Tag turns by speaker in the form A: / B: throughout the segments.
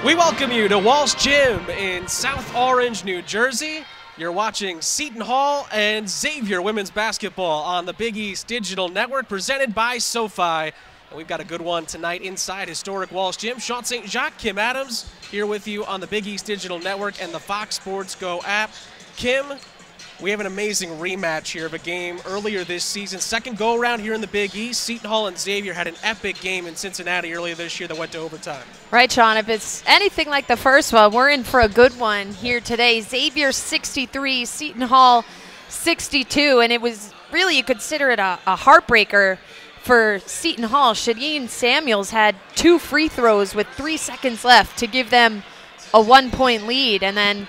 A: We welcome you to Walsh Gym in South Orange, New Jersey. You're watching Seton Hall and Xavier women's basketball on the Big East Digital Network, presented by SoFi. And we've got a good one tonight inside historic Walsh Gym. Sean St. Jacques, Kim Adams, here with you on the Big East Digital Network and the Fox Sports Go app. Kim, we have an amazing rematch here of a game earlier this season. Second go-around here in the Big East. Seton Hall and Xavier had an epic game in Cincinnati earlier this year that went to overtime.
B: Right, Sean. If it's anything like the first one, we're in for a good one here today. Xavier 63, Seton Hall 62, and it was really, you consider it a heartbreaker for Seton Hall. Shadeen Samuels had 2 free throws with 3 seconds left to give them a 1-point lead, and then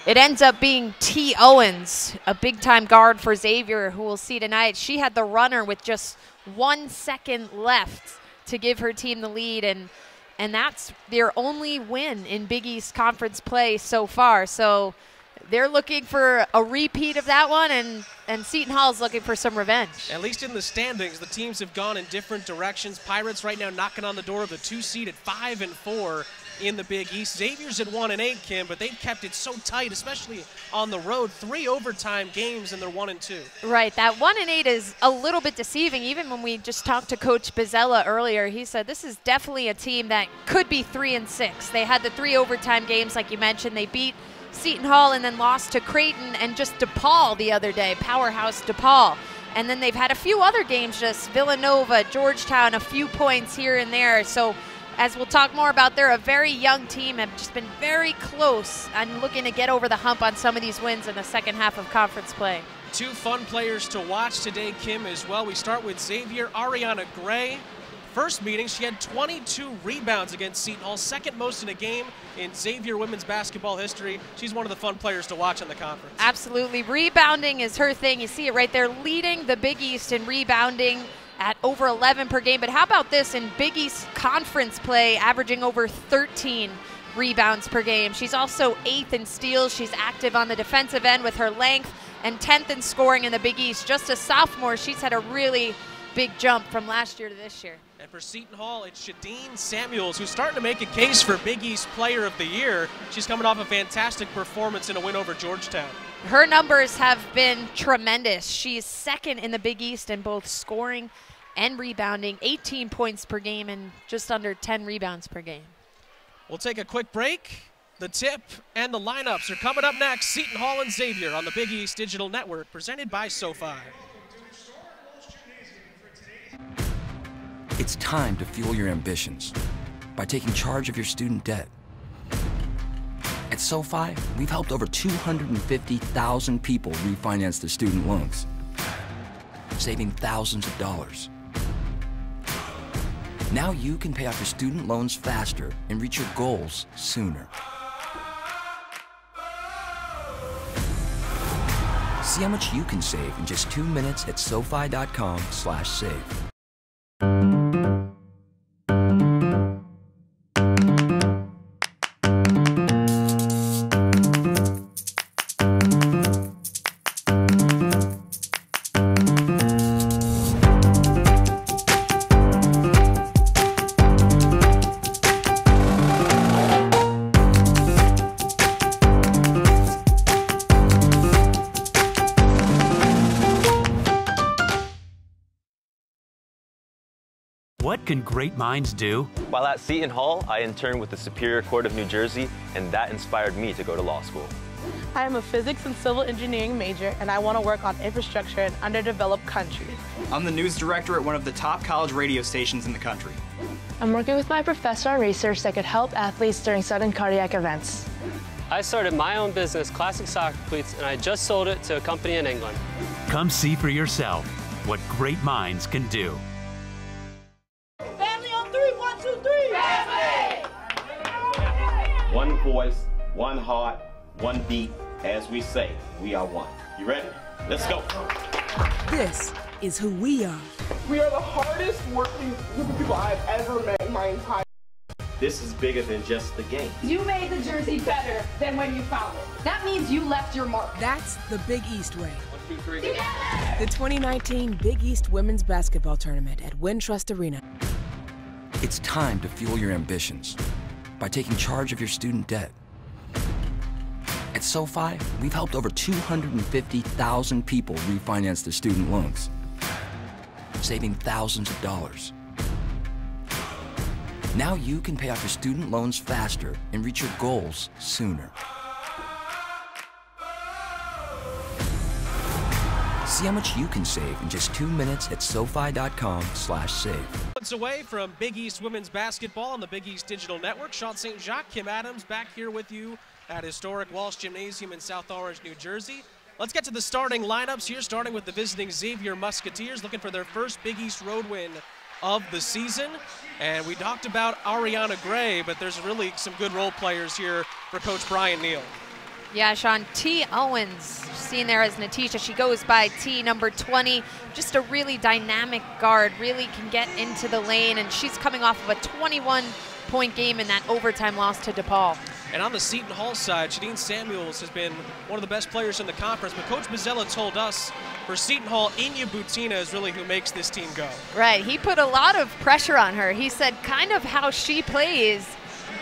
B: it ends up being T. Owens, a big-time guard for Xavier, who we'll see tonight. She had the runner with just 1 second left to give her team the lead, and that's their only win in Big East Conference play so far. So they're looking for a repeat of that one, and Seton Hall's looking for some revenge. At
A: least in the standings, the teams have gone in different directions. Pirates right now knocking on the door of the 2 seed at 5-4 in the Big East. Xavier's at 1-8, Kim, but they've kept it so tight, especially on the road. 3 overtime games, and they're 1-2.
B: Right, that 1-8 is a little bit deceiving. Even when we just talked to Coach Bizzella earlier, he said this is definitely a team that could be 3-6. They had the 3 overtime games, like you mentioned. They beat Seton Hall and then lost to Creighton and just DePaul the other day, powerhouse DePaul. And then they've had a few other games, just Villanova, Georgetown, a few points here and there. So as we'll talk more about, they're a very young team, have just been very close and looking to get over the hump on some of these wins in the second half of conference play. 2
A: fun players to watch today, Kim, as well. We start with Xavier. Ariana Gray. First meeting, she had 22 rebounds against Seton Hall, second most in a game in Xavier women's basketball history. She's one of the fun players to watch in the conference. Absolutely. Rebounding is her thing. You see it right there, leading the Big East in rebounding at over 11 per game. But how about this in Big East Conference play, averaging over 13 rebounds per game. She's also 8th in steals. She's active on the defensive end with her length, and 10th in scoring in the Big East. Just a sophomore, she's had a really big jump from last year to this year. And for Seton Hall, it's Shadeen Samuels, who's starting to make a case for Big East Player of the Year. She's coming off a fantastic performance in a win over Georgetown. Her numbers have been tremendous. She's 2nd in the Big East in both scoring and rebounding, 18 points per game and just under 10 rebounds per game. We'll take a quick break. The tip and the lineups are coming up next. Seton Hall and Xavier on the Big East Digital Network, presented by SoFi.
C: It's time to fuel your ambitions by taking charge of your student debt. At SoFi, we've helped over 250,000 people refinance their student loans, saving thousands of dollars. Now you can pay off your student loans faster and reach your goals sooner. See how much you can save in just 2 minutes at SoFi.com/save.
D: What can great minds do?
E: While at Seton Hall, I interned with the Superior Court of New Jersey, and that inspired me to go to law school.
F: I am a physics and civil engineering major, and I want to work on infrastructure in underdeveloped countries.
G: I'm the news director at one of the top college radio stations in the country.
H: I'm working with my professor on research that could help athletes during sudden cardiac events.
I: I started my own business, Classic Soccer Cleats, and I just sold it to a company in England.
D: Come see for yourself what great minds can do.
F: Family on 3, 1, 2, 3. Family!
J: One voice, one heart, one beat. As we say, we are one. You ready? Let's go.
K: This is who we are.
L: We are the hardest working group of people I've ever met in my entire life.
J: This is bigger than just the game.
M: You made the jersey better than when you found it. That means you left your mark.
K: That's the Big East way.
J: 1, 2, 3.
M: Together!
K: The 2019 Big East Women's Basketball Tournament at Wintrust Arena.
C: It's time to fuel your ambitions by taking charge of your student debt. At SoFi, we've helped over 250,000 people refinance their student loans, saving thousands of dollars. Now you can pay off your student loans faster and reach your goals sooner. See how much you can save in just 2 minutes at SoFi.com/save.
A: Months away from Big East women's basketball on the Big East Digital Network. Sean St. Jacques, Kim Adams back here with you at historic Walsh Gymnasium in South Orange, New Jersey. Let's get to the starting lineups here, starting with the visiting Xavier Musketeers, looking for their first Big East road win of the season. And we talked about Ariana Gray, but there's really some good role players here for Coach Brian Neal.
B: Yeah, Sean, T. Owens, seen there as Natisha. She goes by T, number 20. Just a really dynamic guard, really can get into the lane, and she's coming off of a 21-point game in that overtime loss to DePaul.
A: And on the Seton Hall side, Shadeen Samuels has been one of the best players in the conference, but Coach Bozzella told us for Seton Hall, Inya Butina is really who makes this team go.
B: Right, he put a lot of pressure on her. He said kind of how she plays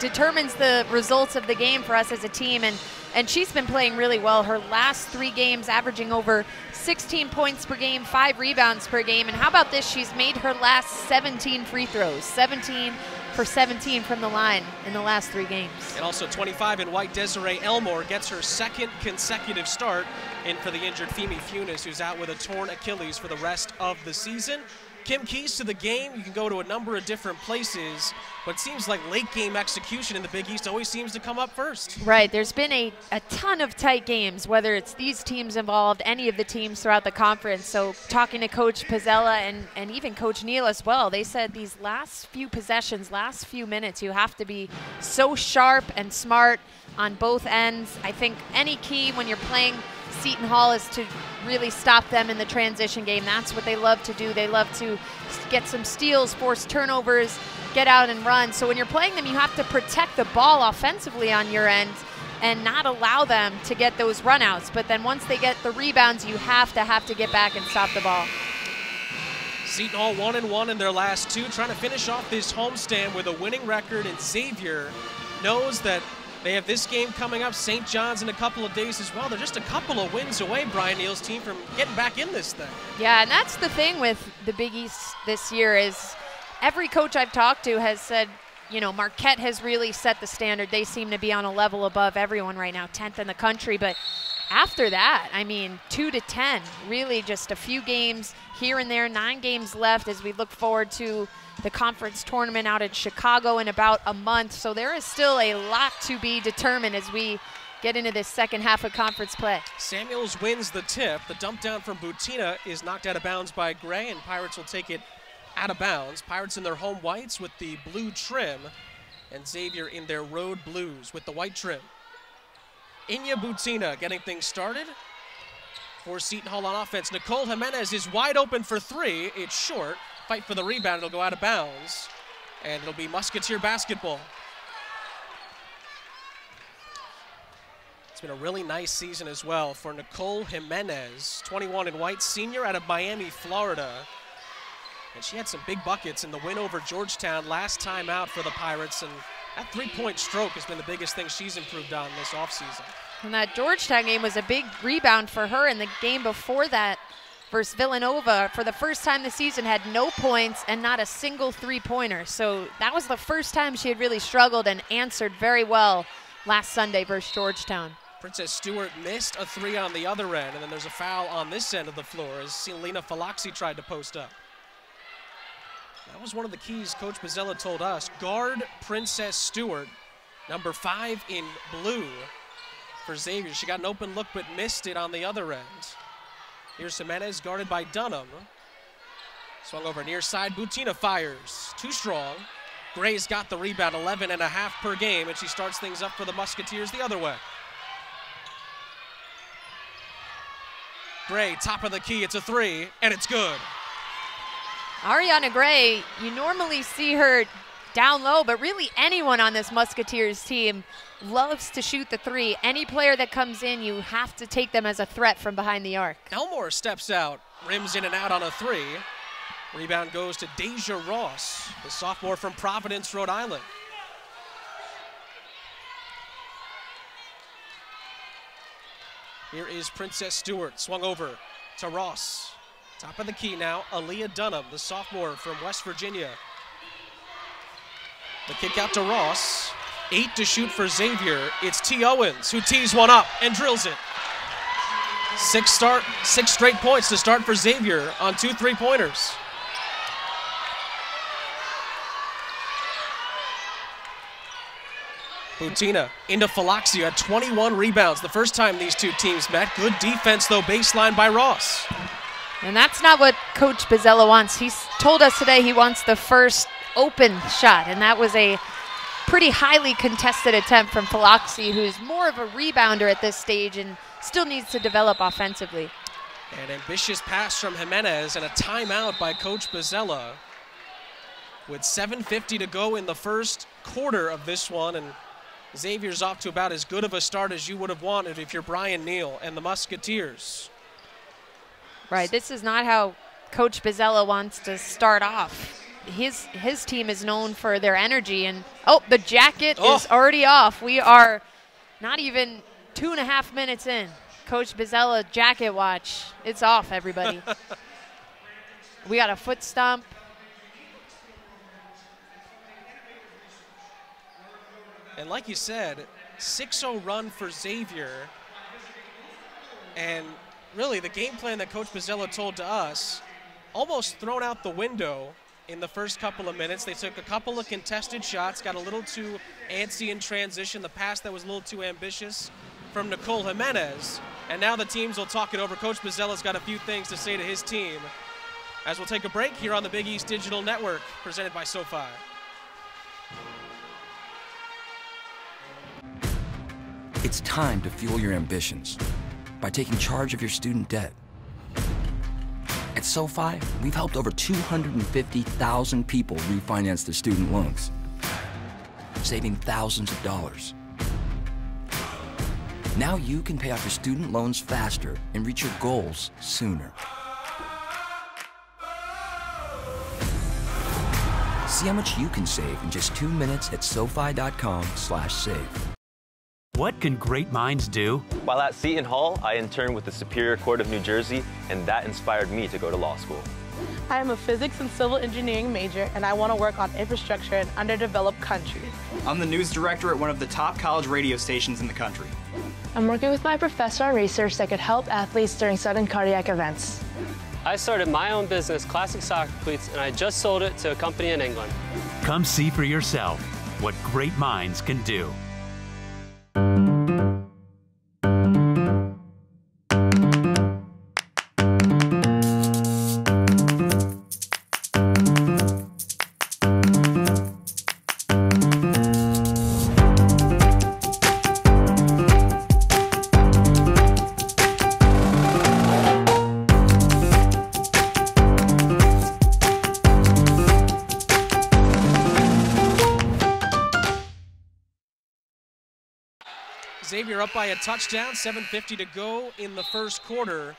B: determines the results of the game for us as a team, and she's been playing really well. Her last 3 games averaging over 16 points per game, 5 rebounds per game, and how about this? She's made her last 17 free throws, 17 for 17 from the line in the last 3 games.
A: And also 25 in white, Desiree Elmore gets her 2nd consecutive start in for the injured Femi Funes, who's out with a torn Achilles for the rest of the season. Kim, keys to the game, you can go to a number of different places, but it seems like late game execution in the Big East always seems to come up first.
B: Right, there's been a ton of tight games, whether it's these teams involved, any of the teams throughout the conference. So talking to Coach Bozzella and even Coach Neal as well, they said these last few possessions, last few minutes, you have to be so sharp and smart on both ends. I think any key when you're playing Seton Hall is to really stop them in the transition game. That's what they love to do. They love to get some steals, force turnovers, get out and run. So when you're playing them, you have to protect the ball offensively on your end and not allow them to get those runouts. But then once they get the rebounds, you have to get back and stop the ball.
A: Seton Hall 1-1 in their last 2, trying to finish off this homestand with a winning record, and Xavier knows that they have this game coming up, St. John's in a couple of days as well. They're just a couple of wins away, Brian Neal's team, from getting back in this thing.
B: Yeah, and that's the thing with the Big East this year is every coach I've talked to has said, you know, Marquette has really set the standard. They seem to be on a level above everyone right now, 10th in the country. But after that, I mean, 2-10, really just a few games here and there, 9 games left as we look forward to the conference tournament out in Chicago in about a month. So there is still a lot to be determined as we get into this second half of conference play.
A: Samuels wins the tip. The dump down from Butina is knocked out of bounds by Gray, and Pirates will take it out of bounds. Pirates in their home whites with the blue trim, and Xavier in their road blues with the white trim. Inya Butina getting things started for Seton Hall on offense. Nicole Jimenez is wide open for 3. It's short. Fight for the rebound. It'll go out of bounds, and it'll be Musketeer basketball. It's been a really nice season as well for Nicole Jimenez, 21 in white, senior out of Miami, Florida. And she had some big buckets in the win over Georgetown last time out for the Pirates, and that 3-point stroke has been the biggest thing she's improved on this offseason.
B: And that Georgetown game was a big rebound for her. In the game before that versus Villanova, for the first time this season, had no points and not a single 3-pointer. So that was the first time she had really struggled and answered very well last Sunday versus Georgetown.
A: Princess Stewart missed a 3 on the other end, and then there's a foul on this end of the floor as Selena Falaxi tried to post up. That was one of the keys Coach Bozzella told us. Guard Princess Stewart, number 5 in blue for Xavier. She got an open look but missed it on the other end. Here's Jimenez guarded by Dunham. Swung over near side, Butina fires. Too strong. Gray's got the rebound, 11.5 per game, and she starts things up for the Musketeers the other way. Gray, top of the key, it's a 3, and it's good.
B: Ariana Gray, you normally see her down low, but really anyone on this Musketeers team loves to shoot the 3. Any player that comes in, you have to take them as a threat from behind the arc.
A: Elmore steps out, rims in and out on a 3. Rebound goes to Deja Ross, the sophomore from Providence, Rhode Island. Here is Princess Stewart, swung over to Ross. Top of the key now, Aaliyah Dunham, the sophomore from West Virginia. The kick out to Ross. 8 to shoot for Xavier. It's T. Owens who tees one up and drills it. 6 straight points to start for Xavier on 2 3-pointers. Butina into Falaxio at 21 rebounds the first time these two teams met. Good defense, though, baseline by Ross.
B: And that's not what Coach Bozzella wants. He's told us today he wants the first open shot, and that was a pretty highly contested attempt from Falaxi, who's more of a rebounder at this stage and still needs to develop offensively.
A: An ambitious pass from Jimenez and a timeout by Coach Bozzella with 7:50 to go in the first quarter of this one, and Xavier's off to about as good of a start as you would have wanted if you're Brian Neal and the Musketeers.
B: Right, this is not how Coach Bozzella wants to start off. His team is known for their energy, and the jacket is already off. We are not even 2.5 minutes in. Coach Bozzella jacket watch. It's off, everybody. We got a foot stomp.
A: And like you said, 6-0 run for Xavier. And really the game plan that Coach Bozzella told to us, almost thrown out the window in the first couple of minutes. They took a couple of contested shots, got a little too antsy in transition. The pass that was a little too ambitious from Nicole Jimenez. And now the teams will talk it over. Coach Bozzella's got a few things to say to his team as we'll take a break here on the Big East Digital Network, presented by SoFi.
C: It's time to fuel your ambitions by taking charge of your student debt. At SoFi, we've helped over 250,000 people refinance their student loans, saving thousands of dollars. Now you can pay off your student loans faster and reach your goals sooner. See how much you can save in just 2 minutes at SoFi.com/save.
D: What can great minds do?
E: While at Seton Hall, I interned with the Superior Court of New Jersey, and that inspired me to go to law school.
F: I am a physics and civil engineering major, and I want to work on infrastructure in underdeveloped countries.
G: I'm the news director at one of the top college radio stations in the country.
H: I'm working with my professor on research that could help athletes during sudden cardiac events.
I: I started my own business, Classic Soccer Cleats, and I just sold it to a company in England.
D: Come see for yourself what great minds can do.
A: Xavier up by a touchdown, 7:50 to go in the first quarter.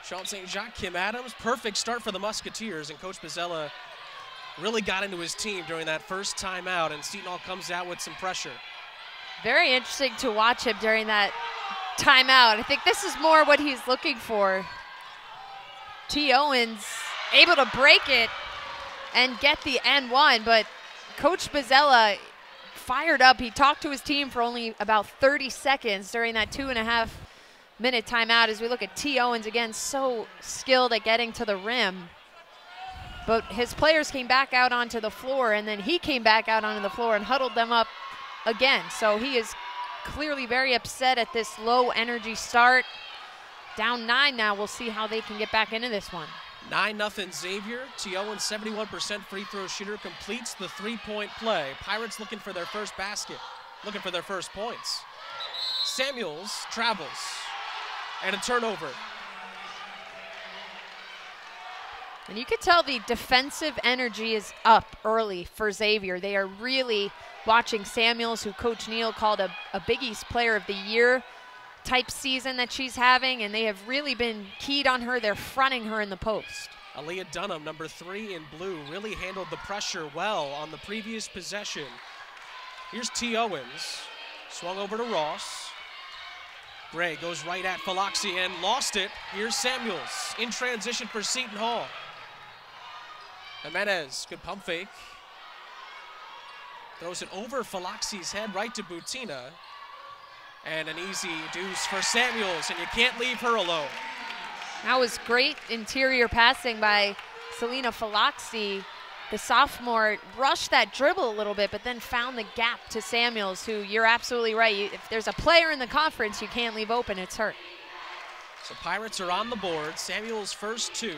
A: Sean St. Jacques, Kim Adams, perfect start for the Musketeers, and Coach Bozzella really got into his team during that first timeout, and Seton Hall comes out with some pressure.
B: Very interesting to watch him during that timeout. I think this is more what he's looking for. T. Owens able to break it and get the N1, but Coach Bozzella fired up. He talked to his team for only about 30 seconds during that 2.5-minute timeout as we look at T. Owens again, so skilled at getting to the rim. But his players came back out onto the floor, and then he came back out onto the floor and huddled them up again. So he is clearly very upset at this low energy start. Down 9 now. We'll see how they can get back into this one.
A: 9-0 Xavier. T. Owens, 71% free throw shooter, completes the three-point play. Pirates looking for their first basket, looking for their first points. Samuels travels, and a turnover.
B: And you can tell the defensive energy is up early for Xavier. They are really watching Samuels, who Coach Neal called a Big East Player of the Year type season that she's having, and they have really been keyed on her. They're fronting her in the post.
A: Aaliyah Dunham, number 3 in blue, really handled the pressure well on the previous possession. Here's T. Owens, swung over to Ross. Gray goes right at Faloxi and lost it. Here's Samuels in transition for Seton Hall. Jimenez, good pump fake. Throws it over Faloxi's head right to Butina. And an easy deuce for Samuels, and you can't leave her alone.
B: That was great interior passing by Selena Faloxi. The sophomore rushed that dribble a little bit, but then found the gap to Samuels, who, you're absolutely right. If there's a player in the conference you can't leave open, it's her.
A: So Pirates are on the board. Samuels first two.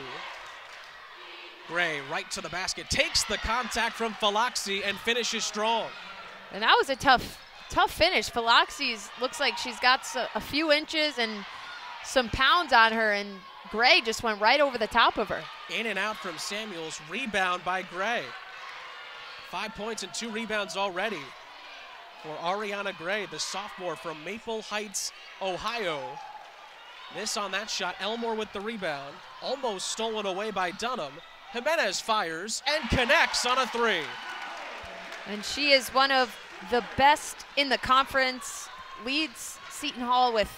A: Gray right to the basket, takes the contact from Faloxi and finishes strong.
B: And that was a tough finish. Faloxi's looks like she's got a few inches and some pounds on her, and Gray just went right over the top of her.
A: In and out from Samuels, rebound by Gray. 5 points and 2 rebounds already for Ariana Gray, the sophomore from Maple Heights, Ohio. Miss on that shot, Elmore with the rebound. Almost stolen away by Dunham. Jimenez fires and connects on a three.
B: And she is one of the best in the conference, leads Seton Hall with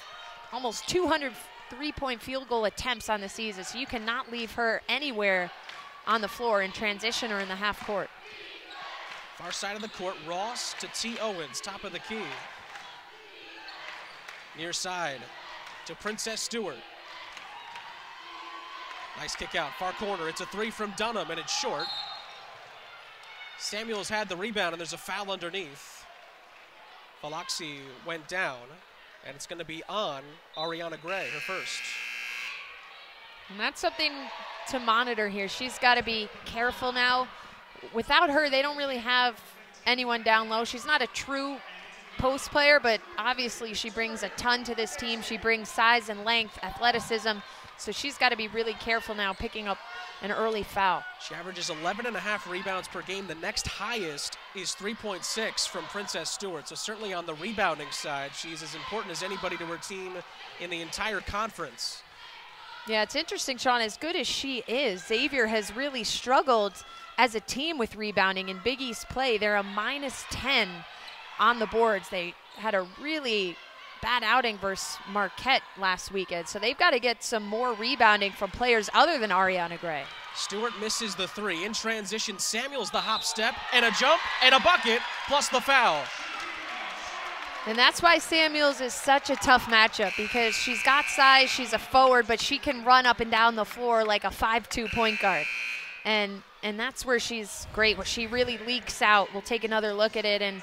B: almost 200 three-point field goal attempts on the season, so you cannot leave her anywhere on the floor in transition or in the half court.
A: Far side of the court, Ross to T. Owens, top of the key. Near side to Princess Stewart. Nice kick out, far corner. It's a three from Dunham, and it's short. Samuels had the rebound, and there's a foul underneath. Faloxi went down, and it's going to be on Ariana Gray, her first.
B: And that's something to monitor here. She's got to be careful now. Without her, they don't really have anyone down low. She's not a true post player, but obviously she brings a ton to this team. She brings size and length, athleticism. So she's got to be really careful now picking up an early foul.
A: She averages 11.5 rebounds per game. The next highest is 3.6 from Princess Stewart. So certainly on the rebounding side, she's as important as anybody to her team in the entire conference.
B: Yeah, it's interesting, Sean, as good as she is, Xavier has really struggled as a team with rebounding in Big East play. They're a -10 on the boards. They had a really bad outing versus Marquette last weekend, so they've got to get some more rebounding from players other than Ariana Gray.
A: Stewart misses the three. In transition, Samuels the hop step, and a jump, and a bucket, plus the foul.
B: And that's why Samuels is such a tough matchup, because she's got size, she's a forward, but she can run up and down the floor like a 5'2" point guard. And that's where she's great, where she really leaks out. We'll take another look at it, and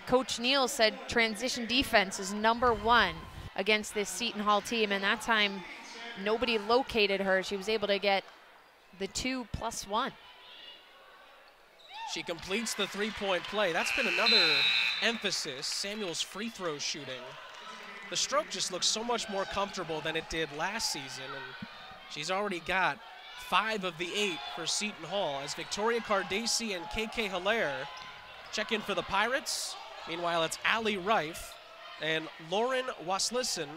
B: Coach Neal said transition defense is #1 against this Seton Hall team, and that time nobody located her. She was able to get the 2+1.
A: She completes the three-point play. That's been another emphasis, Samuel's free throw shooting. The stroke just looks so much more comfortable than it did last season, and she's already got 5 of the 8 for Seton Hall as Victoria Cardesi and KK Hilaire check in for the Pirates. Meanwhile, it's Allie Reif and Lauren Waslissen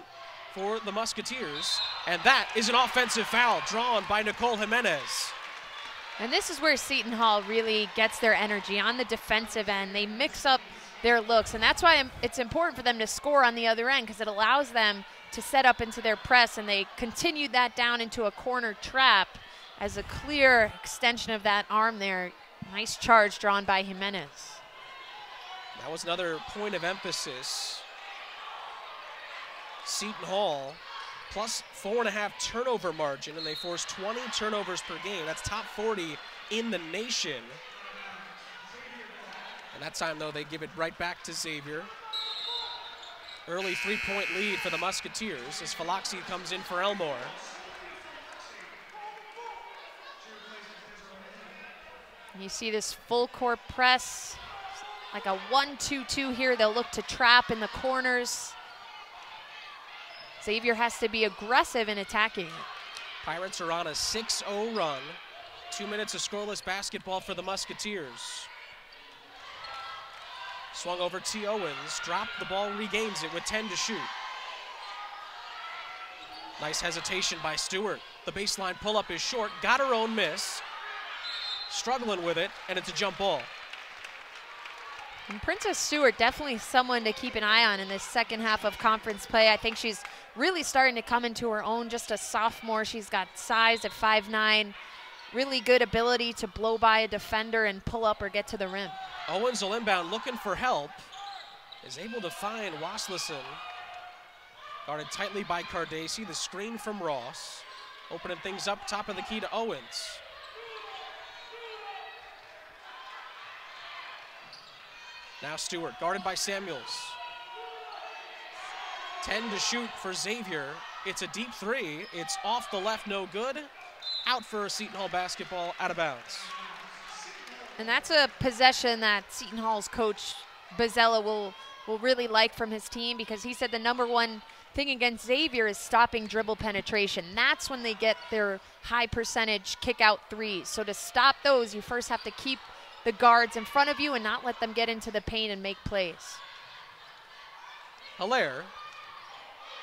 A: for the Musketeers. And that is an offensive foul drawn by Nicole Jimenez.
B: And this is where Seton Hall really gets their energy on the defensive end. They mix up their looks, and that's why it's important for them to score on the other end, because it allows them to set up into their press, and they continued that down into a corner trap as a clear extension of that arm there. Nice charge drawn by Jimenez.
A: That was another point of emphasis. Seton Hall plus 4.5 turnover margin, and they force 20 turnovers per game. That's top 40 in the nation. And that time, though, they give it right back to Xavier. Early 3-point lead for the Musketeers as Faloxi comes in for Elmore.
B: You see this full court press, like a 1-2-2 here. They'll look to trap in the corners. Xavier has to be aggressive in attacking it.
A: Pirates are on a 6-0 run. 2 minutes of scoreless basketball for the Musketeers. Swung over T. Owens, dropped the ball, regains it with 10 to shoot. Nice hesitation by Stewart. The baseline pull-up is short, got her own miss. Struggling with it, and it's a jump ball.
B: And Princess Stewart, definitely someone to keep an eye on in this second half of conference play. I think she's really starting to come into her own, just a sophomore. She's got size at 5'9", really good ability to blow by a defender and pull up or get to the rim.
A: Owens will inbound, looking for help. Is able to find Waslison. Guarded tightly by Cardacci. The screen from Ross. Opening things up, top of the key to Owens. Now Stewart, guarded by Samuels. 10 to shoot for Xavier. It's a deep three. It's off the left, no good. Out for Seton Hall basketball, out of bounds.
B: And that's a possession that Seton Hall's coach, Bozzella, will really like from his team, because he said the number one thing against Xavier is stopping dribble penetration. That's when they get their high percentage kick out threes. So to stop those, you first have to keep the guards in front of you and not let them get into the paint and make plays.
A: Hilaire,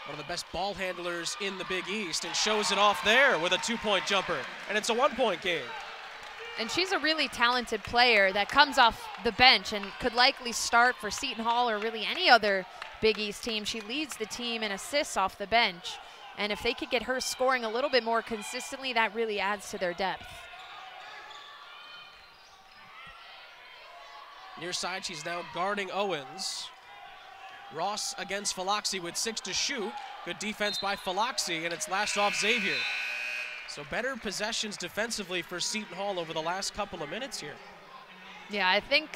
A: one of the best ball handlers in the Big East, and shows it off there with a 2-point jumper. And it's a 1-point game.
B: And she's a really talented player that comes off the bench and could likely start for Seton Hall or really any other Big East team. She leads the team in assists off the bench. And if they could get her scoring a little bit more consistently, that really adds to their depth.
A: Near side, she's now guarding Owens. Ross against Falaxi with 6 to shoot. Good defense by Falaxi, and it's lashed off Xavier. So better possessions defensively for Seton Hall over the last couple of minutes here.
B: Yeah, I think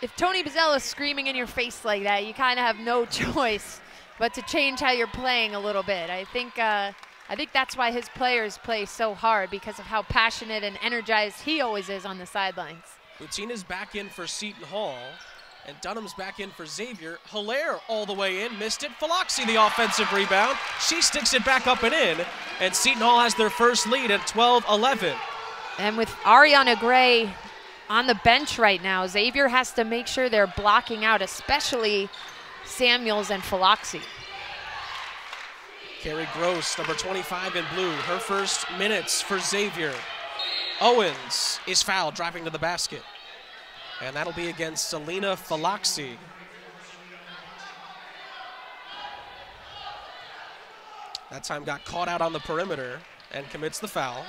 B: if Tony Bozzella is screaming in your face like that, you kind of have no choice but to change how you're playing a little bit. I think that's why his players play so hard, because of how passionate and energized he always is on the sidelines.
A: Butina's back in for Seton Hall, and Dunham's back in for Xavier. Hilaire all the way in, missed it. Falaxi the offensive rebound. She sticks it back up and in, and Seton Hall has their first lead at 12-11.
B: And with Ariana Gray on the bench right now, Xavier has to make sure they're blocking out, especially Samuels and Falaxi.
A: Carrie Gross, number 25 in blue, her first minutes for Xavier. Owens is fouled, driving to the basket. And that'll be against Selena Falaxi. That time got caught out on the perimeter and commits the foul.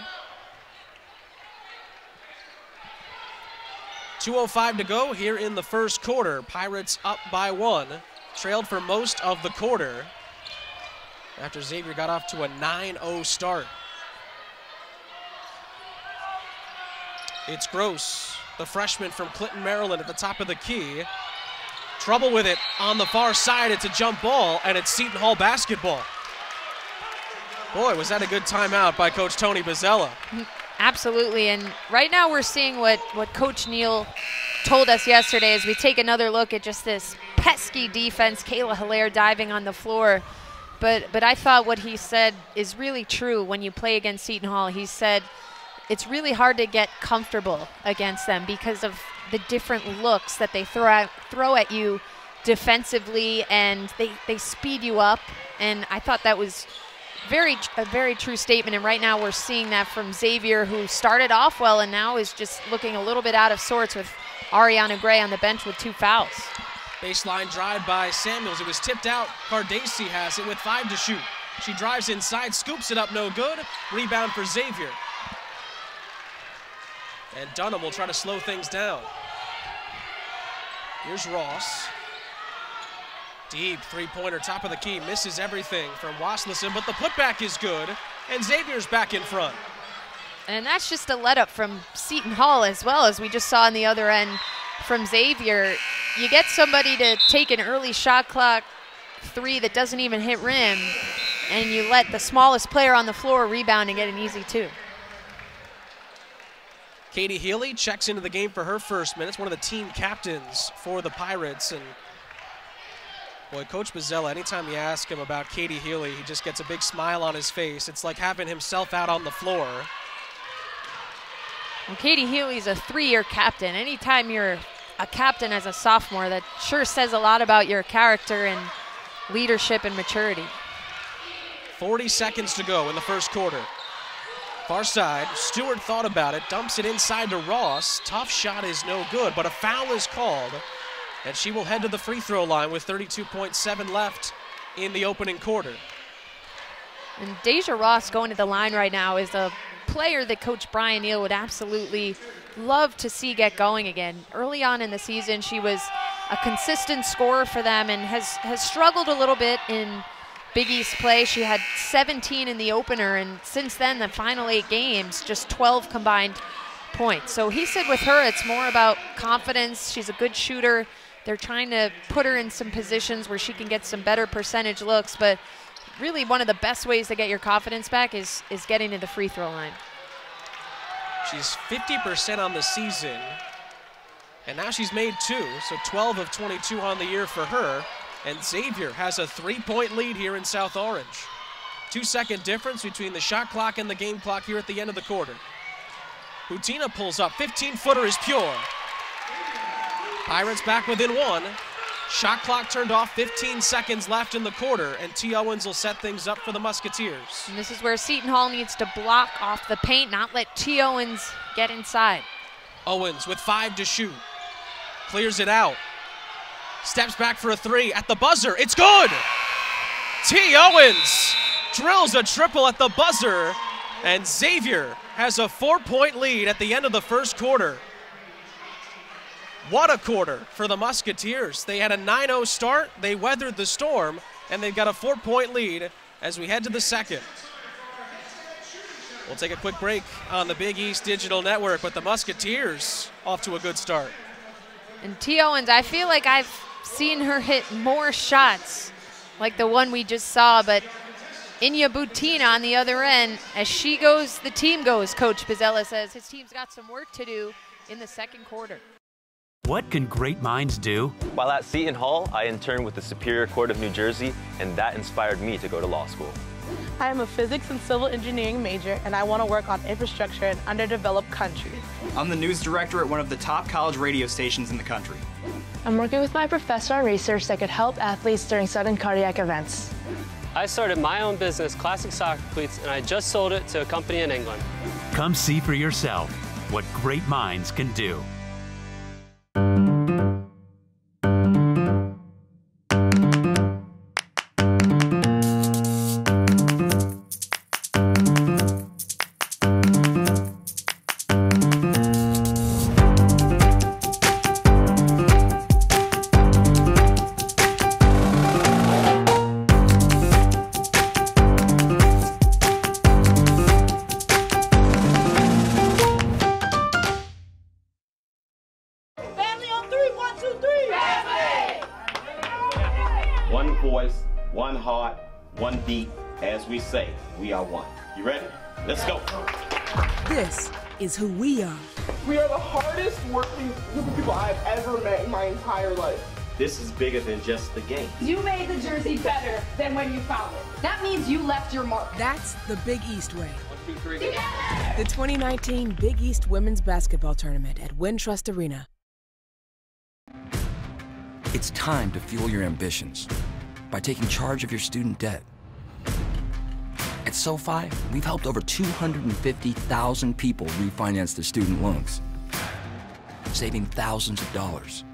A: 2:05 to go here in the first quarter. Pirates up by 1. Trailed for most of the quarter after Xavier got off to a 9-0 start. It's Gross, the freshman from Clinton, Maryland, at the top of the key. Trouble with it on the far side. It's a jump ball, and it's Seton Hall basketball. Boy, was that a good timeout by Coach Tony Bozzella.
B: Absolutely, and right now we're seeing what Coach Neal told us yesterday as we take another look at just this pesky defense. Kayla Hilaire diving on the floor. But I thought what he said is really true when you play against Seton Hall. He said it's really hard to get comfortable against them because of the different looks that they throw at you defensively, and they speed you up. And I thought that was a very true statement. And right now we're seeing that from Xavier, who started off well and now is just looking a little bit out of sorts with Ariana Gray on the bench with 2 fouls.
A: Baseline drive by Samuels. It was tipped out. Cardacci has it with 5 to shoot. She drives inside, scoops it up, no good. Rebound for Xavier. And Dunham will try to slow things down. Here's Ross. Deep three-pointer, top of the key, misses everything from Waslison, but the putback is good, and Xavier's back in front.
B: And that's just a let-up from Seton Hall as well, as we just saw on the other end from Xavier. You get somebody to take an early shot clock 3 that doesn't even hit rim, and you let the smallest player on the floor rebound and get an easy 2.
A: Katie Healy checks into the game for her first minutes, one of the team captains for the Pirates. And boy, Coach Bozzella, anytime you ask him about Katie Healy, he just gets a big smile on his face. It's like having himself out on the floor.
B: Well, Katie Healy's a 3-year captain. Anytime you're a captain as a sophomore, that sure says a lot about your character and leadership and maturity.
A: 40 seconds to go in the first quarter. Far side, Stewart thought about it, dumps it inside to Ross. Tough shot is no good, but a foul is called, and she will head to the free throw line with 32.7 left in the opening quarter.
B: And Deja Ross going to the line right now is a player that Coach Brian Neal would absolutely love to see get going again. Early on in the season, she was a consistent scorer for them and has struggled a little bit in Big East play. She had 17 in the opener, and since then, the final 8 games, just 12 combined points. So he said with her, it's more about confidence. She's a good shooter. They're trying to put her in some positions where she can get some better percentage looks, but really one of the best ways to get your confidence back is getting to the free throw line.
A: She's 50% on the season, and now she's made 2, so 12 of 22 on the year for her. And Xavier has a 3-point lead here in South Orange. 2-second difference between the shot clock and the game clock here at the end of the quarter. Hutina pulls up, 15-footer is pure. Pirates back within 1. Shot clock turned off, 15 seconds left in the quarter, and T. Owens will set things up for the Musketeers.
B: And this is where Seton Hall needs to block off the paint, not let T. Owens get inside.
A: Owens with 5 to shoot. Clears it out. Steps back for a 3 at the buzzer. It's good! T. Owens drills a triple at the buzzer, and Xavier has a 4-point lead at the end of the first quarter. What a quarter for the Musketeers. They had a 9-0 start, they weathered the storm, and they've got a 4-point lead as we head to the second. We'll take a quick break on the Big East Digital Network, but the Musketeers off to a good start.
B: And T. Owens, I feel like I've seen her hit more shots like the one we just saw, but Inya Butina on the other end, as she goes, the team goes, Coach Pizzella says. His team's got some work to do in the second quarter.
D: What can great minds do?
E: While at Seton Hall, I interned with the Superior Court of New Jersey, and that inspired me to go to law school.
F: I am a physics and civil engineering major, and I want to work on infrastructure in underdeveloped countries.
G: I'm the news director at one of the top college radio stations in the country.
H: I'm working with my professor on research that could help athletes during sudden cardiac events.
I: I started my own business, Classic Soccer Cleats, and I just sold it to a company in England.
D: Come see for yourself what great minds can do.
J: One voice, one heart, one beat. As we say, we are one. You ready? Let's go.
K: This is who we are.
L: We are the hardest working group of people I've ever met in my entire life.
J: This is bigger than just the game.
M: You made the jersey better than when you found it. That means you left your mark.
K: That's the Big East way.
J: 1, 2, 3, go.
K: The 2019 Big East Women's Basketball Tournament at Wintrust Arena.
C: It's time to fuel your ambitions by taking charge of your student debt. At SoFi, we've helped over 250,000 people refinance their student loans, saving thousands of dollars.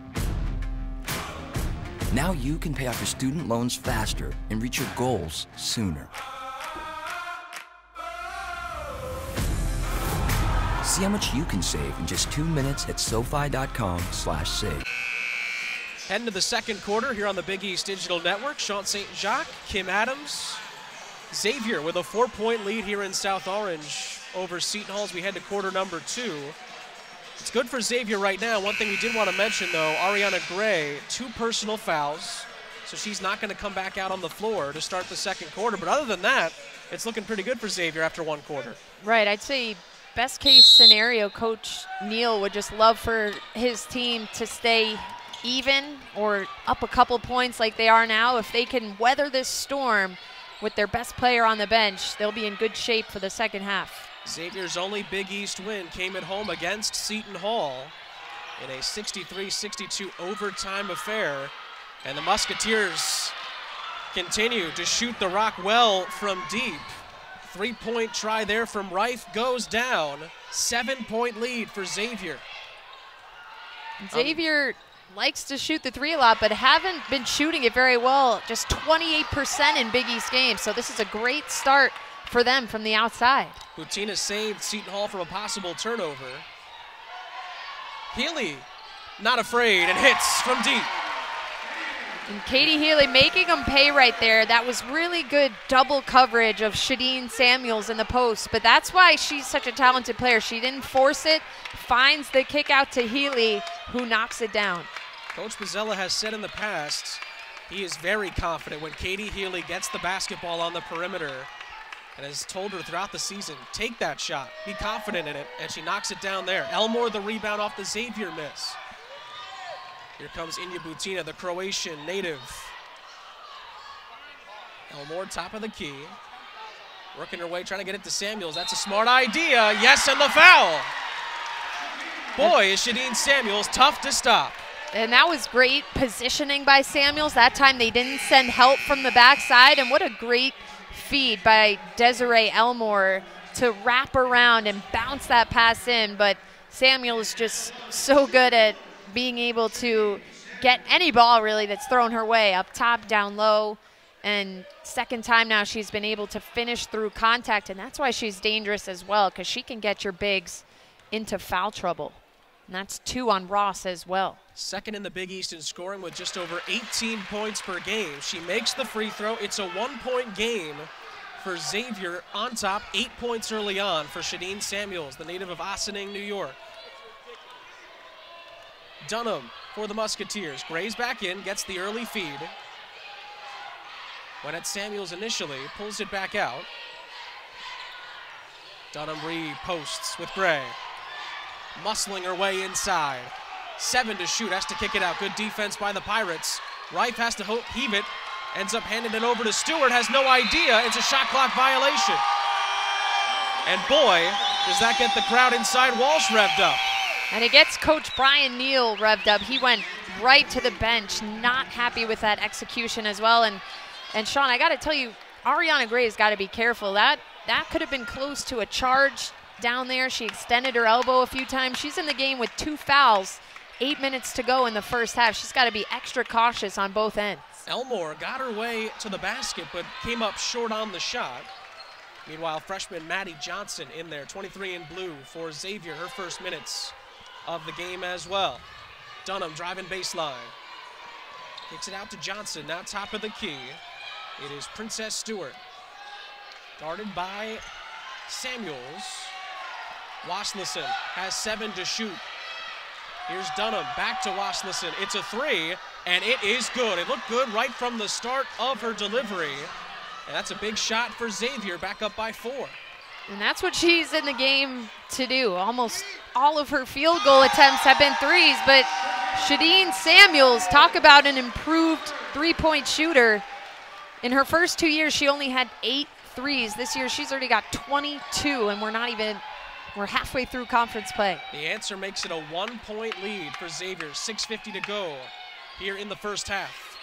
C: Now you can pay off your student loans faster and reach your goals sooner. See how much you can save in just 2 minutes at SoFi.com/save.
A: Heading to the second quarter here on the Big East Digital Network. Sean St. Jacques, Kim Adams, Xavier with a 4-point lead here in South Orange over Seton Hall as we head to quarter number 2. It's good for Xavier right now. One thing we did want to mention, though, Ariana Gray, 2 personal fouls, so she's not going to come back out on the floor to start the second quarter. But other than that, it's looking pretty good for Xavier after 1 quarter.
B: Right, I'd say best case scenario, Coach Neal would just love for his team to stay even or up a couple points like they are now. If they can weather this storm with their best player on the bench, they'll be in good shape for the second half.
A: Xavier's only Big East win came at home against Seton Hall in a 63-62 overtime affair. And the Musketeers continue to shoot the rock well from deep. 3-point try there from Reif goes down. 7-point lead for Xavier.
B: Xavier likes to shoot the three a lot, but haven't been shooting it very well. Just 28% in Big East games. So this is a great start for them from the outside.
A: Butina saved Seton Hall from a possible turnover. Healy not afraid and hits from deep.
B: And Katie Healy making them pay right there. That was really good double coverage of Shadeen Samuels in the post, but that's why she's such a talented player. She didn't force it, finds the kick out to Healy, who knocks it down.
A: Coach Bozzella has said in the past he is very confident when Katie Healy gets the basketball on the perimeter, and has told her throughout the season, take that shot, be confident in it, and she knocks it down there. Elmore the rebound off the Xavier miss. Here comes Inja Butina, the Croatian native. Elmore, top of the key. Working her way, trying to get it to Samuels. That's a smart idea. Yes, and the foul. Boy, is Shadeen Samuels tough to stop.
B: And that was great positioning by Samuels. That time they didn't send help from the backside, and what a great feed by Desiree Elmore to wrap around and bounce that pass in. But Samuels just so good at being able to get any ball really that's thrown her way, up top, down low. And second time now she's been able to finish through contact, and that's why she's dangerous as well, because she can get your bigs into foul trouble. And that's 2 on Ross as well.
A: Second in the Big East in scoring with just over 18 points per game. She makes the free throw. It's a 1-point game for Xavier on top. 8 points early on for Shadeen Samuels, the native of Ossining, New York. Dunham for the Musketeers. Gray's back in, gets the early feed. Went at Samuels initially, pulls it back out. Dunham reposts with Gray. Muscling her way inside. 7 to shoot, has to kick it out. Good defense by the Pirates. Reif has to heave it. Ends up handing it over to Stewart, has no idea. It's a shot clock violation. And boy, does that get the crowd inside Walsh revved up.
B: And it gets Coach Brian Neal revved up. He went right to the bench, not happy with that execution as well. And Sean, I got to tell you, Ariana Gray's got to be careful. That could have been close to a charge down there. She extended her elbow a few times. She's in the game with 2 fouls, 8 minutes to go in the first half. She's got to be extra cautious on both ends.
A: Elmore got her way to the basket, but came up short on the shot. Meanwhile, freshman Maddie Johnson in there, 23 in blue for Xavier, her first minutes of the game as well. Dunham driving baseline. Kicks it out to Johnson, now top of the key. It is Princess Stewart. Guarded by Samuels. Washlison has 7 to shoot. Here's Dunham, back to Washlison. It's a 3, and it is good. It looked good right from the start of her delivery. And that's a big shot for Xavier, back up by 4.
B: And that's what she's in the game to do. Almost all of her field goal attempts have been threes, but Shadeen Samuels, talk about an improved three-point shooter. In her first 2 years, she only had 8 threes. This year, she's already got 22, and we're halfway through conference play.
A: The answer makes it a 1-point lead for Xavier. 6:50 to go here in the first half.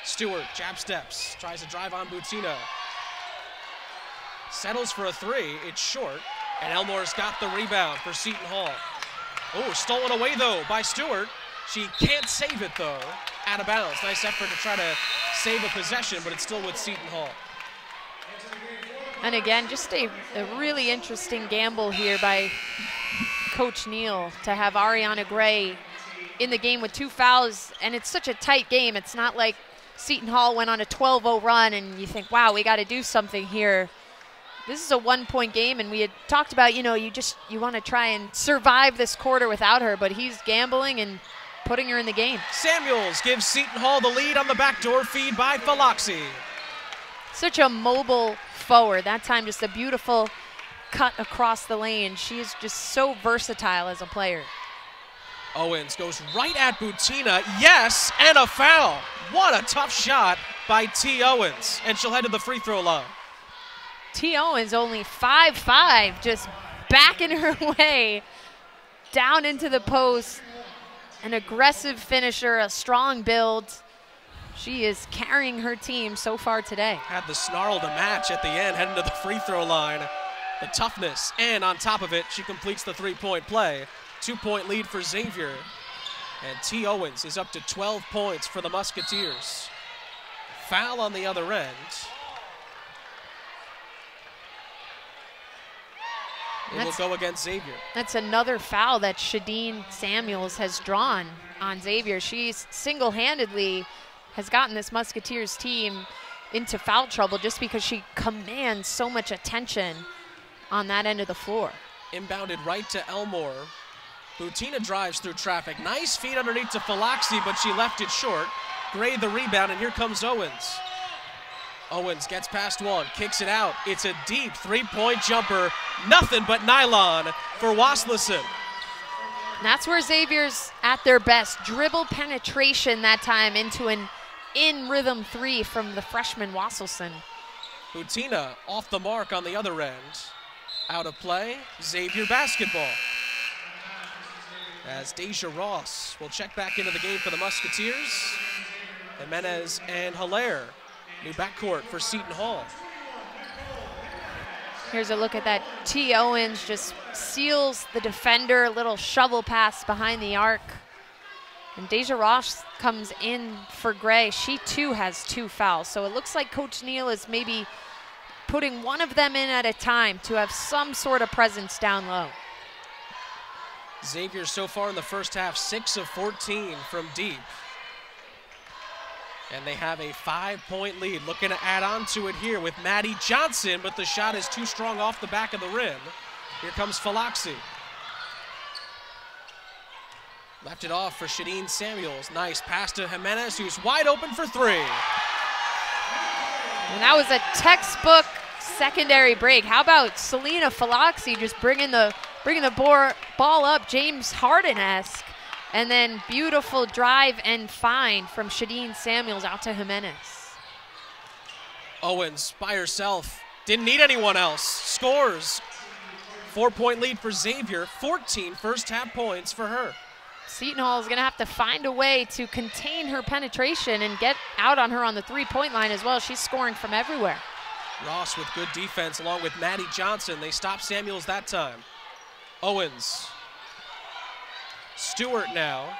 A: Stewart, jab steps, tries to drive on Butina. Settles for a 3, it's short, and Elmore's got the rebound for Seton Hall. Oh, stolen away though by Stewart. She can't save it though, out of bounds. Nice effort to try to save a possession, but it's still with Seton Hall.
B: And again, just a really interesting gamble here by Coach Neal to have Ariana Gray in the game with 2 fouls, and it's such a tight game. It's not like Seton Hall went on a 12-0 run and you think, wow, we got to do something here. This is a 1-point game, and we had talked about, you want to try and survive this quarter without her, but he's gambling and putting her in the game.
A: Samuels gives Seton Hall the lead on the backdoor feed by Faloxi.
B: Such a mobile forward. That time just a beautiful cut across the lane. She is just so versatile as a player.
A: Owens goes right at Butina. Yes, and a foul. What a tough shot by T. Owens. And she'll head to the free throw line.
B: T. Owens only 5'5", just backing her way down into the post. An aggressive finisher, a strong build. She is carrying her team so far today.
A: Had the snarl to match at the end, heading to the free throw line. The toughness, and on top of it, she completes the 3-point play. 2-point lead for Xavier. And T. Owens is up to 12 points for the Musketeers. Foul on the other end. It will go against Xavier. That's
B: another foul that Shadeen Samuels has drawn on Xavier. She's single-handedly has gotten this Musketeers team into foul trouble just because she commands so much attention on that end of the floor.
A: Inbounded right to Elmore. Butina drives through traffic. Nice feed underneath to Falaxi, but she left it short. Gray the rebound, and here comes Owens. Owens gets past one, kicks it out. It's a deep three-point jumper. Nothing but nylon for Waslison.
B: That's where Xavier's at their best. Dribble penetration that time into an in-rhythm three from the freshman Waslison.
A: Butina off the mark on the other end. Out of play, Xavier basketball. As Deja Ross will check back into the game for the Musketeers. Jimenez and Hilaire, new backcourt for Seton Hall.
B: Here's a look at that. T. Owens just seals the defender, a little shovel pass behind the arc. And Deja Ross comes in for Gray. She too has 2 fouls. So it looks like Coach Neal is maybe putting one of them in at a time to have some sort of presence down low.
A: Xavier so far in the first half, 6 of 14 from deep. And they have a 5-point lead. Looking to add on to it here with Maddie Johnson, but the shot is too strong off the back of the rim. Here comes Falaxi. Left it off for Shadeen Samuels. Nice pass to Jimenez, who's wide open for 3.
B: And that was a textbook secondary break. How about Selena Falaxi just bringing the ball up, James Harden-esque. And then beautiful drive and find from Shadeen Samuels out to Jimenez.
A: Owens by herself, didn't need anyone else. Scores. 4-point lead for Xavier, 14 first half points for her.
B: Seton Hall is going to have to find a way to contain her penetration and get out on her on the 3-point line as well. She's scoring from everywhere.
A: Ross with good defense along with Maddie Johnson. They stopped Samuels that time. Owens. Stewart now.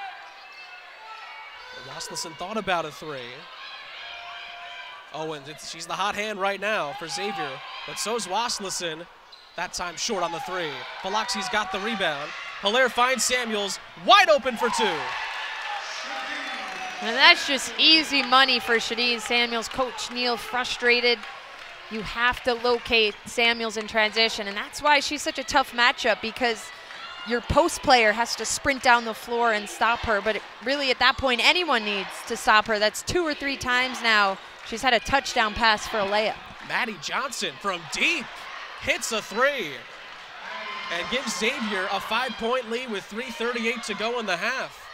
A: Waslison thought about a 3. Owens, she's the hot hand right now for Xavier, but so's Waslison. That time short on the 3. Falaxi's got the rebound. Hilaire finds Samuels, wide open for 2.
B: And that's just easy money for Shadeen Samuels. Coach Neal frustrated. You have to locate Samuels in transition, and that's why she's such a tough matchup, because your post player has to sprint down the floor and stop her, but really at that point anyone needs to stop her. That's 2 or 3 times now she's had a touchdown pass for a layup.
A: Maddie Johnson from deep hits a 3 and gives Xavier a 5-point lead with 3:38 to go in the half.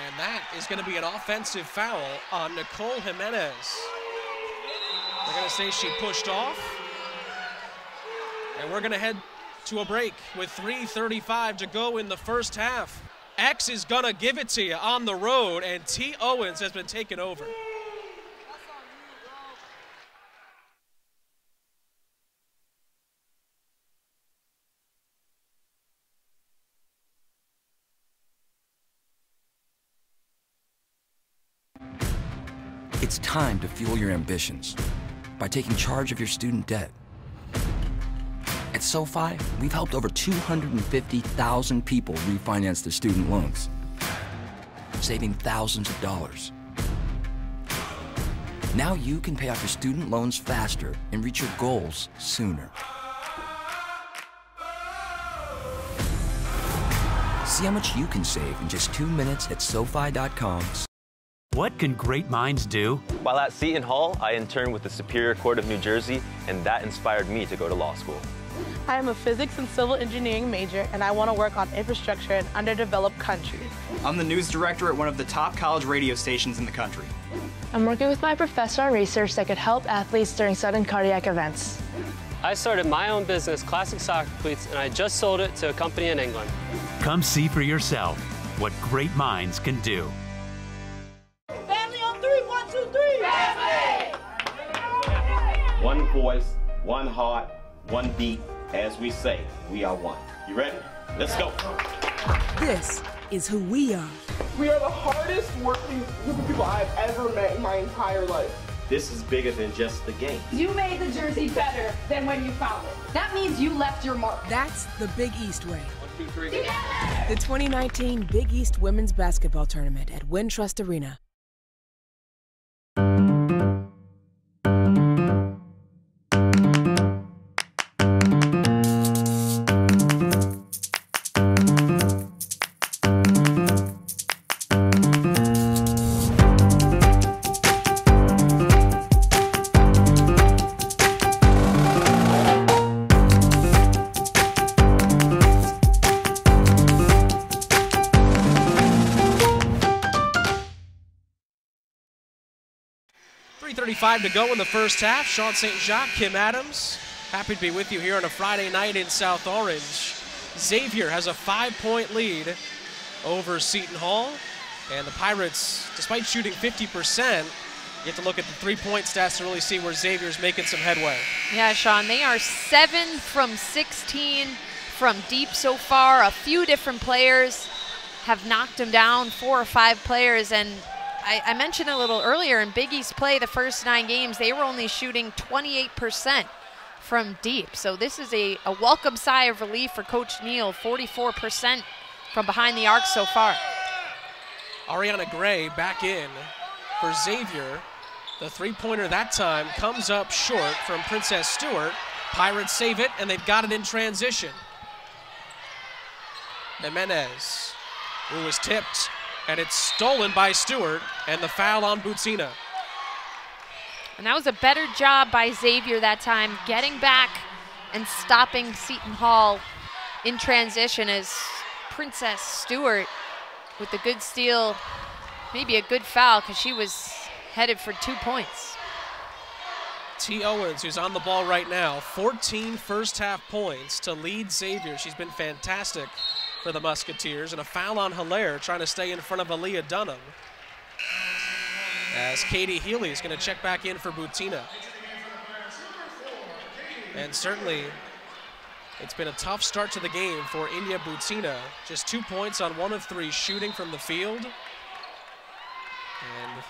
A: And that is going to be an offensive foul on Nicole Jimenez. They're going to say she pushed off. And we're going to head to a break with 3:35 to go in the first half. X is going to give it to you on the road, and T. Owens has been taken over.
C: It's time to fuel your ambitions by taking charge of your student debt. At SoFi, we've helped over 250,000 people refinance their student loans, saving thousands of dollars. Now you can pay off your student loans faster and reach your goals sooner. See how much you can save in just 2 minutes at SoFi.com.
D: What can great minds do?
E: While at Seton Hall, I interned with the Superior Court of New Jersey, and that inspired me to go to law school.
F: I am a physics and civil engineering major, and I want to work on infrastructure in underdeveloped countries.
G: I'm the news director at one of the top college radio stations in the country.
H: I'm working with my professor on research that could help athletes during sudden cardiac events.
I: I started my own business, Classic Soccer Cleats, and I just sold it to a company in England.
D: Come see for yourself what great minds can do.
L: Family on 3, 1, 2, 3. Family!
J: One voice, one heart, one beat. As we say, we are one. You You ready? Let's go.
K: This is who we are.
L: We are the hardest working group of people I've ever met in my entire life.
J: This is bigger than just the game.
M: You made the jersey better than when you found it. That means you left your mark.
K: That's the Big East way.
J: 1, 2, 3.
M: Together!
K: The 2019 Big East Women's Basketball Tournament at Wintrust Arena.
A: .35 to go in the first half. Sean St. Jacques, Kim Adams. Happy to be with you here on a Friday night in South Orange. Xavier has a 5-point lead over Seton Hall. And the Pirates, despite shooting 50%, you have to look at the three-point stats to really see where Xavier's making some headway.
B: Yeah, Sean, they are 7 from 16 from deep so far. A few different players have knocked them down, 4 or 5 players, and I mentioned a little earlier, in Big East play, the first 9 games, they were only shooting 28% from deep. So this is a welcome sigh of relief for Coach Neal, 44% from behind the arc so far.
A: Ariana Gray back in for Xavier. The three-pointer that time comes up short from Princess Stewart. Pirates save it, and they've got it in transition. Jimenez, who was tipped, and it's stolen by Stewart, and the foul on Butina.
B: And that was a better job by Xavier that time, getting back and stopping Seton Hall in transition as Princess Stewart with the good steal, maybe a good foul because she was headed for 2 points.
A: T. Owens, who's on the ball right now, 14 first-half points to lead Xavier. She's been fantastic for the Musketeers, and a foul on Hilaire trying to stay in front of Aaliyah Dunham. As Katie Healy is going to check back in for Butina. And certainly, it's been a tough start to the game for Inya Butina. Just 2 points on 1 of 3 shooting from the field. And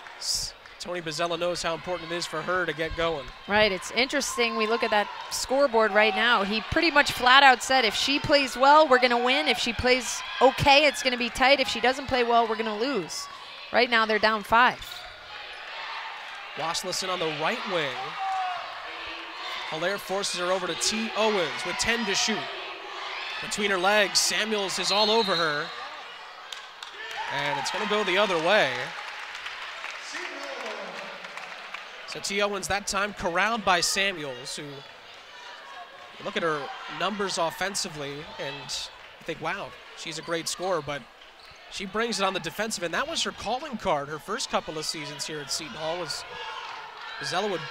A: Tony Bozzella knows how important it is for her to get going.
B: Right, it's interesting. We look at that scoreboard right now. He pretty much flat out said, if she plays well, we're going to win. If she plays okay, it's going to be tight. If she doesn't play well, we're going to lose. Right now, they're down 5.
A: Wasserson on the right wing. Hilaire forces her over to T. Owens with 10 to shoot. Between her legs, Samuels is all over her. And it's going to go the other way. So T. Owens that time corralled by Samuels, who, look at her numbers offensively and think, wow, she's a great scorer, but she brings it on the defensive, and that was her calling card her first couple of seasons here at Seton Hall. Was Bozzella would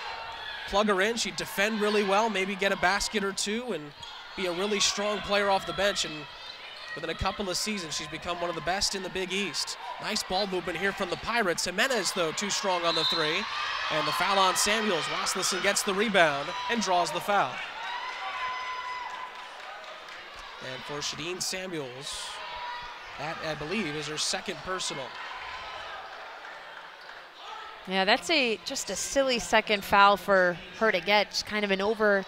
A: plug her in, she'd defend really well, maybe get a basket or two, and be a really strong player off the bench. And within a couple of seasons, she's become one of the best in the Big East. Nice ball movement here from the Pirates. Jimenez, though, too strong on the 3. And the foul on Samuels. Wasserson gets the rebound and draws the foul. And for Shadeen Samuels, that, I believe, is her second personal.
B: Yeah, that's just a silly second foul for her to get. Just kind of an over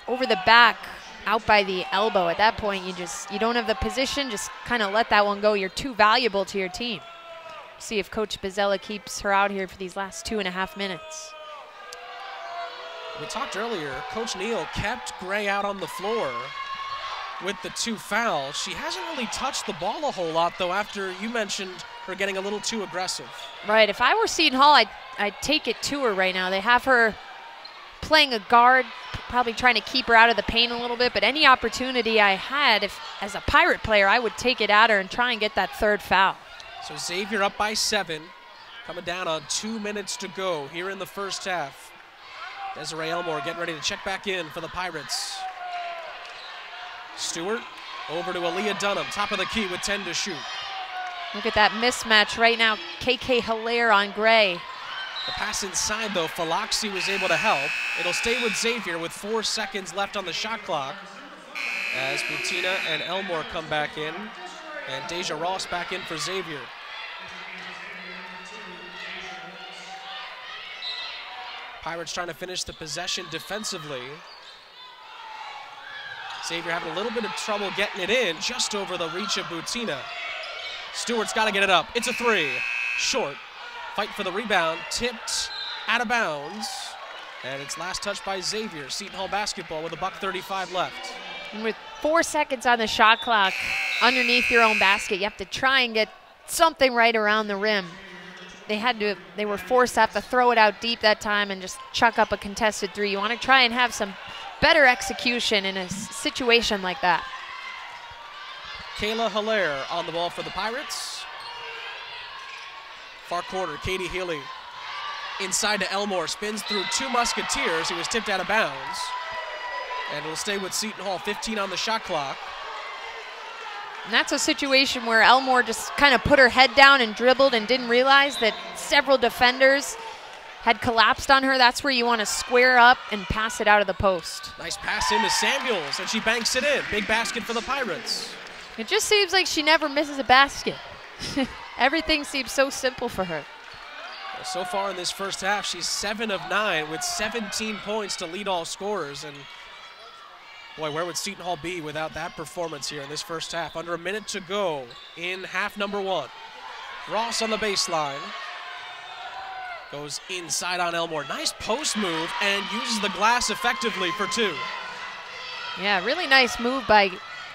B: the back, out by the elbow. At that point, you don't have the position. Just kind of let that one go. You're too valuable to your team. See if Coach Bozzella keeps her out here for these last 2.5 minutes.
A: We talked earlier, Coach Neal kept Gray out on the floor with the 2 fouls. She hasn't really touched the ball a whole lot, though, after you mentioned her getting a little too aggressive.
B: Right, if I were Seton Hall, I'd take it to her right now. They have her playing a guard, probably trying to keep her out of the paint a little bit, but any opportunity I had, as a Pirate player, I would take it at her and try and get that 3rd foul.
A: So Xavier up by 7, coming down on 2 minutes to go here in the first half. Desiree Elmore getting ready to check back in for the Pirates. Stewart over to Aaliyah Dunham, top of the key with 10 to shoot.
B: Look at that mismatch right now. KK Hilaire on Gray.
A: The pass inside, though, Falaxi was able to help. It'll stay with Xavier with 4 seconds left on the shot clock. as Butina and Elmore come back in, and Deja Ross back in for Xavier. Pirates trying to finish the possession defensively. Xavier having a little bit of trouble getting it in, just over the reach of Butina. Stewart's got to get it up. It's a three. Short. Fight for the rebound. Tipped out of bounds. And it's last touched by Xavier. Seton Hall basketball with $1:35 left.
B: And with 4 seconds on the shot clock underneath your own basket, you have to try and get something right around the rim. They were forced to have to throw it out deep that time and just chuck up a contested three. You want to try and have some better execution in a situation like that.
A: Kayla Hilaire on the ball for the Pirates. Far corner, Katie Healy. Inside to Elmore, spins through 2 Musketeers. He was tipped out of bounds. And it'll stay with Seton Hall, 15 on the shot clock.
B: And that's a situation where Elmore just kind of put her head down and dribbled and didn't realize that several defenders had collapsed on her. That's where you want to square up and pass it out of the post.
A: Nice pass into Samuels, and she banks it in. Big basket for the Pirates.
B: It just seems like she never misses a basket. Everything seems so simple for her.
A: Well, so far in this first half, she's 7 of 9 with 17 points to lead all scorers. And boy, where would Seton Hall be without that performance here in this first half? Under a minute to go in half number 1. Ross on the baseline. Goes inside on Elmore. Nice post move and uses the glass effectively for 2.
B: Yeah, really nice move by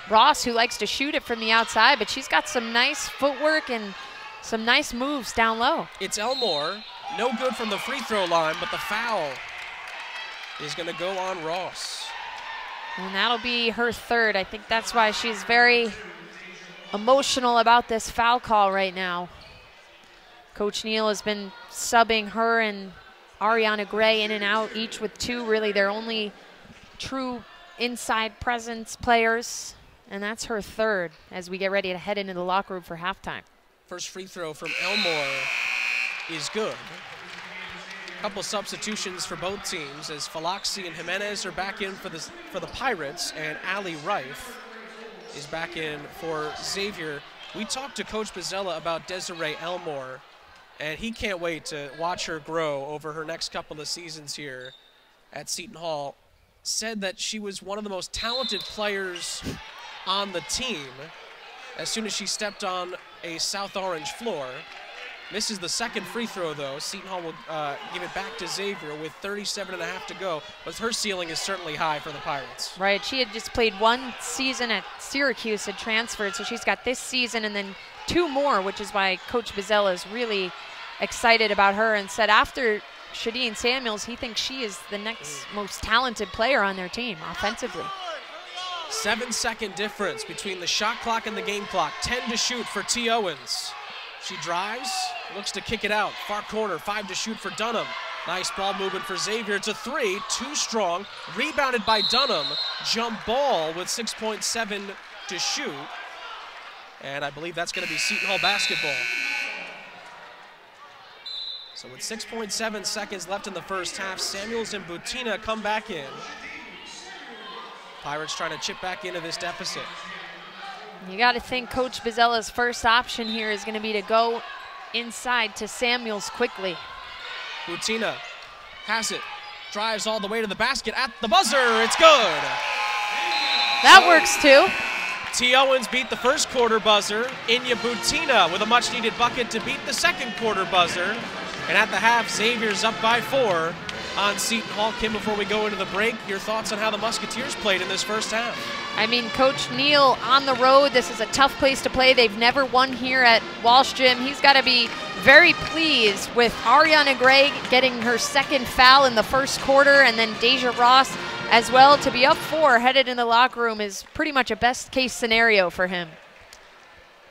B: Ross, who likes to shoot it from the outside, but she's got some nice footwork and some nice moves down low.
A: It's Elmore. No good from the free throw line, but the foul is going to go on Ross.
B: And that'll be her 3rd. I think that's why she's very emotional about this foul call right now. Coach Neal has been subbing her and Ariana Gray in and out, each with 2, really their only true inside presence players. And that's her 3rd as we get ready to head into the locker room for halftime.
A: First free throw from Elmore is good. A couple substitutions for both teams as Falaxi and Jimenez are back in for the Pirates, and Allie Rife is back in for Xavier. We talked to Coach Bozzella about Desiree Elmore, and he can't wait to watch her grow over her next couple of seasons here at Seton Hall. Said that she was one of the most talented players on the team as soon as she stepped on a South Orange floor. Misses the 2nd free throw, though. Seton Hall will give it back to Xavier with 37.5 to go, but her ceiling is certainly high for the Pirates.
B: Right, she had just played 1 season at Syracuse, had transferred, so she's got this season and then 2 more, which is why Coach Bozzella is really excited about her and said after Shadeen Samuels, he thinks she is the next most talented player on their team offensively.
A: 7-second difference between the shot clock and the game clock. 10 to shoot for T. Owens. She drives, looks to kick it out. Far corner, 5 to shoot for Dunham. Nice ball movement for Xavier. It's a 3, too strong. Rebounded by Dunham. Jump ball with 6.7 to shoot. And I believe that's going to be Seton Hall basketball. So with 6.7 seconds left in the first half, Samuels and Butina come back in. Pirates trying to chip back into this deficit.
B: You got to think Coach Bozzella's first option here is going to be to go inside to Samuels quickly.
A: Butina has it, drives all the way to the basket at the buzzer. It's good.
B: That works too.
A: T. Owens beat the first quarter buzzer. Inya Butina with a much needed bucket to beat the second quarter buzzer. And at the half, Xavier's up by 4 on Seton Hall. Kim, before we go into the break, your thoughts on how the Musketeers played in this first half?
B: I mean, Coach Neal on the road, this is a tough place to play. They've never won here at Walsh Gym. He's got to be very pleased with Ariana Gray getting her 2nd foul in the first quarter, and then Deja Ross as well. To be up 4 headed in the locker room is pretty much a best case scenario for him.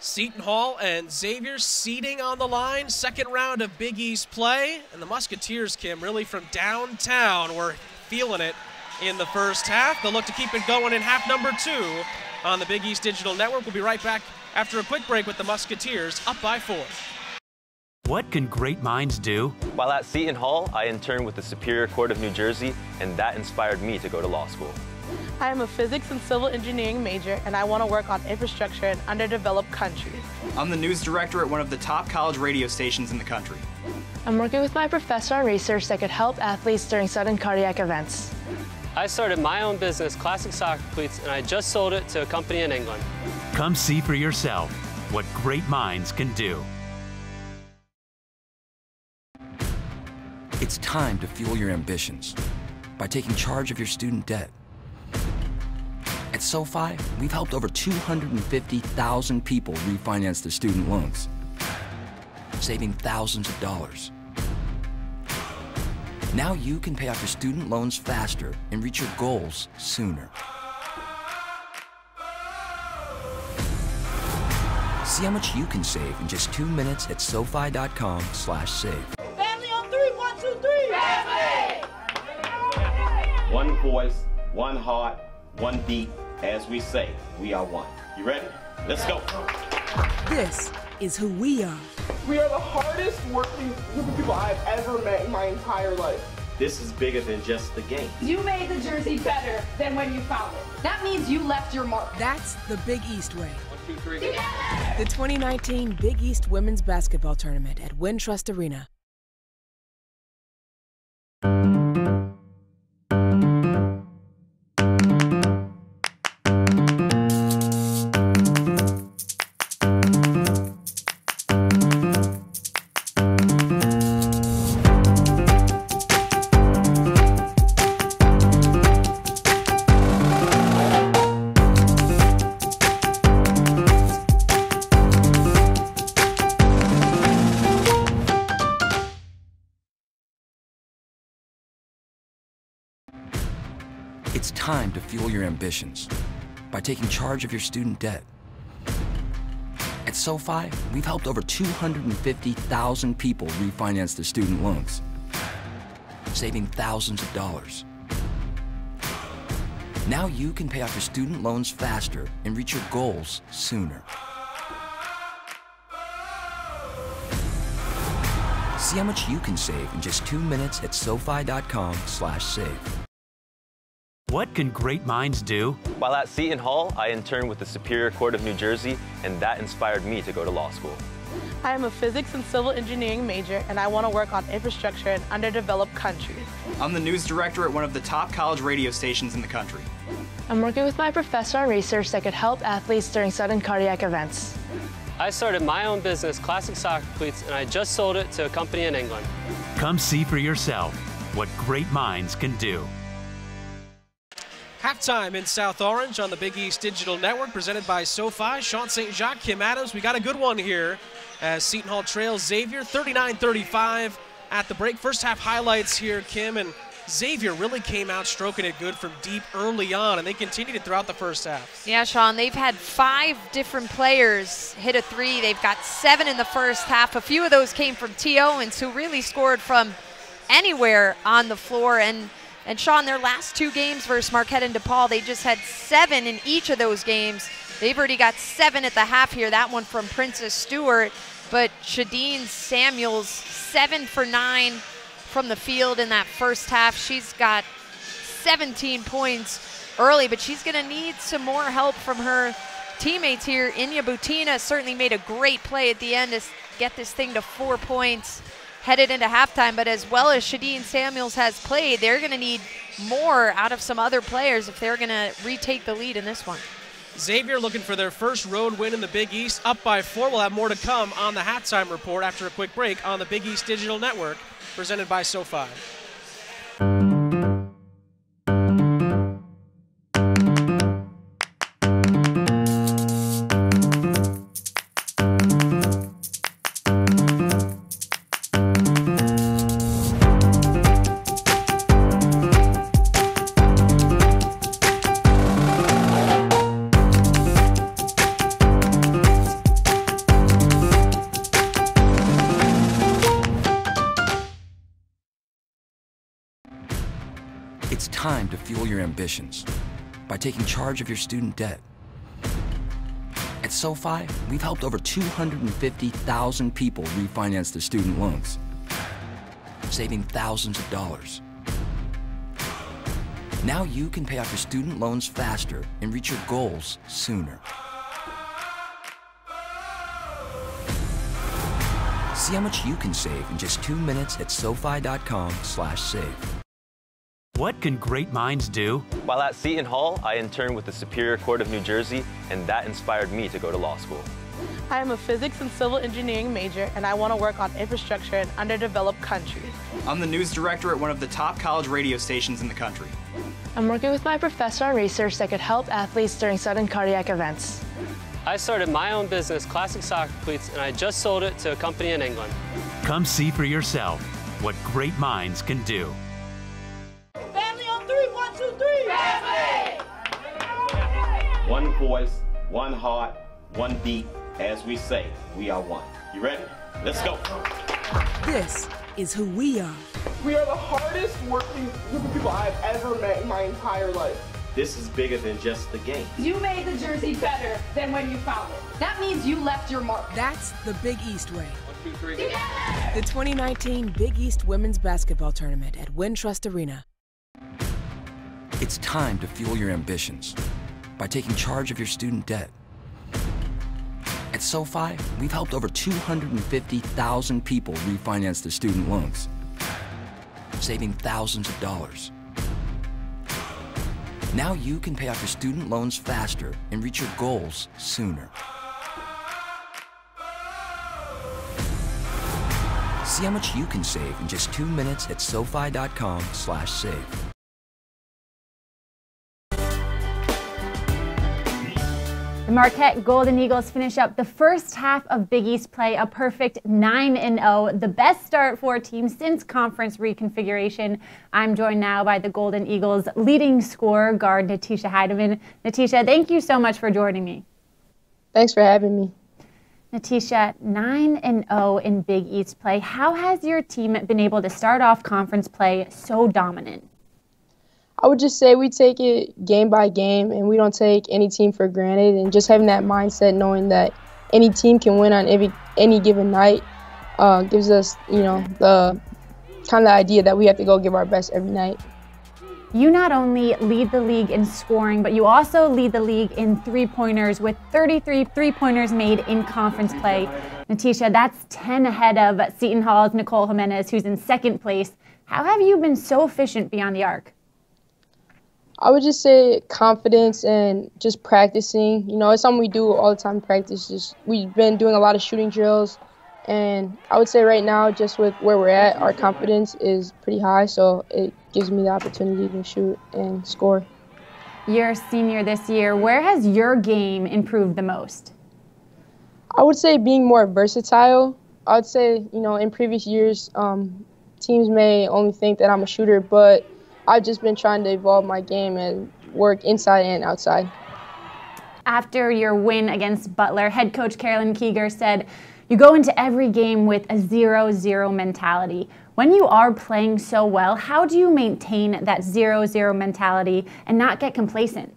A: Seton Hall and Xavier seeding on the line. Second round of Big East play. And the Musketeers, Kim, really from downtown, were feeling it in the first half. They'll look to keep it going in half number 2 on the Big East Digital Network. We'll be right back after a quick break with the Musketeers up by 4.
D: What can great minds do?
E: While at Seton Hall, I interned with the Superior Court of New Jersey, and that inspired me to go to law school.
F: I am a physics and civil engineering major, and I want to work on infrastructure in underdeveloped countries.
G: I'm the news director at one of the top college radio stations in the country.
H: I'm working with my professor on research that could help athletes during sudden cardiac events.
I: I started my own business, Classic Soccer Cleats, and I just sold it to a company in England.
D: Come see for yourself what great minds can do.
C: It's time to fuel your ambitions by taking charge of your student debt. At SoFi, we've helped over 250,000 people refinance their student loans, saving thousands of dollars. Now you can pay off your student loans faster and reach your goals sooner. See how much you can save in just 2 minutes at SoFi.com/save.
L: Family on three, 1, 2, 3. Family!
J: One voice, one heart, one beat. As we say, we are one. You ready? Let's go.
K: This is who we are.
L: We are the hardest working group of people I've ever met in my entire life.
J: This is bigger than just the game.
M: You made the jersey better than when you found it. That means you left your mark.
K: That's the Big East way.
J: 1, 2, 3.
M: Together!
K: The 2019 Big East Women's Basketball Tournament at Wintrust Arena.
C: It's time to fuel your ambitions by taking charge of your student debt. At SoFi, we've helped over 250,000 people refinance their student loans, saving thousands of dollars. Now you can pay off your student loans faster and reach your goals sooner. See how much you can save in just 2 minutes at SoFi.com/save.
D: What can great minds do?
E: While at Seton Hall, I interned with the Superior Court of New Jersey, and that inspired me to go to law school.
F: I am a physics and civil engineering major, and I want to work on infrastructure in underdeveloped countries.
G: I'm the news director at one of the top college radio stations in the country.
H: I'm working with my professor on research that could help athletes during sudden cardiac events.
I: I started my own business, Classic Soccer Cleats, and I just sold it to a company in England.
D: Come see for yourself what great minds can do.
A: Halftime in South Orange on the Big East Digital Network, presented by SoFi. Sean St. Jacques, Kim Adams. We got a good one here as Seton Hall trails Xavier 39-35 at the break. First half highlights here, Kim, and Xavier really came out stroking it good from deep early on, and they continued it throughout the first half.
B: Yeah, Sean, they've had 5 different players hit a 3. They've got 7 in the first half. A few of those came from T. Owens, who really scored from anywhere on the floor. And Sean, their last 2 games versus Marquette and DePaul, they just had 7 in each of those games. They've already got 7 at the half here, that one from Princess Stewart. But Shadeen Samuels, 7 for 9 from the field in that first half. She's got 17 points early, but she's going to need some more help from her teammates here. Inya Butina certainly made a great play at the end to get this thing to 4 points headed into halftime, but as well as Shadeen Samuels has played, they're going to need more out of some other players if they're going to retake the lead in this one.
A: Xavier looking for their first road win in the Big East, up by 4. We'll have more to come on the halftime report after a quick break on the Big East Digital Network, presented by SoFi.
C: It's time to fuel your ambitions by taking charge of your student debt. At SoFi, we've helped over 250,000 people refinance their student loans, saving thousands of dollars. Now you can pay off your student loans faster and reach your goals sooner. See how much you can save in just 2 minutes at SoFi.com/save.
D: What can great minds do?
E: While at Seton Hall, I interned with the Superior Court of New Jersey, and that inspired me to go to law school.
F: I am a physics and civil engineering major, and I want to work on infrastructure in underdeveloped countries.
G: I'm the news director at one of the top college radio stations in the country.
H: I'm working with my professor on research that could help athletes during sudden cardiac events.
I: I started my own business, Classic Soccer Cleats, and I just sold it to a company in England.
D: Come see for yourself what great minds can do.
L: Family on three, 1, 2, 3. Family!
J: One voice, one heart, one beat. As we say, we are one. You ready? Let's go.
K: This is who we are.
L: We are the hardest working group of people I've ever met in my entire life.
J: This is bigger than just the game.
M: You made the jersey better than when you found it. That means you left your mark.
K: That's the Big East way.
J: 1, 2, 3.
M: Together!
K: The 2019 Big East Women's Basketball Tournament at Wintrust Arena.
C: It's time to fuel your ambitions by taking charge of your student debt. At SoFi, we've helped over 250,000 people refinance their student loans, saving thousands of dollars. Now you can pay off your student loans faster and reach your goals sooner. See how much you can save in just 2 minutes at SoFi.com/save.
N: The Marquette Golden Eagles finish up the first half of Big East play, a perfect 9-0, the best start for a team since conference reconfiguration. I'm joined now by the Golden Eagles' leading scorer, guard Natisha Heidemann. Natisha, thank you so much for joining me.
O: Thanks for having me.
N: Natisha, 9-0 in Big East play. How has your team been able to start off conference play so dominant?
O: I would just say we take it game by game, and we don't take any team for granted. And just having that mindset, knowing that any team can win on any given night, gives us, the kind of idea that we have to go give our best every night.
N: You not only lead the league in scoring, but you also lead the league in three-pointers with 33 three-pointers made in conference play. Natisha, that's 10 ahead of Seton Hall's Nicole Jimenez, who's in second place. How have you been so efficient beyond the arc?
O: I would just say confidence and just practicing. It's something we do all the time in practice. We've been doing a lot of shooting drills, and I would say right now, just with where we're at, our confidence is pretty high, so it gives me the opportunity to shoot and score.
N: You're a senior this year. Where has your game improved the most?
O: I would say being more versatile. I would say, in previous years, teams may only think that I'm a shooter, but I've just been trying to evolve my game and work inside and outside.
N: After your win against Butler, head coach Carolyn Keeger said, "You go into every game with a 0-0 mentality." When you are playing so well, how do you maintain that 0-0 mentality and not get complacent?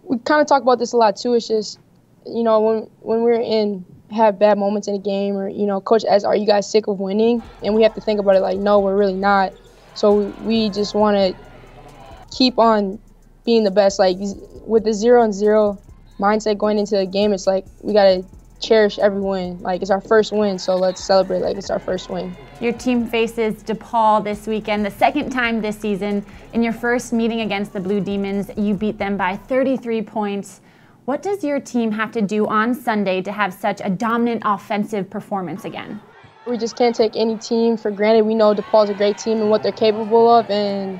O: We kind of talk about this a lot too. It's just, when we're have bad moments in a game, or, coach asks, "Are you guys sick of winning?" And we have to think about it like, no, we're really not. So we just want to keep on being the best. Like, with the 0-0 mindset going into the game, it's like we got to cherish every win. Like, it's our first win, so let's celebrate like it's our first win.
N: Your team faces DePaul this weekend, the second time this season. In your first meeting against the Blue Demons, you beat them by 33 points. What does your team have to do on Sunday to have such a dominant offensive performance again?
O: We just can't take any team for granted. We know DePaul's a great team and what they're capable of, and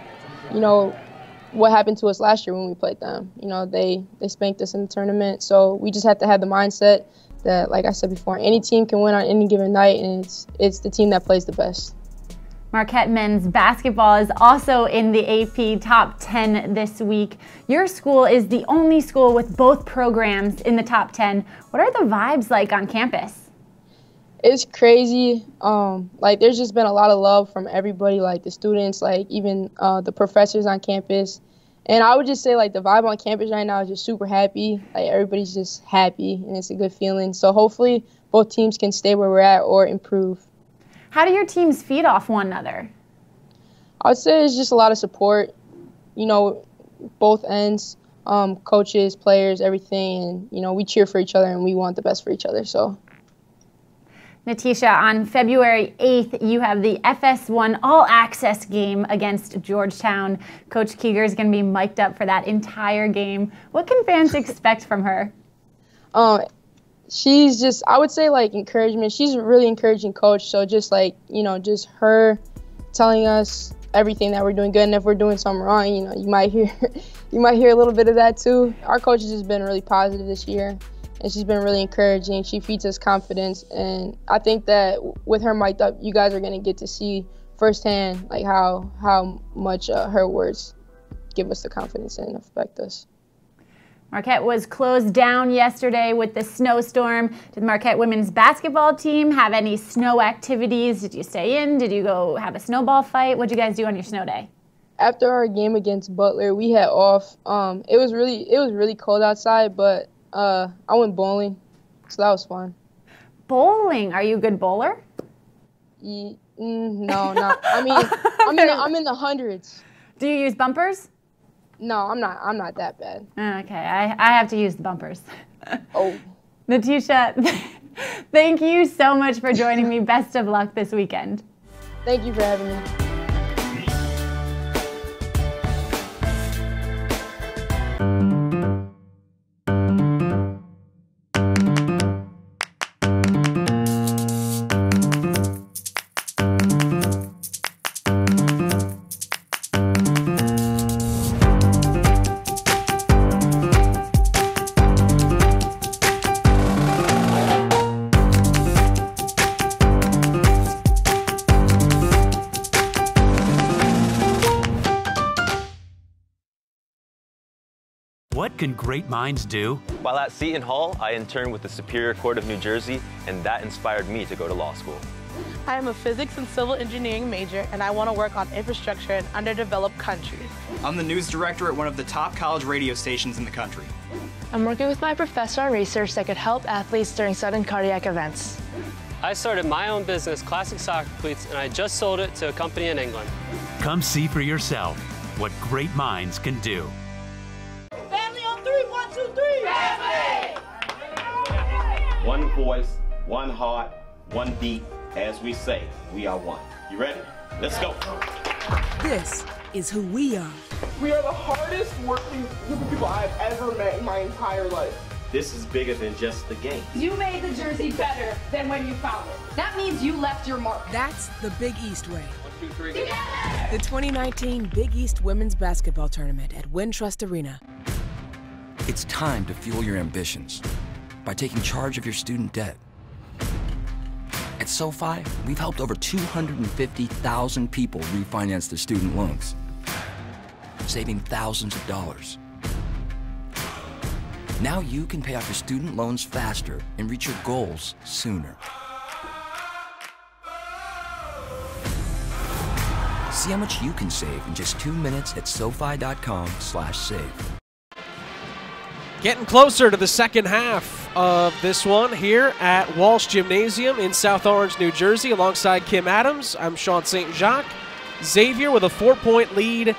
O: what happened to us last year when we played them. They spanked us in the tournament, so we just have to have the mindset that, like I said before, any team can win on any given night, and it's the team that plays the best.
N: Marquette men's basketball is also in the AP top 10 this week. Your school is the only school with both programs in the top 10. What are the vibes like on campus?
O: It's crazy. There's just been a lot of love from everybody, like the students, even the professors on campus. And I would just say, the vibe on campus right now is just super happy. Everybody's just happy, and it's a good feeling. So hopefully both teams can stay where we're at or improve.
N: How do your teams feed off one another?
O: I would say it's just a lot of support. you know, both ends, coaches, players, everything, and, you know, we cheer for each other and we want the best for each other. So.
N: Natisha, on February 8th, you have the FS1 All-Access game against Georgetown. Coach Keeger is going to be mic'd up for that entire game. What can fans expect from her?
O: She's just, I would say, like, encouragement. She's a really encouraging coach. So just, like, you know, just her telling us everything that we're doing good, and if we're doing something wrong, you know, you might hear a little bit of that too. Our coach has just been really positive this year, and she's been really encouraging. She feeds us confidence, and I think that with her mic'd up, you guys are going to get to see firsthand like how much her words give us the confidence and affect us.
N: Marquette was closed down yesterday with the snowstorm. Did the Marquette women's basketball team have any snow activities? Did you stay in? Did you go have a snowball fight? What did you guys do on your snow day?
O: After our game against Butler, we had off. It was really cold outside, but I went bowling, so that was fun.
N: Bowling? Are you a good bowler?
O: No, not. I mean, I'm in the hundreds.
N: Do you use bumpers?
O: No, I'm not that bad.
N: Okay, I have to use the bumpers.
O: Oh.
N: Natisha, thank you so much for joining me. Best of luck this weekend.
O: Thank you for having me.
D: What can great minds do?
E: While at Seton Hall, I interned with the Superior Court of New Jersey, and that inspired me to go to law school.
F: I am a physics and civil engineering major, and I want to work on infrastructure in underdeveloped countries.
G: I'm the news director at one of the top college radio stations in the country.
H: I'm working with my professor on research that could help athletes during sudden cardiac events.
I: I started my own business, Classic Soccer Cleats, and I just sold it to a company in England.
D: Come see for yourself what great minds can do.
L: Family on three, 1, 2, 3. Family!
J: One voice, one heart, one beat. As we say, we are one. You ready? Let's go.
K: This is who we are.
L: We are the hardest working group of people I've ever met in my entire life.
J: This is bigger than just the game.
M: You made the jersey better than when you found it. That means you left your mark.
K: That's the Big East way.
J: 1, 2, 3.
M: Together!
K: The 2019 Big East Women's Basketball Tournament at Wintrust Arena.
C: It's time to fuel your ambitions by taking charge of your student debt. At SoFi, we've helped over 250,000 people refinance their student loans, saving thousands of dollars. Now you can pay off your student loans faster and reach your goals sooner. See how much you can save in just 2 minutes at SoFi.com/save.
A: Getting closer to the second half of this one here at Walsh Gymnasium in South Orange, New Jersey. Alongside Kim Adams, I'm Sean St. Jacques. Xavier with a 4-point lead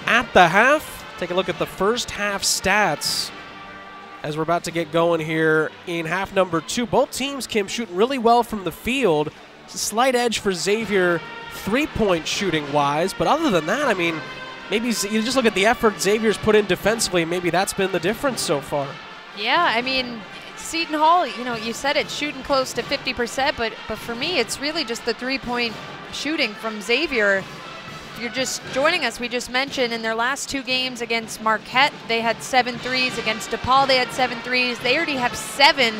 A: at the half. Take a look at the first half stats as we're about to get going here in half number 2. Both teams, Kim, shooting really well from the field. It's a slight edge for Xavier 3-point shooting-wise, but other than that, I mean, maybe you just look at the effort Xavier's put in defensively, maybe that's been the difference so far.
B: Yeah, I mean, Seton Hall, you know, you said it, shooting close to 50%, but for me, it's really just the 3-point shooting from Xavier. If you're just joining us, we just mentioned in their last 2 games against Marquette, they had 7 threes. Against DePaul, they had 7 threes. They already have 7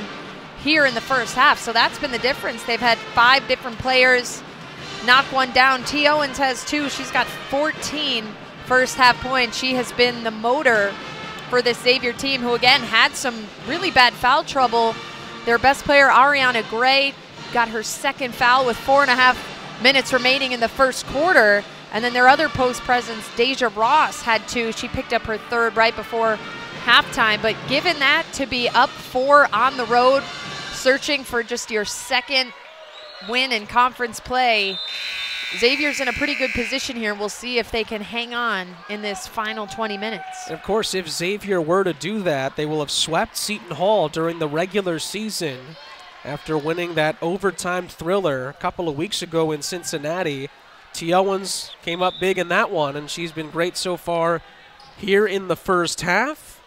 B: here in the first half, so that's been the difference. They've had 5 different players knock one down. T. Owens has 2. She's got 14 first half points. She has been the motor for this Xavier team, who again had some really bad foul trouble. Their best player, Ariana Gray, got her 2nd foul with 4.5 minutes remaining in the first quarter. And then their other post presence, Deja Ross, had 2. She picked up her 3rd right before halftime. But given that, to be up 4 on the road, searching for just your 2nd win in conference play, Xavier's in a pretty good position here. We'll see if they can hang on in this final 20 minutes.
A: And of course, if Xavier were to do that, they will have swept Seton Hall during the regular season after winning that overtime thriller a couple of weeks ago in Cincinnati. T. Owens came up big in that one, and she's been great so far here in the first half.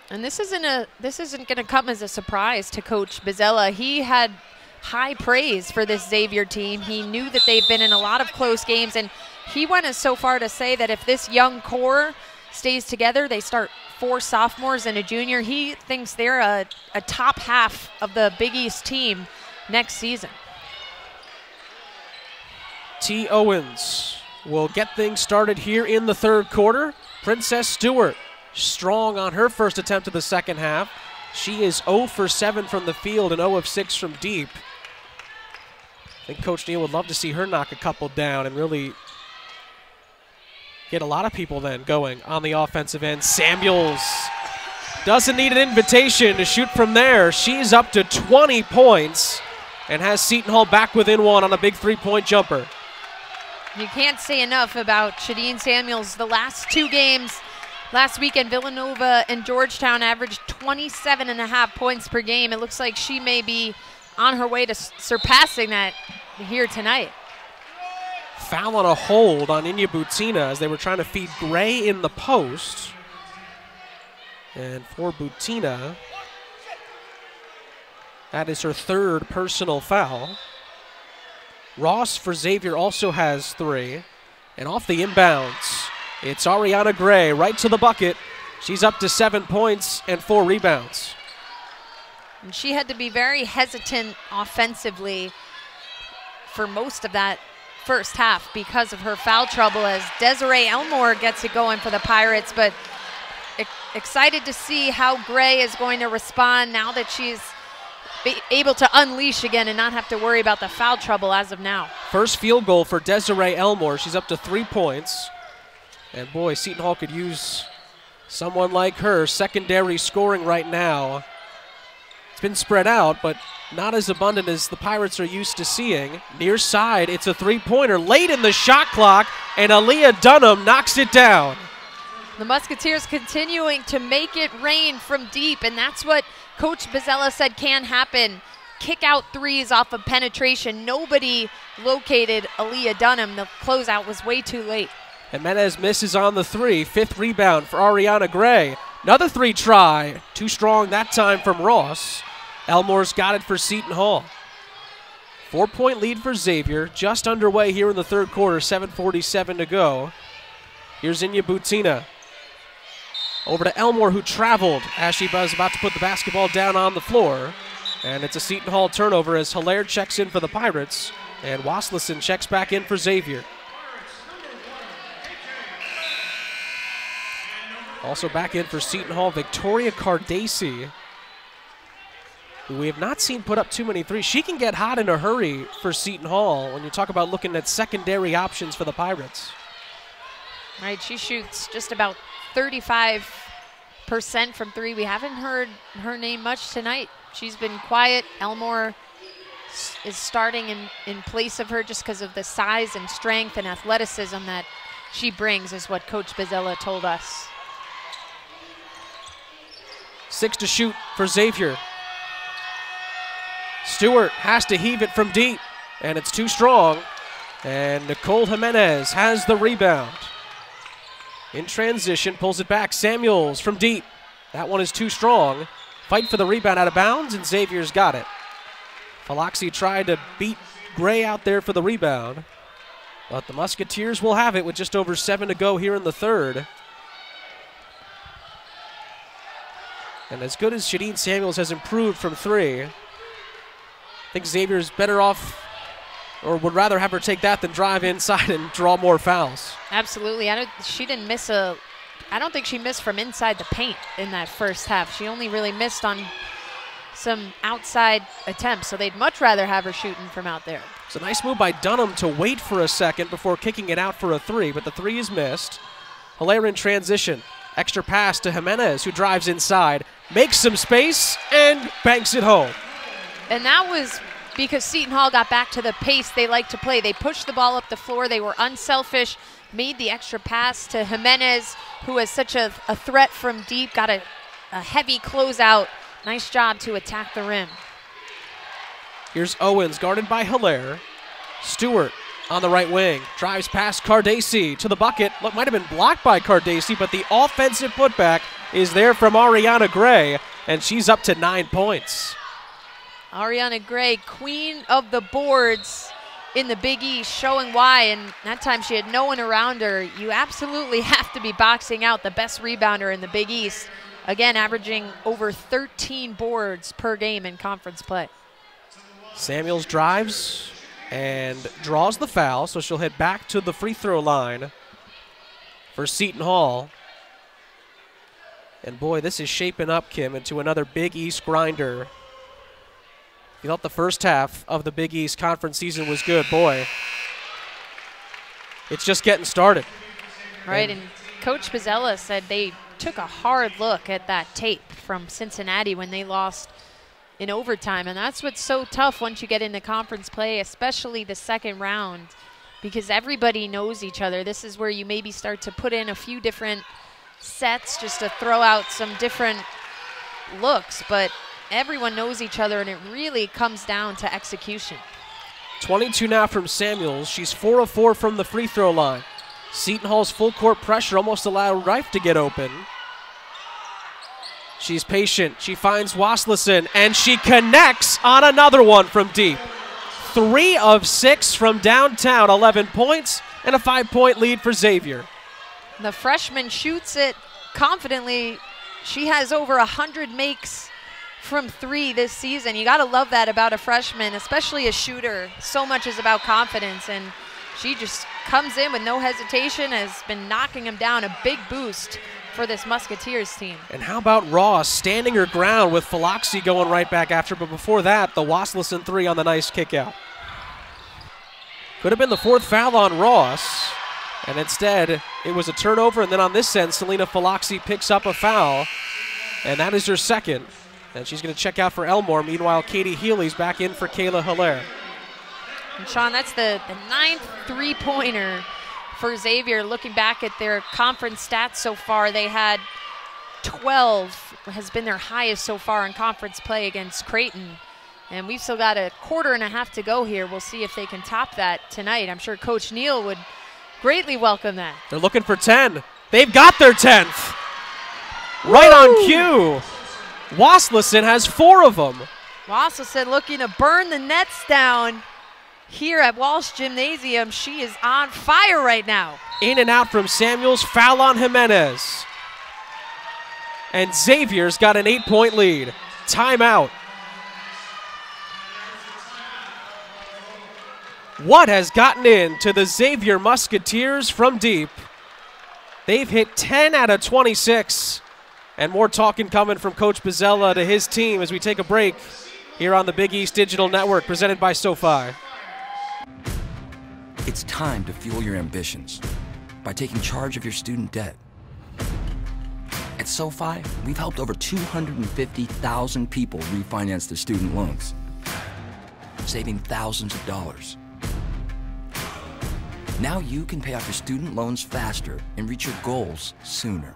B: And this isn't going to come as a surprise to Coach Bozzella. He had high praise for this Xavier team. He knew that they've been in a lot of close games, and he went so far to say that if this young core stays together, they start 4 sophomores and a junior, he thinks they're a top half of the Big East team next season.
A: T. Owens will get things started here in the third quarter. Princess Stewart strong on her first attempt of the second half. She is 0 for 7 from the field and 0 of 6 from deep. I think Coach Neal would love to see her knock a couple down and really get a lot of people then going on the offensive end. Samuels doesn't need an invitation to shoot from there. She's up to 20 points and has Seton Hall back within 1 on a big 3-point jumper.
B: You can't say enough about Shadeen Samuels. The last 2 games, last weekend, Villanova and Georgetown averaged 27.5 points per game. It looks like she may be on her way to surpassing that here tonight.
A: Foul on a hold on Inya Butina as they were trying to feed Gray in the post. And for Butina, that is her 3rd personal foul. Ross for Xavier also has 3. And off the inbounds, it's Ariana Gray right to the bucket. She's up to 7 points and 4 rebounds.
B: And she had to be very hesitant offensively for most of that first half because of her foul trouble as Desiree Elmore gets it going for the Pirates. But excited to see how Gray is going to respond now that she's able to unleash again and not have to worry about the foul trouble as of now.
A: First field goal for Desiree Elmore. She's up to 3 points. And boy, Seton Hall could use someone like her. Secondary scoring right now. It's been spread out, but not as abundant as the Pirates are used to seeing. Near side, it's a 3-pointer late in the shot clock, and Aaliyah Dunham knocks it down.
B: The Musketeers continuing to make it rain from deep, and that's what Coach Bozzella said can happen. Kick out threes off of penetration. Nobody located Aaliyah Dunham. The closeout was way too late.
A: Jimenez misses on the 3. 5th rebound for Ariana Gray. Another 3 try. Too strong that time from Ross. Elmore's got it for Seton Hall. 4-point lead for Xavier. Just underway here in the third quarter. 7:47 to go. Here's Inya Butina. Over to Elmore, who traveled as she was about to put the basketball down on the floor. And it's a Seton Hall turnover as Hilaire checks in for the Pirates. And Waslison checks back in for Xavier. Also back in for Seton Hall, Victoria Cardacci, who we have not seen put up too many threes. She can get hot in a hurry for Seton Hall when you talk about looking at secondary options for the Pirates.
B: Right, she shoots just about 35% from 3. We haven't heard her name much tonight. She's been quiet. Elmore is starting in place of her just because of the size and strength and athleticism that she brings, is what Coach Bozzella told us.
A: 6 to shoot for Xavier. Stewart has to heave it from deep, and it's too strong. And Nicole Jimenez has the rebound. In transition, pulls it back. Samuels from deep. That one is too strong. Fight for the rebound out of bounds, and Xavier's got it. Falaxi tried to beat Gray out there for the rebound, but the Musketeers will have it with just over 7 to go here in the third. And as good as Shadeen Samuels has improved from 3, I think Xavier's better off, or would rather have her take that than drive inside and draw more fouls.
B: Absolutely. I don't think she missed from inside the paint in that first half. She only really missed on some outside attempts, so they'd much rather have her shooting from out there.
A: It's a nice move by Dunham to wait for a second before kicking it out for a 3, but the 3 is missed. Hilaire in transition. Extra pass to Jimenez, who drives inside, makes some space, and banks it home.
B: And that was because Seton Hall got back to the pace they like to play. They pushed the ball up the floor. They were unselfish, made the extra pass to Jimenez, who has such a threat from deep, got a heavy closeout. Nice job to attack the rim.
A: Here's Owens, guarded by Hilaire. Stewart on the right wing, drives past Cardesi to the bucket. Look, might have been blocked by Cardesi, but the offensive putback is there from Ariana Gray, and she's up to 9 points.
B: Ariana Gray, queen of the boards in the Big East, showing why, and that time she had no one around her. You absolutely have to be boxing out the best rebounder in the Big East. Again, averaging over 13 boards per game in conference play.
A: Samuels drives and draws the foul, so she'll head back to the free throw line for Seton Hall. And boy, this is shaping up, Kim, into another Big East grinder. You thought the first half of the Big East Conference season was good. Boy, it's just getting started.
B: Right, and Coach Pizzella said they took a hard look at that tape from Cincinnati when they lost in overtime, and that's what's so tough once you get into conference play, especially the second round, because everybody knows each other. This is where you maybe start to put in a few different sets just to throw out some different looks, but everyone knows each other, and it really comes down to execution.
A: 22 now from Samuels. She's 4 of 4 from the free throw line. Seton Hall's full court pressure almost allowed Reif to get open. She's patient. She finds Waslison, and she connects on another one from deep. 3 of 6 from downtown, 11 points, and a 5-point lead for Xavier.
B: The freshman shoots it confidently. She has over 100 makes from 3 this season. You got to love that about a freshman, especially a shooter. So much is about confidence, and she just comes in with no hesitation, has been knocking them down. A big boost for this Musketeers team.
A: And how about Ross standing her ground with Philoxy going right back after, but before that, the Waslison 3 on the nice kick out. Could have been the 4th foul on Ross, and instead it was a turnover, and then on this end, Selena Philoxy picks up a foul, and that is her 2nd. And she's going to check out for Elmore. Meanwhile, Katie Healy's back in for Kayla Hilaire.
B: And Sean, that's the 9th three-pointer for Xavier. Looking back at their conference stats so far, they had 12, has been their highest so far in conference play against Creighton. And we've still got a quarter and a half to go here. We'll see if they can top that tonight. I'm sure Coach Neal would greatly welcome that.
A: They're looking for 10. They've got their 10th. Right on cue. Waslison has 4 of them.
B: Waslison looking to burn the nets down here at Walsh Gymnasium. She is on fire right now.
A: In and out from Samuels, foul on Jimenez. And Xavier's got an 8-point lead. Timeout. What has gotten into the Xavier Musketeers from deep? They've hit 10 out of 26. And more talking coming from Coach Pizzella to his team as we take a break here on the Big East Digital Network, presented by SoFi.
C: It's time to fuel your ambitions by taking charge of your student debt. At SoFi, we've helped over 250,000 people refinance their student loans, saving thousands of dollars. Now you can pay off your student loans faster and reach your goals sooner.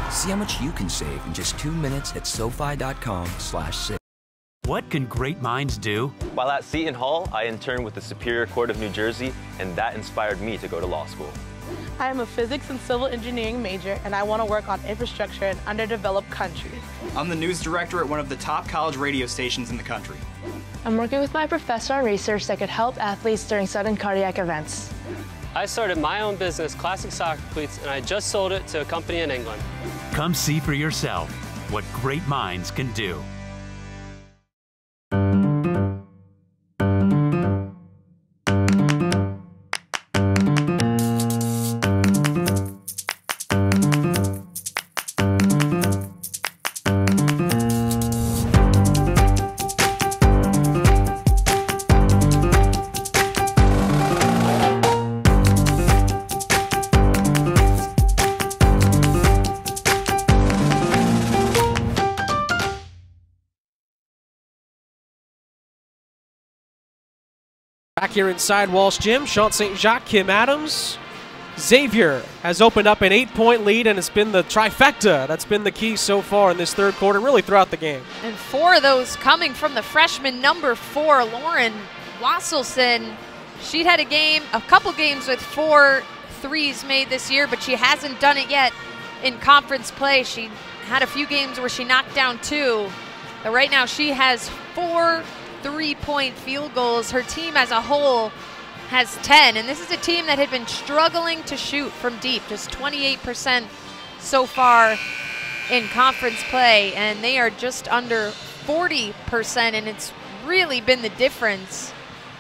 C: See how much you can save in just 2 minutes at SoFi.com/save.
D: What can great minds do?
E: While at Seton Hall, I interned with the Superior Court of New Jersey, and that inspired me to go to law school.
F: I am a physics and civil engineering major, and I want to work on infrastructure in underdeveloped countries.
G: I'm the news director at one of the top college radio stations in the country.
H: I'm working with my professor on research that could help athletes during sudden cardiac events.
I: I started my own business, Classic Soccer Cleats, and I just sold it to a company in England.
D: Come see for yourself what great minds can do.
A: Back here inside Walsh Gym, Sean St. Jacques, Kim Adams. Xavier has opened up an 8-point lead, and it's been the trifecta that's been the key so far in this third quarter, really throughout the game.
B: And 4 of those coming from the freshman number 4, Lauren Wasselson. She'd had a couple games with 4 threes made this year, but she hasn't done it yet in conference play. She had a few games where she knocked down 2, but right now she has 4 3-point field goals. Her team as a whole has 10, and this is a team that had been struggling to shoot from deep, just 28% so far in conference play, and they are just under 40%, and it's really been the difference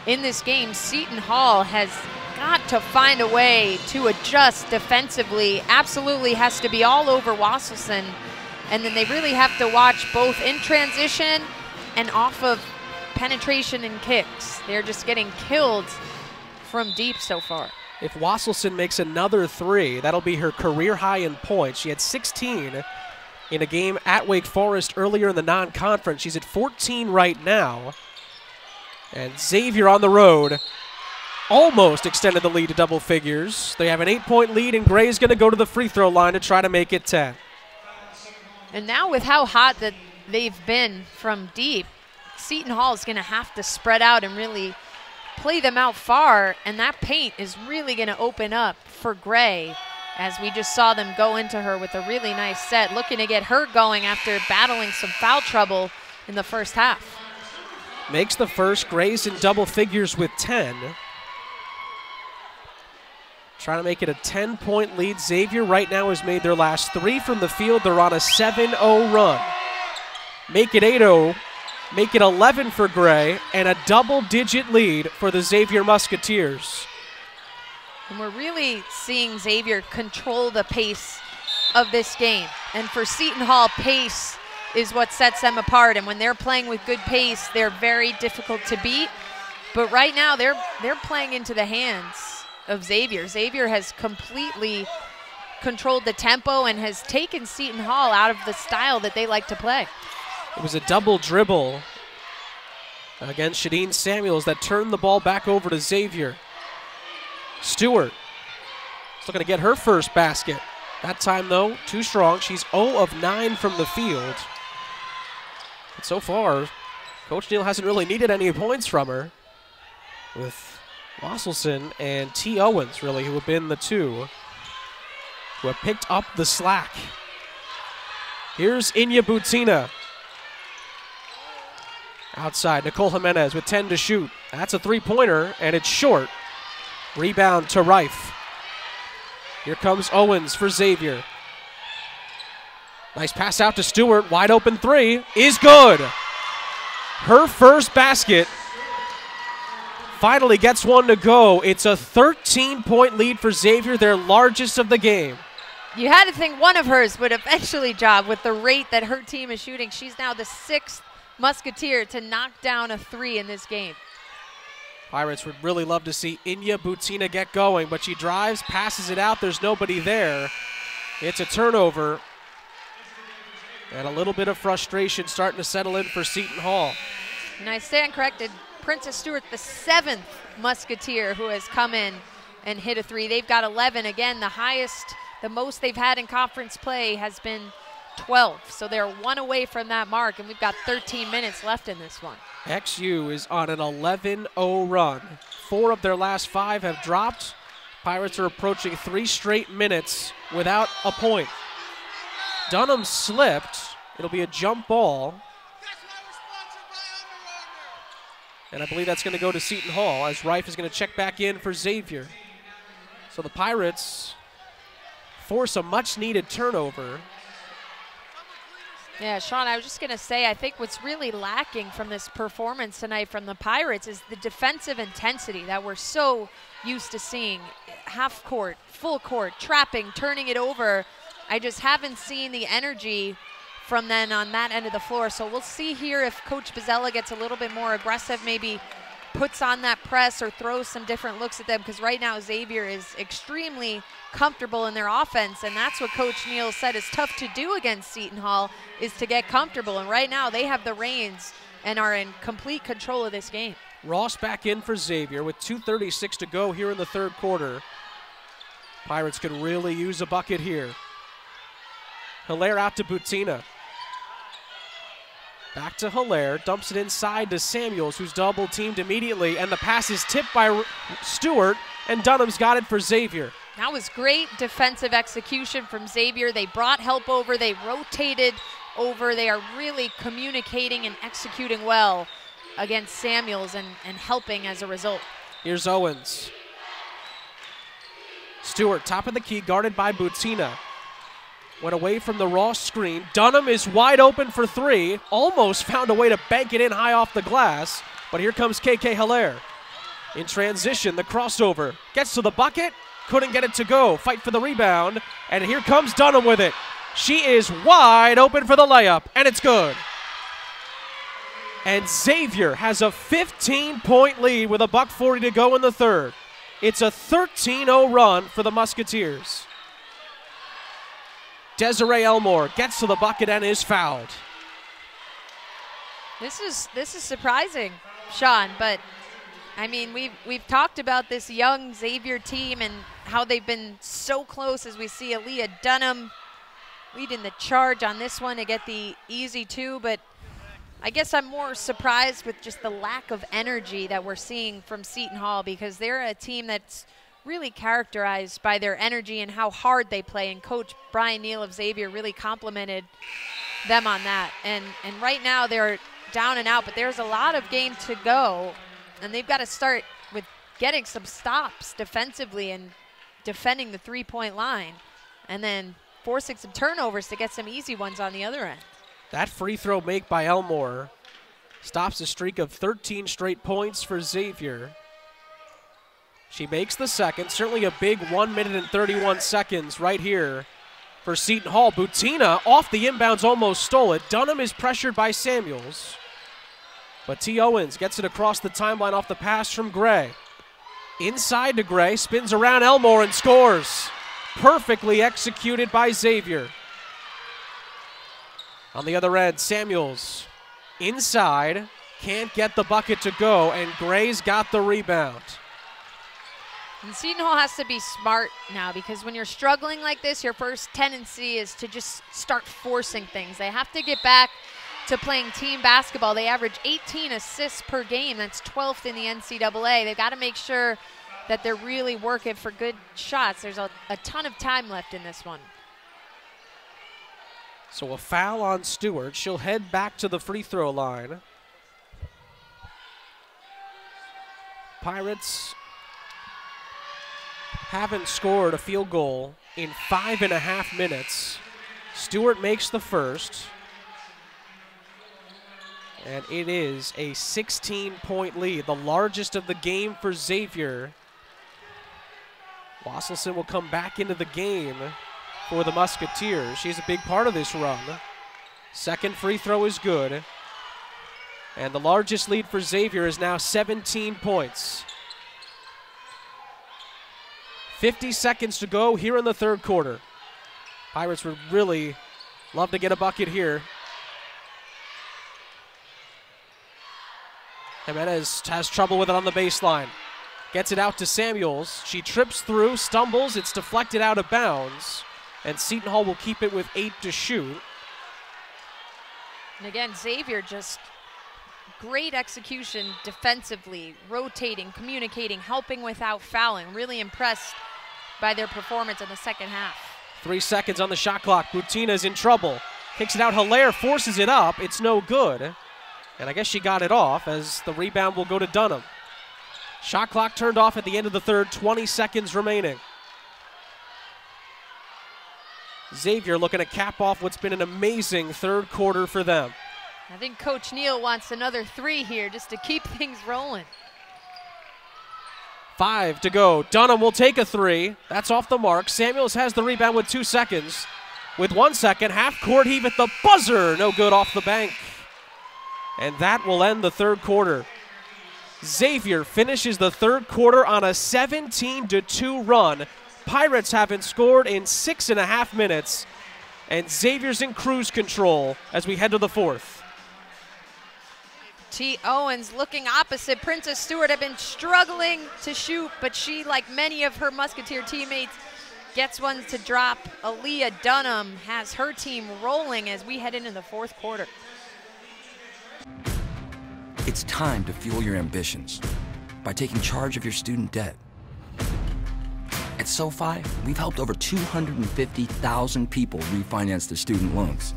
B: in this game. Seton Hall has got to find a way to adjust defensively. Absolutely has to be all over Wasselson, and then they really have to watch both in transition and off of penetration and kicks. They're just getting killed from deep so far.
A: If Wasselson makes another 3, that'll be her career high in points. She had 16 in a game at Wake Forest earlier in the non-conference. She's at 14 right now. And Xavier on the road almost extended the lead to double figures. They have an 8-point lead, and Gray's going to go to the free throw line to try to make it 10.
B: And now with how hot that they've been from deep, Seton Hall is going to have to spread out and really play them out far, and that paint is really going to open up for Gray, as we just saw them go into her with a really nice set, looking to get her going after battling some foul trouble in the first half.
A: Makes the first. Gray's in double figures with 10. Trying to make it a 10-point lead. Xavier right now has made their last 3 from the field. They're on a 7-0 run. Make it 8-0. Make it 11 for Gray, and a double-digit lead for the Xavier Musketeers.
B: And we're really seeing Xavier control the pace of this game. And for Seton Hall, pace is what sets them apart. And when they're playing with good pace, they're very difficult to beat. But right now, they're playing into the hands of Xavier. Xavier has completely controlled the tempo and has taken Seton Hall out of the style that they like to play.
A: It was a double dribble against Shadeen Samuels that turned the ball back over to Xavier. Stewart still going to get her first basket. That time, though, too strong. She's 0 of 9 from the field. And so far, Coach Neal hasn't really needed any points from her, with Wasselson and T. Owens, really, who have been the 2 who have picked up the slack. Here's Inya Butina. Outside, Nicole Jimenez with 10 to shoot. That's a 3-pointer, and it's short. Rebound to Reif. Here comes Owens for Xavier. Nice pass out to Stewart. Wide open 3 is good. Her first basket. Finally gets one to go. It's a 13-point lead for Xavier, their largest of the game.
B: You had to think one of hers would eventually job with the rate that her team is shooting. She's now the 6th Musketeer to knock down a 3 in this game.
A: Pirates would really love to see Inya Butina get going, but she drives, passes it out. There's nobody there. It's a turnover. And a little bit of frustration starting to settle in for Seton Hall.
B: And I stand corrected. Princess Stewart, the 7th Musketeer who has come in and hit a 3. They've got 11. Again, the most they've had in conference play has been 12, so they're 1 away from that mark, and we've got 13 minutes left in this one.
A: XU is on an 11-0 run. 4 of their last 5 have dropped. Pirates are approaching 3 straight minutes without a point. Dunham slipped. It'll be a jump ball. And I believe that's going to go to Seton Hall, as Reif is going to check back in for Xavier. So the Pirates force a much-needed turnover.
B: Yeah, Sean, I was just going to say, I think what's really lacking from this performance tonight from the Pirates is the defensive intensity that we're so used to seeing. Half court, full court, trapping, turning it over. I just haven't seen the energy from them on that end of the floor. So we'll see here if Coach Bozzella gets a little bit more aggressive, maybe puts on that press or throws some different looks at them, because right now Xavier is extremely comfortable in their offense, and that's what Coach Neal said is tough to do against Seton Hall, is to get comfortable. And right now they have the reins and are in complete control of this game.
A: Ross back in for Xavier with 2:36 to go here in the third quarter. Pirates could really use a bucket here. Hilaire out to Butina. Back to Hilaire, dumps it inside to Samuels, who's double teamed immediately, and the pass is tipped by Stewart, and Dunham's got it for Xavier.
B: That was great defensive execution from Xavier. They brought help over, they rotated over, they are really communicating and executing well against Samuels and helping as a result.
A: Here's Owens. Stewart, top of the key, guarded by Butina. Went away from the Ross screen. Dunham is wide open for three. Almost found a way to bank it in high off the glass. But here comes KK Hilaire. In transition, the crossover. Gets to the bucket. Couldn't get it to go. Fight for the rebound. And here comes Dunham with it. She is wide open for the layup. And it's good. And Xavier has a 15-point lead with $1:40 to go in the third. It's a 13-0 run for the Musketeers. Desiree Elmore gets to the bucket and is fouled.
B: This is surprising, Sean, but I mean we've talked about this young Xavier team and how they've been so close as we see Aaliyah Dunham leading the charge on this one to get the easy two, but I guess I'm more surprised with just the lack of energy that we're seeing from Seton Hall, because they're a team that's really characterized by their energy and how hard they play, and Coach Brian Neal of Xavier really complimented them on that. And right now they're down and out, but there's a lot of game to go, and they've got to start with getting some stops defensively and defending the three-point line, and then forcing some turnovers to get some easy ones on the other end.
A: That free throw make by Elmore stops a streak of 13 straight points for Xavier. She makes the second. Certainly a big 1 minute and 31 seconds right here for Seton Hall. Butina off the inbounds almost stole it. Dunham is pressured by Samuels. But T. Owens gets it across the timeline off the pass from Gray. Inside to Gray, spins around Elmore and scores. Perfectly executed by Xavier. On the other end, Samuels inside, can't get the bucket to go, and Gray's got the rebound.
B: And Seton Hall has to be smart now, because when you're struggling like this, your first tendency is to just start forcing things. They have to get back to playing team basketball. They average 18 assists per game. That's 12th in the NCAA. They've got to make sure that they're really working for good shots. There's a ton of time left in this one.
A: So a foul on Stewart. She'll head back to the free throw line. Pirates haven't scored a field goal in 5.5 minutes. Stewart makes the first. And it is a 16-point lead, the largest of the game for Xavier. Wasselson will come back into the game for the Musketeers. She's a big part of this run. Second free throw is good. And the largest lead for Xavier is now 17 points. 50 seconds to go here in the third quarter. Pirates would really love to get a bucket here. Jimenez has trouble with it on the baseline. Gets it out to Samuels. She trips through, stumbles. It's deflected out of bounds. And Seton Hall will keep it with 8 to shoot.
B: And again, Xavier just great execution defensively, rotating, communicating, helping without fouling. Really impressed by their performance in the second half.
A: 3 seconds on the shot clock. Butina's in trouble. Kicks it out. Hilaire forces it up. It's no good. And I guess she got it off, as the rebound will go to Dunham. Shot clock turned off at the end of the third. 20 seconds remaining. Xavier looking to cap off what's been an amazing third quarter for them.
B: I think Coach Neal wants another 3 here just to keep things rolling.
A: 5 to go. Dunham will take a 3. That's off the mark. Samuels has the rebound with 2 seconds. With 1 second, half court heave at the buzzer. No good off the bank. And that will end the third quarter. Xavier finishes the third quarter on a 17-2 run. Pirates haven't scored in 6.5 minutes. And Xavier's in cruise control as we head to the fourth.
B: T. Owens looking opposite. Princess Stewart had been struggling to shoot, but she, like many of her Musketeer teammates, gets one to drop. Aaliyah Dunham has her team rolling as we head into the fourth quarter.
C: It's time to fuel your ambitions by taking charge of your student debt. At SoFi, we've helped over 250,000 people refinance their student loans,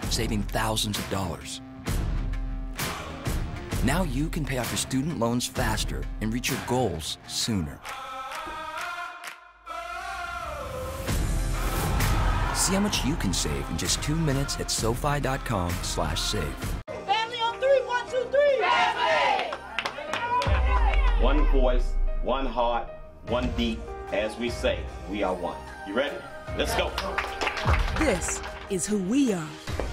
C: saving thousands of dollars. Now you can pay off your student loans faster and reach your goals sooner. See how much you can save in just 2 minutes at SoFi.com/save.
L: Family on three, 1, 2, 3. Family!
J: One voice, one heart, one beat. As we say, we are one. You ready? Let's go.
K: This is who we are.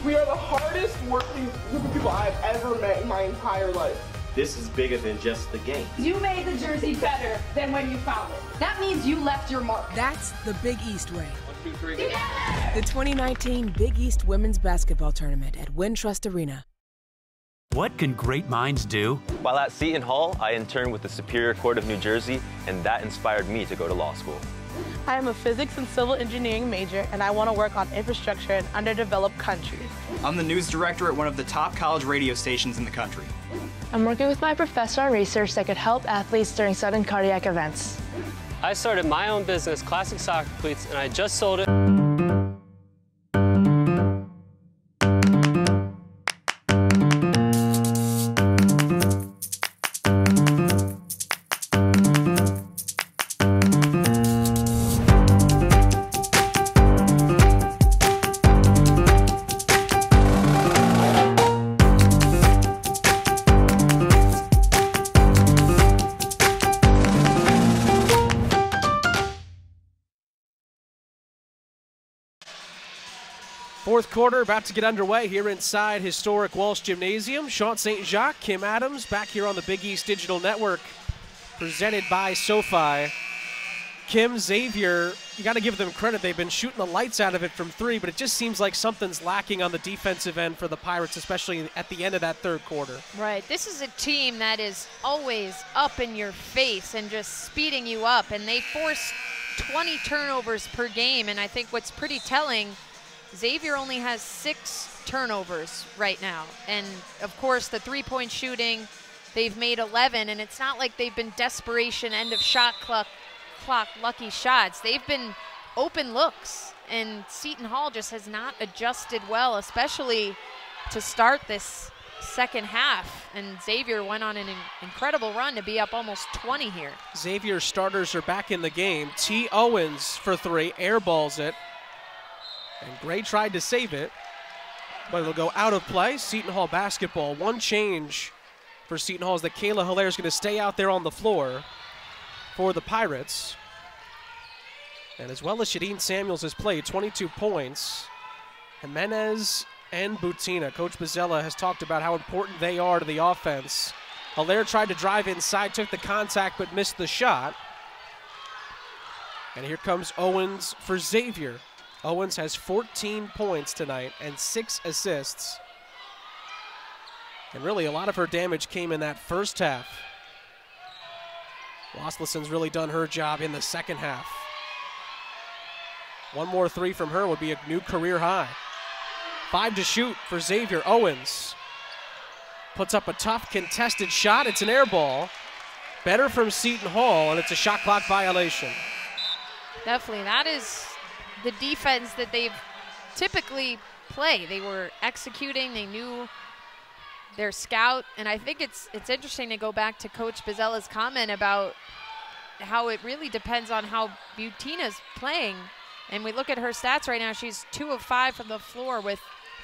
L: We are the hardest working group of people I've ever met in my entire life.
J: This is bigger than just the game.
M: You made the jersey better than when you found it. That means you left your mark.
K: That's the Big East way.
J: 1, 2, 3.
M: Together!
K: The 2019 Big East Women's Basketball Tournament at Wintrust Arena.
D: What can great minds do?
E: While at Seton Hall, I interned with the Superior Court of New Jersey, and that inspired me to go to law school.
F: I am a physics and civil engineering major, and I want to work on infrastructure in underdeveloped countries.
G: I'm the news director at one of the top college radio stations in the country.
H: I'm working with my professor on research that could help athletes during sudden cardiac events.
I: I started my own business, Classic Soccer Cleats, and I just sold it.
A: Fourth quarter about to get underway here inside historic Walsh Gymnasium. Sean St. Jacques, Kim Adams, back here on the Big East Digital Network, presented by SoFi. Kim, Xavier, you got to give them credit. They've been shooting the lights out of it from three, but it just seems like something's lacking on the defensive end for the Pirates, especially at the end of that third quarter.
B: Right. This is a team that is always up in your face and just speeding you up, and they force 20 turnovers per game, and I think what's pretty telling, Xavier only has 6 turnovers right now. And, of course, the three-point shooting, they've made 11, and it's not like they've been desperation, end-of-shot clock lucky shots. They've been open looks, and Seton Hall just has not adjusted well, especially to start this second half. And Xavier went on an incredible run to be up almost 20 here.
A: Xavier's starters are back in the game. T. Owens for three, airballs it. And Gray tried to save it, but it'll go out of play. Seton Hall basketball. One change for Seton Hall is that Kayla Hilaire is going to stay out there on the floor for the Pirates. And as well as Shadeen Samuels has played, 22 points. Jimenez and Butina. Coach Bozzella has talked about how important they are to the offense. Hilaire tried to drive inside, took the contact, but missed the shot. And here comes Owens for Xavier. Owens has 14 points tonight and 6 assists. And really a lot of her damage came in that first half. Loslison's really done her job in the second half. One more three from her would be a new career high. 5 to shoot for Xavier. Owens puts up a tough contested shot. It's an air ball. Better from Seton Hall, and it's a shot clock violation.
B: Definitely. That is the defense that they've typically play. They were executing. They knew their scout. And I think it's interesting to go back to Coach Bozzella's comment about how it really depends on how Butina's playing. And we look at her stats right now. She's 2 of 5 from the floor with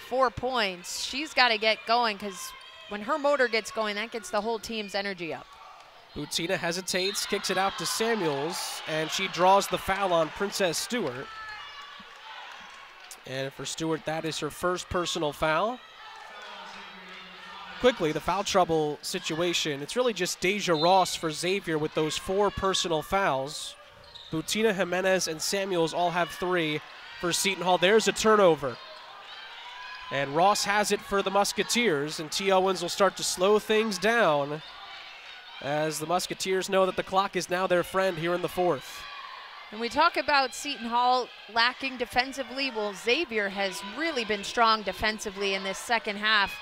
B: 4 points. She's got to get going because when her motor gets going, that gets the whole team's energy up.
A: Butina hesitates, kicks it out to Samuels, and she draws the foul on Princess Stewart. And for Stewart, that is her first personal foul. Quickly, the foul trouble situation. It's really just Deja Ross for Xavier with those 4 personal fouls. Butina, Jimenez, and Samuels all have 3 for Seton Hall. There's a turnover. And Ross has it for the Musketeers, and T. Owens will start to slow things down as the Musketeers know that the clock is now their friend here in the fourth.
B: And we talk about Seton Hall lacking defensively. Well, Xavier has really been strong defensively in this second half.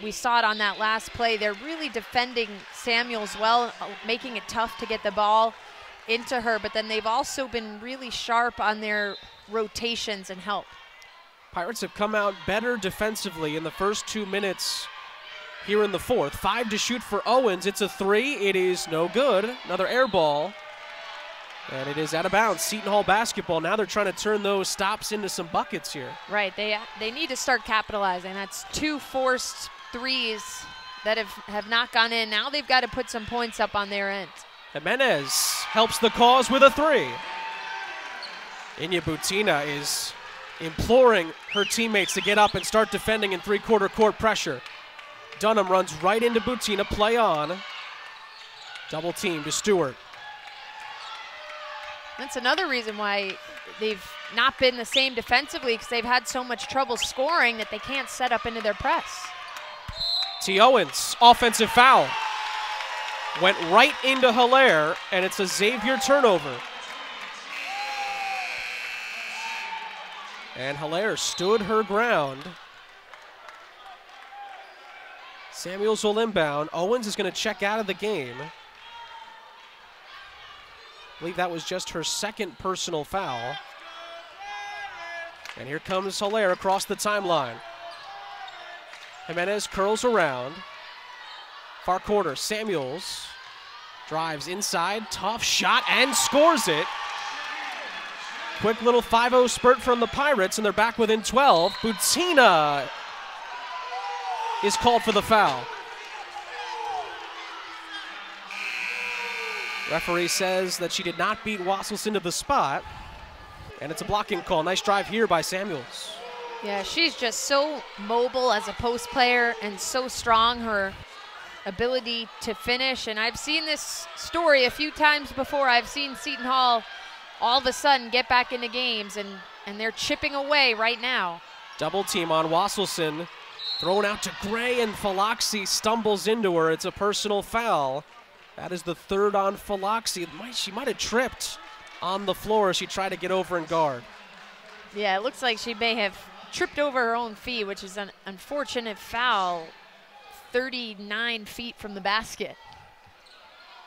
B: We saw it on that last play. They're really defending Samuels well, making it tough to get the ball into her, but then they've also been really sharp on their rotations and help.
A: Pirates have come out better defensively in the first 2 minutes here in the fourth. 5 to shoot for Owens. It's a 3. It is no good. Another air ball. And it is out of bounds. Seton Hall basketball. Now they're trying to turn those stops into some buckets here.
B: Right. They need to start capitalizing. That's 2 forced threes that have not gone in. Now they've got to put some points up on their end.
A: Jimenez helps the cause with a 3. Inya Butina is imploring her teammates to get up and start defending in three-quarter court pressure. Dunham runs right into Butina, play on. Double team to Stewart.
B: That's another reason why they've not been the same defensively, because they've had so much trouble scoring that they can't set up into their press.
A: T. Owens, offensive foul. Went right into Hilaire, and it's a Xavier turnover. And Hilaire stood her ground. Samuels will inbound. Owens is going to check out of the game. I believe that was just her second personal foul. And here comes Hilaire across the timeline. Jimenez curls around. Far corner, Samuels drives inside, tough shot, and scores it. Quick little 5-0 spurt from the Pirates, and they're back within 12. Butina is called for the foul. Referee says that she did not beat Wasselson to the spot, and it's a blocking call. Nice drive here by Samuels.
B: Yeah, she's just so mobile as a post player and so strong, her ability to finish. And I've seen this story a few times before. I've seen Seton Hall all of a sudden get back into games, and they're chipping away right now.
A: Double team on Wasselson. Thrown out to Gray, and Falaxi stumbles into her. It's a personal foul. That is the third on Falaxi. She might have tripped on the floor as she tried to get over and guard.
B: Yeah, it looks like she may have tripped over her own feet, which is an unfortunate foul 39 feet from the basket.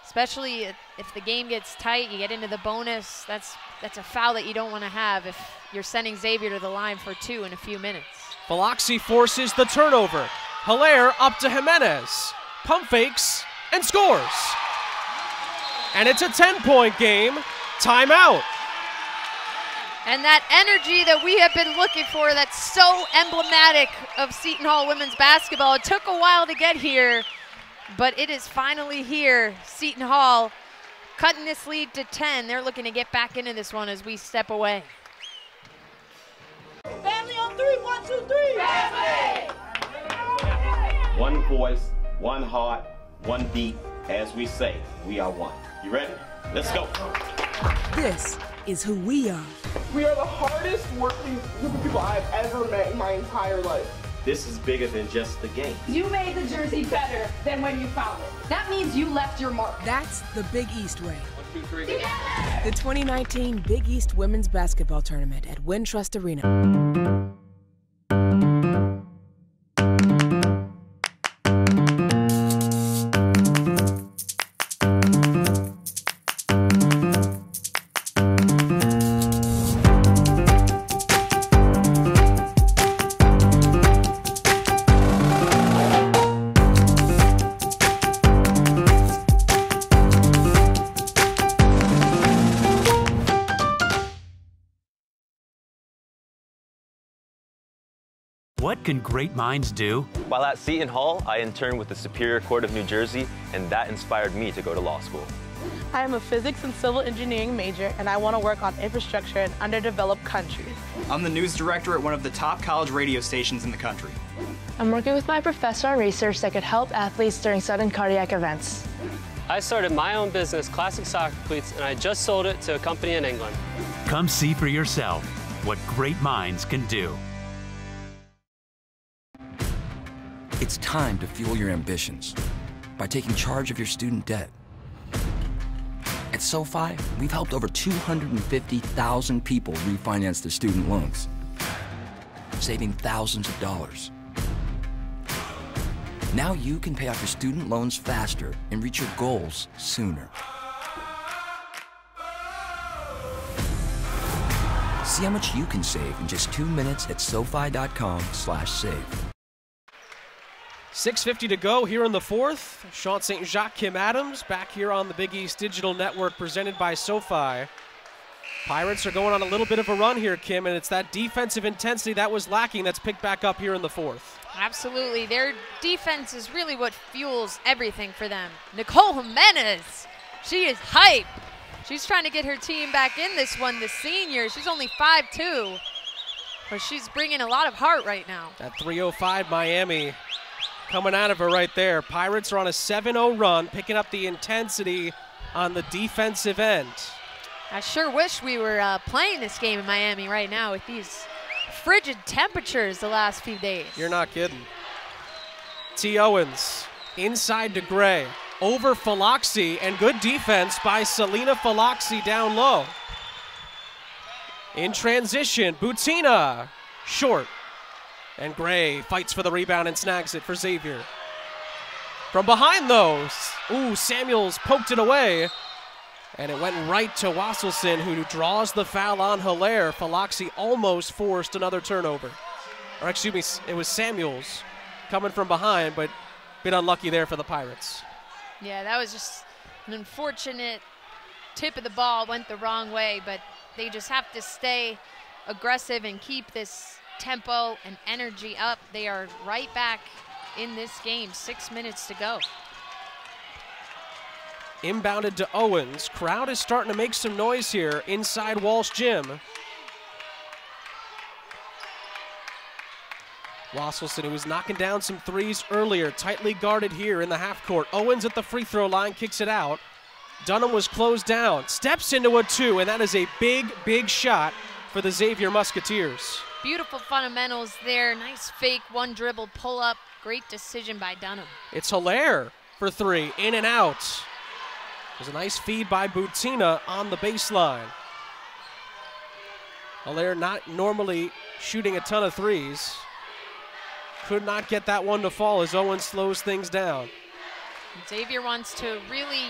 B: Especially if the game gets tight, you get into the bonus. That's a foul that you don't want to have if you're sending Xavier to the line for 2 in a few minutes.
A: Falaxi forces the turnover. Hilaire up to Jimenez. Pump fakes and scores. And it's a 10-point game. Timeout.
B: And that energy that we have been looking for, that's so emblematic of Seton Hall women's basketball. It took a while to get here, but it is finally here. Seton Hall cutting this lead to 10. They're looking to get back into this one as we step away.
L: Family on 3, 1, 2, 3. Family!
J: One voice, one heart, one beat. As we say, we are one. You ready? Let's go.
K: This is who we are.
L: We are the hardest working group of people I've ever met in my entire life.
J: This is bigger than just the game.
M: You made the jersey better than when you found it. That means you left your mark.
K: That's the Big East way.
J: 1, 2, 3.
M: Together!
K: The 2019 Big East Women's Basketball Tournament at Wintrust Arena.
D: What can great minds do?
E: While at Seton Hall, I interned with the Superior Court of New Jersey, and that inspired me to go to law school.
F: I am a physics and civil engineering major, and I want to work on infrastructure in underdeveloped countries.
G: I'm the news director at one of the top college radio stations in the country.
H: I'm working with my professor on research that could help athletes during sudden cardiac events.
I: I started my own business, Classic Soccer Cleats, and I just sold it to a company in England.
D: Come see for yourself what great minds can do.
C: It's time to fuel your ambitions by taking charge of your student debt. At SoFi, we've helped over 250,000 people refinance their student loans, saving thousands of dollars. Now you can pay off your student loans faster and reach your goals sooner. See how much you can save in just 2 minutes at SoFi.com/save.
A: 6:50 to go here in the fourth. Sean St. Jacques, Kim Adams, back here on the Big East Digital Network presented by SoFi. Pirates are going on a little bit of a run here, Kim, and it's that defensive intensity that was lacking that's picked back up here in the fourth.
B: Absolutely. Their defense is really what fuels everything for them. Nicole Jimenez, she is hype. She's trying to get her team back in this one, the senior. She's only 5'2", but she's bringing a lot of heart right now.
A: That 305 Miami coming out of her right there. Pirates are on a 7-0 run, picking up the intensity on the defensive end.
B: I sure wish we were playing this game in Miami right now with these frigid temperatures the last few days.
A: You're not kidding. T. Owens inside to Gray. Over Faloxi, and good defense by Selena Faloxi down low. In transition, Butina, short. And Gray fights for the rebound and snags it for Xavier. From behind though, Samuels poked it away. And it went right to Wasselson, who draws the foul on Hilaire. Faloxi almost forced another turnover. Or excuse me, it was Samuels coming from behind, but a bit unlucky there for the Pirates.
B: Yeah, that was just an unfortunate tip of the ball, went the wrong way, but they just have to stay aggressive and keep this tempo and energy up. They are right back in this game, 6 minutes to go.
A: Inbounded to Owens. Crowd is starting to make some noise here inside Walsh Gym. Wasselson, who was knocking down some threes earlier, tightly guarded here in the half court. Owens at the free throw line, kicks it out. Dunham was closed down, steps into a two, and that is a big, big shot for the Xavier Musketeers.
B: Beautiful fundamentals there. Nice fake, one dribble, pull up. Great decision by Dunham.
A: It's Hilaire for three, in and out. There's a nice feed by Butina on the baseline. Hilaire not normally shooting a ton of threes. Could not get that one to fall as Owens slows things down.
B: Xavier wants to really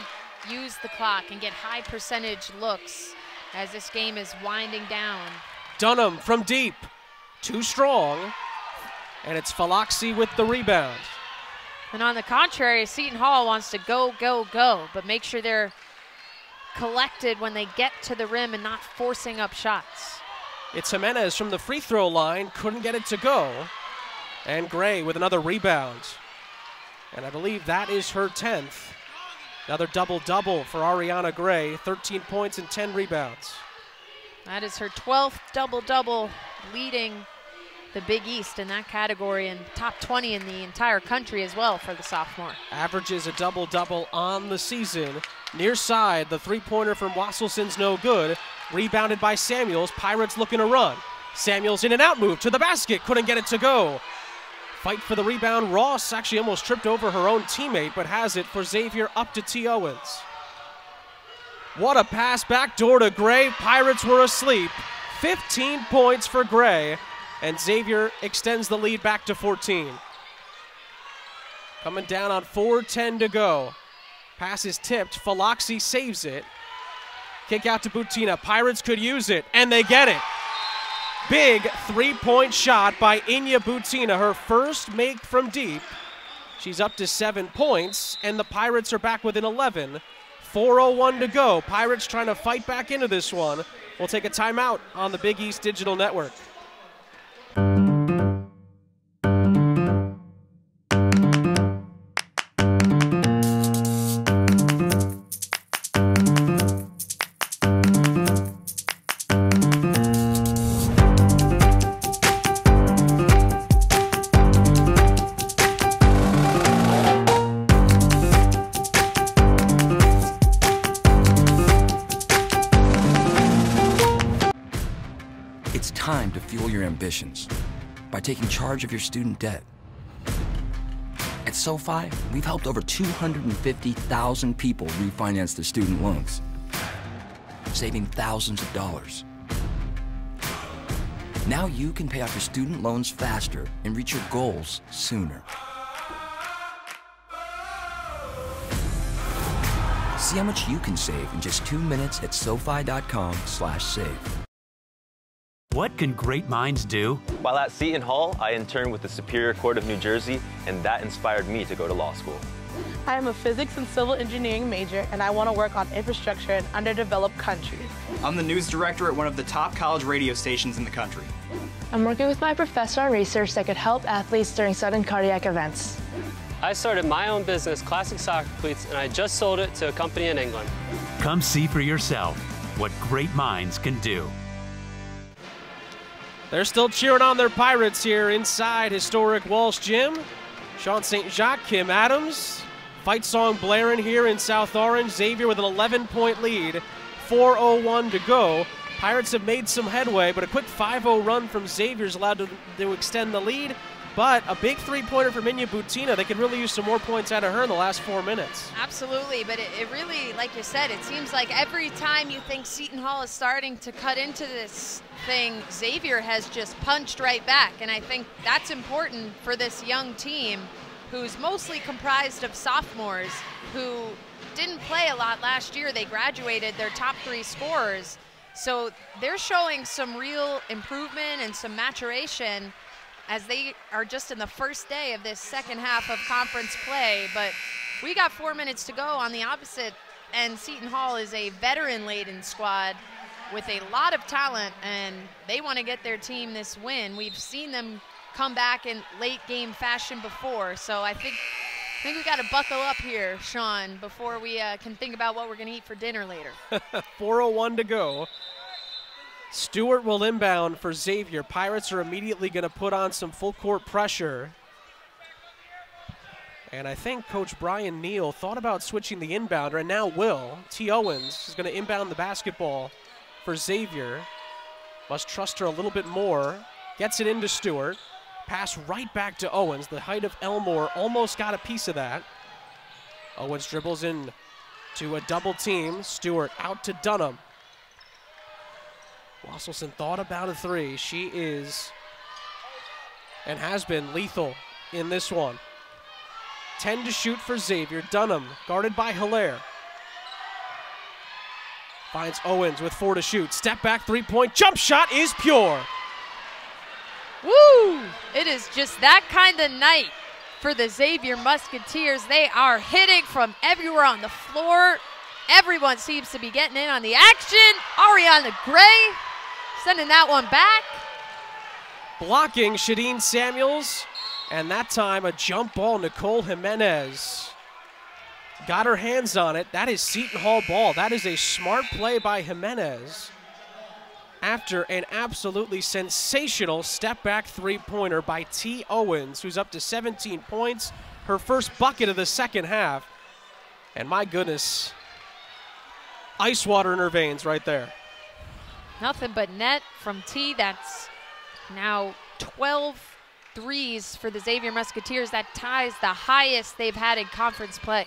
B: use the clock and get high percentage looks as this game is winding down.
A: Dunham from deep, too strong, and it's Faloxi with the rebound.
B: And on the contrary, Seton Hall wants to go, go, go, but make sure they're collected when they get to the rim and not forcing up shots.
A: It's Jimenez from the free throw line, couldn't get it to go. And Gray with another rebound. And I believe that is her 10th. Another double-double for Ariana Gray, 13 points and 10 rebounds.
B: That is her 12th double-double, leading the Big East in that category and top 20 in the entire country as well for the sophomore.
A: Averages a double-double on the season. Near side, the three-pointer from Wasselson's no good. Rebounded by Samuels. Pirates looking to run. Samuels in and out move to the basket. Couldn't get it to go. Fight for the rebound. Ross actually almost tripped over her own teammate, but has it for Xavier up to T. Owens. What a pass back door to Gray. Pirates were asleep. 15 points for Gray, and Xavier extends the lead back to 14. Coming down on 4:10 to go. Pass is tipped. Faloxi saves it. Kick out to Butina. Pirates could use it, and they get it. Big three-point shot by Inya Butina, her first make from deep. She's up to 7 points, and the Pirates are back within 11. 4:01 to go. Pirates trying to fight back into this one. We'll take a timeout on the Big East Digital Network.
C: Time to fuel your ambitions by taking charge of your student debt. At SoFi, we've helped over 250,000 people refinance their student loans, saving thousands of dollars. Now you can pay off your student loans faster and reach your goals sooner. See how much you can save in just 2 minutes at SoFi.com/save.
D: What can great minds do?
E: While at Seton Hall, I interned with the Superior Court of New Jersey, and that inspired me to go to law school.
F: I am a physics and civil engineering major, and I want to work on infrastructure in underdeveloped countries.
G: I'm the news director at one of the top college radio stations in the country.
H: I'm working with my professor on research that could help athletes during sudden cardiac events.
I: I started my own business, Classic Soccer Cleats, and I just sold it to a company in England.
D: Come see for yourself what great minds can do.
A: They're still cheering on their Pirates here inside historic Walsh Gym. Sean St. Jacques, Kim Adams. Fight song blaring here in South Orange. Xavier with an 11-point lead. 4:01 to go. Pirates have made some headway, but a quick 5-0 run from Xavier is allowed to extend the lead. But a big three-pointer for Minya Butina. They could really use some more points out of her in the last 4 minutes.
B: Absolutely, but it really, like you said, it seems like every time you think Seton Hall is starting to cut into this thing, Xavier has just punched right back. And I think that's important for this young team who's mostly comprised of sophomores who didn't play a lot last year. They graduated their top 3 scorers. So they're showing some real improvement and some maturation as they are just in the first day of this second half of conference play. But we got 4 minutes to go on the opposite end. Seton Hall is a veteran-laden squad with a lot of talent, and they want to get their team this win. We've seen them come back in late game fashion before, so I think we got to buckle up here, Sean, before we can think about what we're going to eat for dinner later.
A: 4:01 to go. Stewart will inbound for Xavier. Pirates are immediately going to put on some full court pressure. And I think Coach Brian Neal thought about switching the inbounder and now will. T. Owens is going to inbound the basketball for Xavier. Must trust her a little bit more. Gets it into Stewart. Pass right back to Owens. The height of Elmore almost got a piece of that. Owens dribbles in to a double team. Stewart out to Dunham. Wasselson thought about a 3. She is and has been lethal in this one. 10 to shoot for Xavier. Dunham guarded by Hilaire. Finds Owens with 4 to shoot. Step back, 3-point jump shot is pure.
B: Woo! It is just that kind of night for the Xavier Musketeers. They are hitting from everywhere on the floor. Everyone seems to be getting in on the action. Ariana Gray sending that one back.
A: Blocking Shadeen Samuels, and that time a jump ball. Nicole Jimenez got her hands on it. That is Seton Hall ball. That is a smart play by Jimenez after an absolutely sensational step-back three-pointer by T. Owens, who's up to 17 points, her first bucket of the second half. And my goodness, ice water in her veins right there.
B: Nothing but net from T. That's now 12 threes for the Xavier Musketeers. That ties the highest they've had in conference play.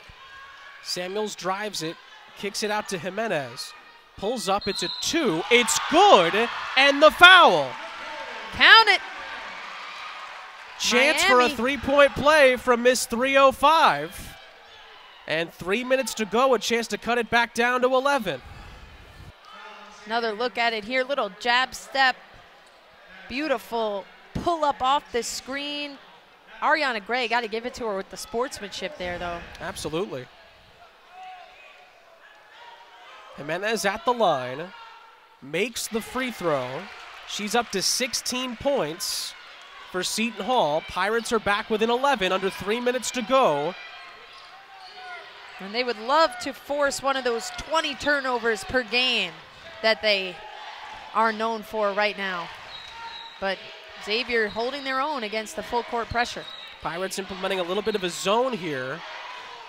A: Samuels drives it, kicks it out to Jimenez. Pulls up, it's a 2, it's good, and the foul.
B: Count it.
A: Chance
B: Miami.
A: for a three-point play from Miss 305. And 3 minutes to go, a chance to cut it back down to 11.
B: Another look at it here, little jab step. Beautiful pull up off the screen. Ariana Gray, got to give it to her with the sportsmanship there, though.
A: Absolutely. Jimenez at the line, makes the free throw. She's up to 16 points for Seton Hall. Pirates are back within 11, under 3 minutes to go.
B: And they would love to force one of those 20 turnovers per game that they are known for right now. But Xavier holding their own against the full court pressure.
A: Pirates implementing a little bit of a zone here.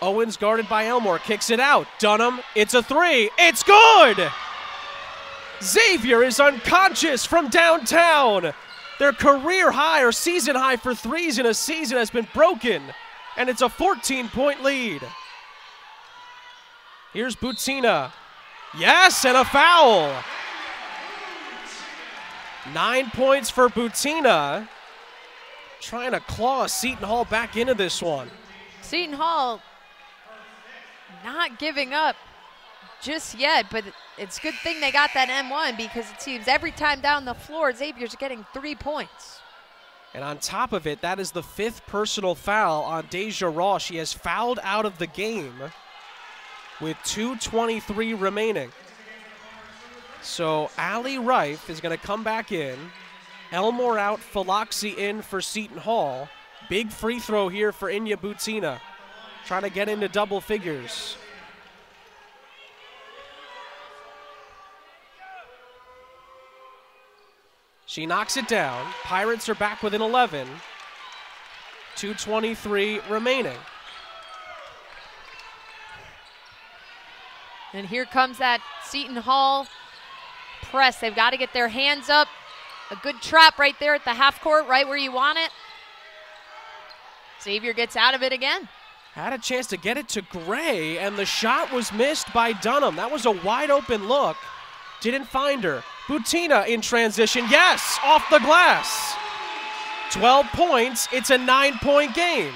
A: Owens guarded by Elmore, kicks it out. Dunham, it's a 3, it's good! Xavier is unconscious from downtown. Their career high or season high for threes in a season has been broken and it's a 14-point lead. Here's Butina. Yes, and a foul. 9 points for Butina. Trying to claw Seton Hall back into this one.
B: Seton Hall not giving up just yet, but it's a good thing they got that M1 because it seems every time down the floor, Xavier's getting 3 points.
A: And on top of it, that is the 5th personal foul on Deja Raw. She has fouled out of the game with 2:23 remaining. So Ali Rife is going to come back in. Elmore out, Falaxi in for Seton Hall. Big free throw here for Inya Butina. Trying to get into double figures. She knocks it down. Pirates are back within 11. 2:23 remaining.
B: And here comes that Seton Hall press. They've got to get their hands up. A good trap right there at the half court, right where you want it. Xavier gets out of it again.
A: Had a chance to get it to Gray, and the shot was missed by Dunham. That was a wide open look. Didn't find her. Butina in transition. Yes, off the glass. 12 points. It's a 9-point game.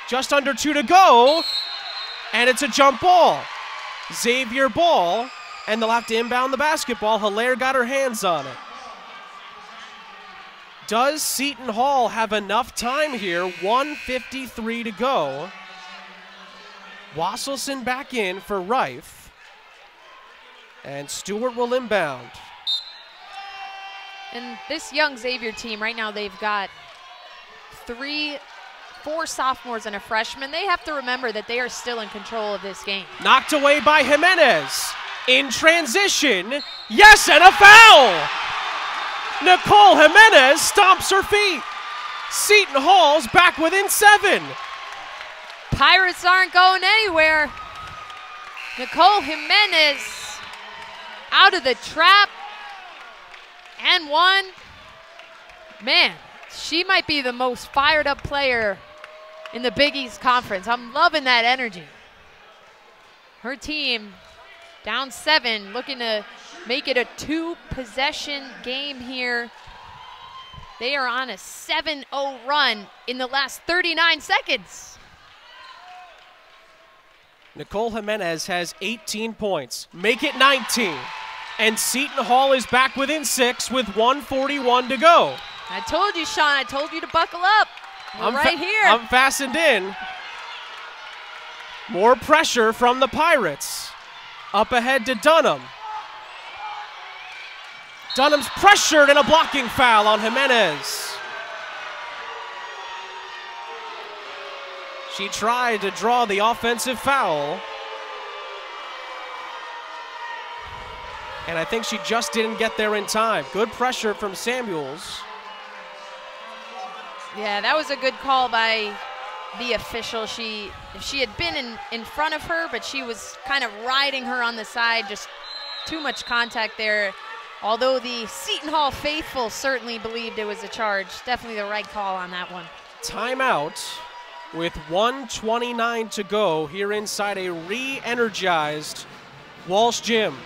A: Just under 2 to go, and it's a jump ball. Xavier ball, and they'll have to inbound the basketball. Hilaire got her hands on it. Does Seton Hall have enough time here? 1:53 to go. Wasselson back in for Rife. And Stewart will inbound.
B: And this young Xavier team, right now they've got 4 sophomores and a freshman. They have to remember that they are still in control of this game.
A: Knocked away by Jimenez. In transition. Yes, and a foul! Nicole Jimenez stomps her feet. Seton Hall's back within 7.
B: Pirates aren't going anywhere. Nicole Jimenez out of the trap. And one. Man, she might be the most fired up player in the Big East Conference. I'm loving that energy. Her team down 7, looking to make it a 2-possession game here. They are on a 7-0 run in the last 39 seconds.
A: Nicole Jimenez has 18 points. Make it 19. And Seton Hall is back within 6 with 1:41 to go.
B: I told you, Sean. I told you to buckle up. We're right here.
A: I'm fastened in. More pressure from the Pirates. Up ahead to Dunham. Dunham's pressured and a blocking foul on Jimenez. She tried to draw the offensive foul. And I think she just didn't get there in time. Good pressure from Samuels.
B: Yeah, that was a good call by the official. She had been in front of her, but she was kind of riding her on the side. Just too much contact there. Although the Seton Hall faithful certainly believed it was a charge. Definitely the right call on that one.
A: Timeout with 1:29 to go here inside a re-energized Walsh Gym.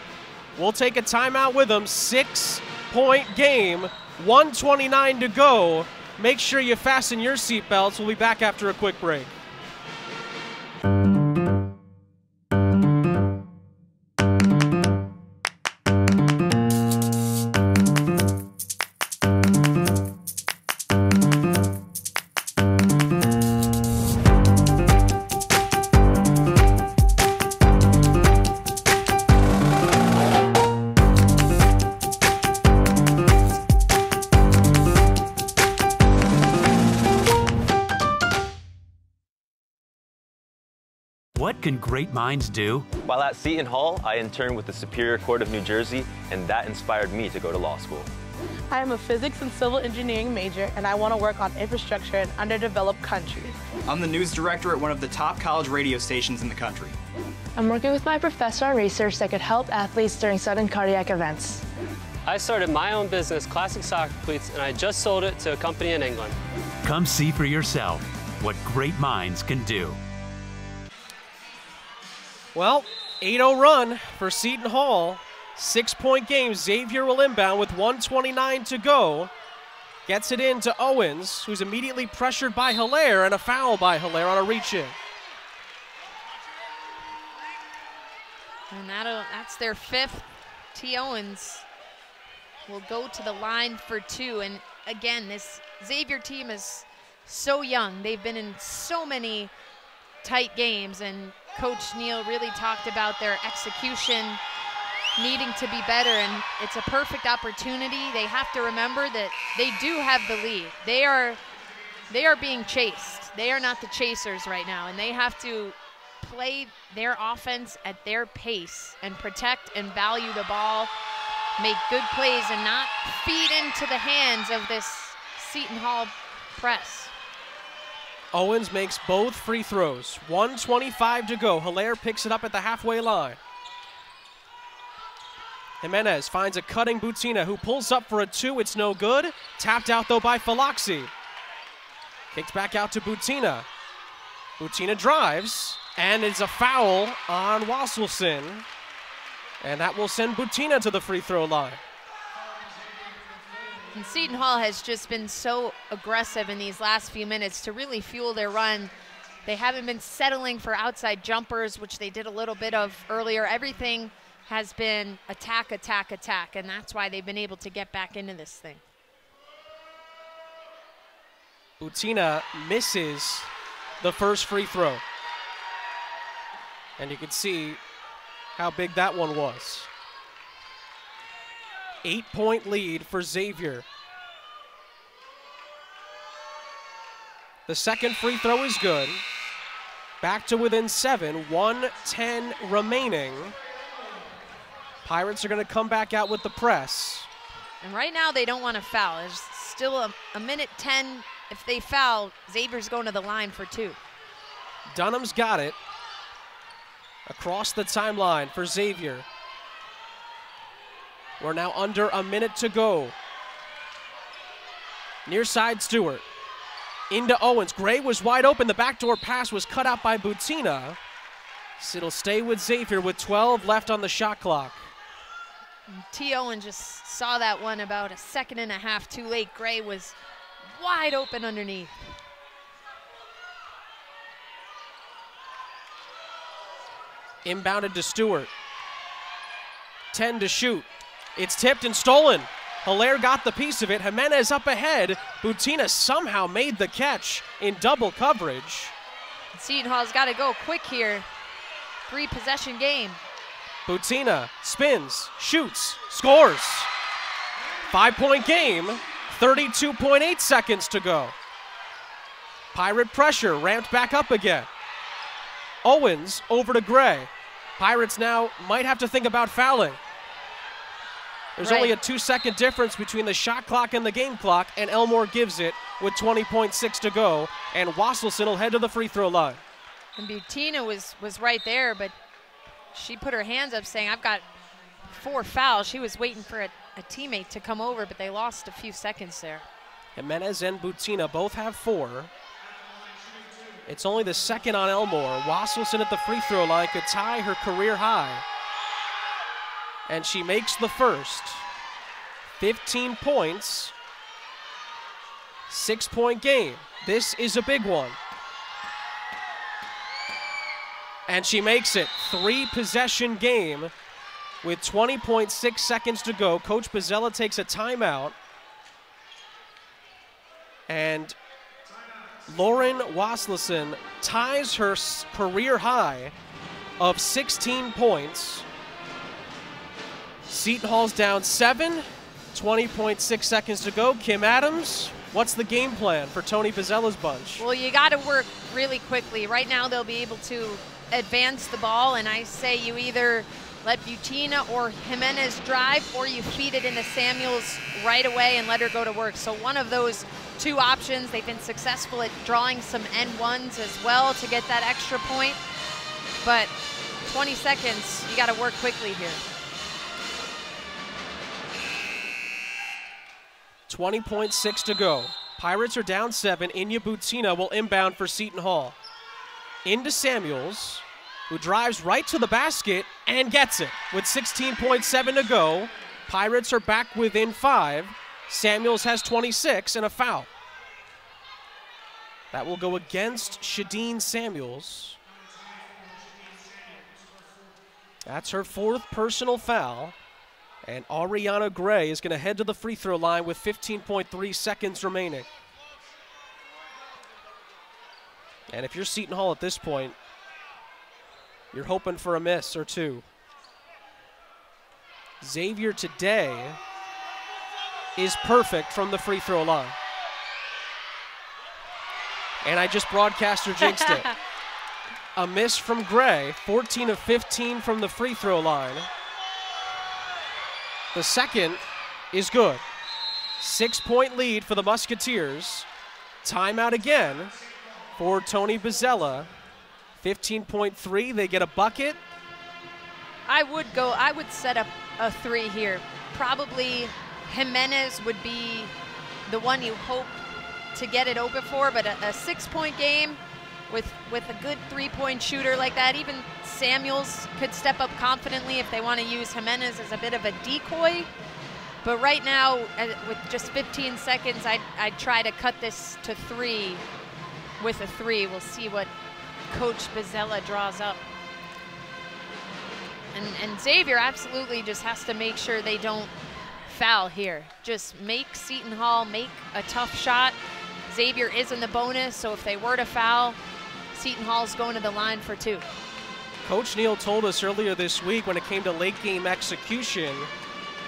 A: We'll take a timeout with them. 6-point game, 1:29 to go. Make sure you fasten your seatbelts. We'll be back after a quick break.
D: What can great minds do?
E: While at Seton Hall, I interned with the Superior Court of New Jersey, and that inspired me to go to law school.
F: I am a physics and civil engineering major, and I want to work on infrastructure in underdeveloped countries.
G: I'm the news director at one of the top college radio stations in the country.
H: I'm working with my professor on research that could help athletes during sudden cardiac events.
I: I started my own business, Classic Soccer Cleats, and I just sold it to a company in England.
D: Come see for yourself what great minds can do.
A: Well, 8-0 run for Seton Hall. 6-point game. Xavier will inbound with 1:29 to go. Gets it in to Owens, who's immediately pressured by Hilaire, and a foul by Hilaire on a reach-in.
B: And that's their 5th. T. Owens will go to the line for 2. And again, this Xavier team is so young. They've been in so many tight games, and Coach Neal really talked about their execution needing to be better, and it's a perfect opportunity. They have to remember that they do have the lead. They are being chased. They are not the chasers right now, and they have to play their offense at their pace and protect and value the ball, make good plays, and not feed into the hands of this Seton Hall press.
A: Owens makes both free throws. 1:25 to go. Hilaire picks it up at the halfway line. Jimenez finds a cutting Butina, who pulls up for a 2. It's no good. Tapped out, though, by Falaxi. Kicks back out to Butina. Butina drives, and it's a foul on Wasselson. And that will send Butina to the free throw line.
B: And Seton Hall has just been so aggressive in these last few minutes to really fuel their run. They haven't been settling for outside jumpers, which they did a little bit of earlier. Everything has been attack, attack, attack, and that's why they've been able to get back into this thing.
A: Butina misses the first free throw. And you can see how big that one was. 8-point lead for Xavier. The second free throw is good. Back to within 7, 1:10 remaining. Pirates are going to come back out with the press.
B: And right now they don't want to foul. There's still a minute 10. If they foul, Xavier's going to the line for 2.
A: Dunham's got it. Across the timeline for Xavier. We're now under a minute to go. Near side Stewart. Into Owens. Gray was wide open. The backdoor pass was cut out by Butina. So it'll stay with Xavier with 12 left on the shot clock.
B: T. Owen just saw that one about a second and a half too late. Gray was wide open underneath.
A: Inbounded to Stewart. 10 to shoot. It's tipped and stolen. Hilaire got the piece of it. Jimenez up ahead. Butina somehow made the catch in double coverage.
B: Seton Hall's got to go quick here. 3-possession game.
A: Butina spins, shoots, scores. 5-point game, 32.8 seconds to go. Pirate pressure ramped back up again. Owens over to Gray. Pirates now might have to think about fouling. There's only a 2-second difference between the shot clock and the game clock, and Elmore gives it with 20.6 to go, and Wasselson will head to the free throw line.
B: And Butina was right there, but she put her hands up saying, I've got 4 fouls. She was waiting for a teammate to come over, but they lost a few seconds there.
A: Jimenez and Butina both have 4. It's only the second on Elmore. Wasselson at the free throw line could tie her career high. And she makes the first. 15 points. 6-point game. This is a big one. And she makes it. 3-possession game with 20.6 seconds to go. Coach Bozzella takes a timeout. And Lauren Wasselson ties her career high of 16 points. Seton Hall's down 7, 20.6 seconds to go. Kim Adams, what's the game plan for Tony Bozzella's bunch?
B: Well, you got to work really quickly. Right now they'll be able to advance the ball, and I say you either let Butina or Jimenez drive, or you feed it into Samuels right away and let her go to work. So one of those 2 options. They've been successful at drawing some N1s as well to get that extra point. But 20 seconds, you got to work quickly here.
A: 20.6 to go. Pirates are down 7. Inya Butina will inbound for Seton Hall. Into Samuels, who drives right to the basket and gets it. With 16.7 to go, Pirates are back within 5. Samuels has 26 and a foul. That will go against Shadeen Samuels. That's her 4th personal foul. And Ariana Gray is going to head to the free throw line with 15.3 seconds remaining. And if you're Seton Hall at this point, you're hoping for a miss or two. Xavier today is perfect from the free throw line. And I just broadcaster jinxed it. A miss from Gray, 14 of 15 from the free throw line. The second is good. 6-point lead for the Musketeers. Timeout again for Tony Bozzella. 15.3, they get a bucket.
B: I would set up a 3 here. Probably Jimenez would be the one you hope to get it open for, but a 6-point game with a good 3-point shooter like that, even Samuels could step up confidently if they want to use Jimenez as a bit of a decoy. But right now, with just 15 seconds, I'd try to cut this to 3 with a 3. We'll see what Coach Bozzella draws up. And Xavier absolutely just has to make sure they don't foul here. Just make Seton Hall make a tough shot. Xavier is in the bonus, so if they were to foul, Seton Hall's going to the line for 2.
A: Coach Neal told us earlier this week when it came to late game execution,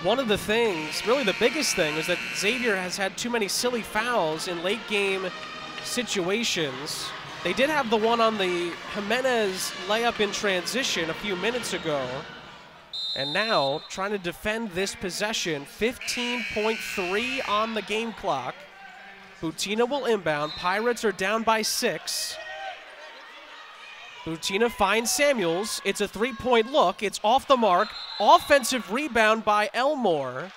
A: one of the things, really the biggest thing, is that Xavier has had too many silly fouls in late game situations. They did have the one on the Jimenez layup in transition a few minutes ago. And now, trying to defend this possession, 15.3 on the game clock. Butina will inbound. Pirates are down by 6. Butina finds Samuels. It's a 3-point look. It's off the mark. Offensive rebound by Elmore.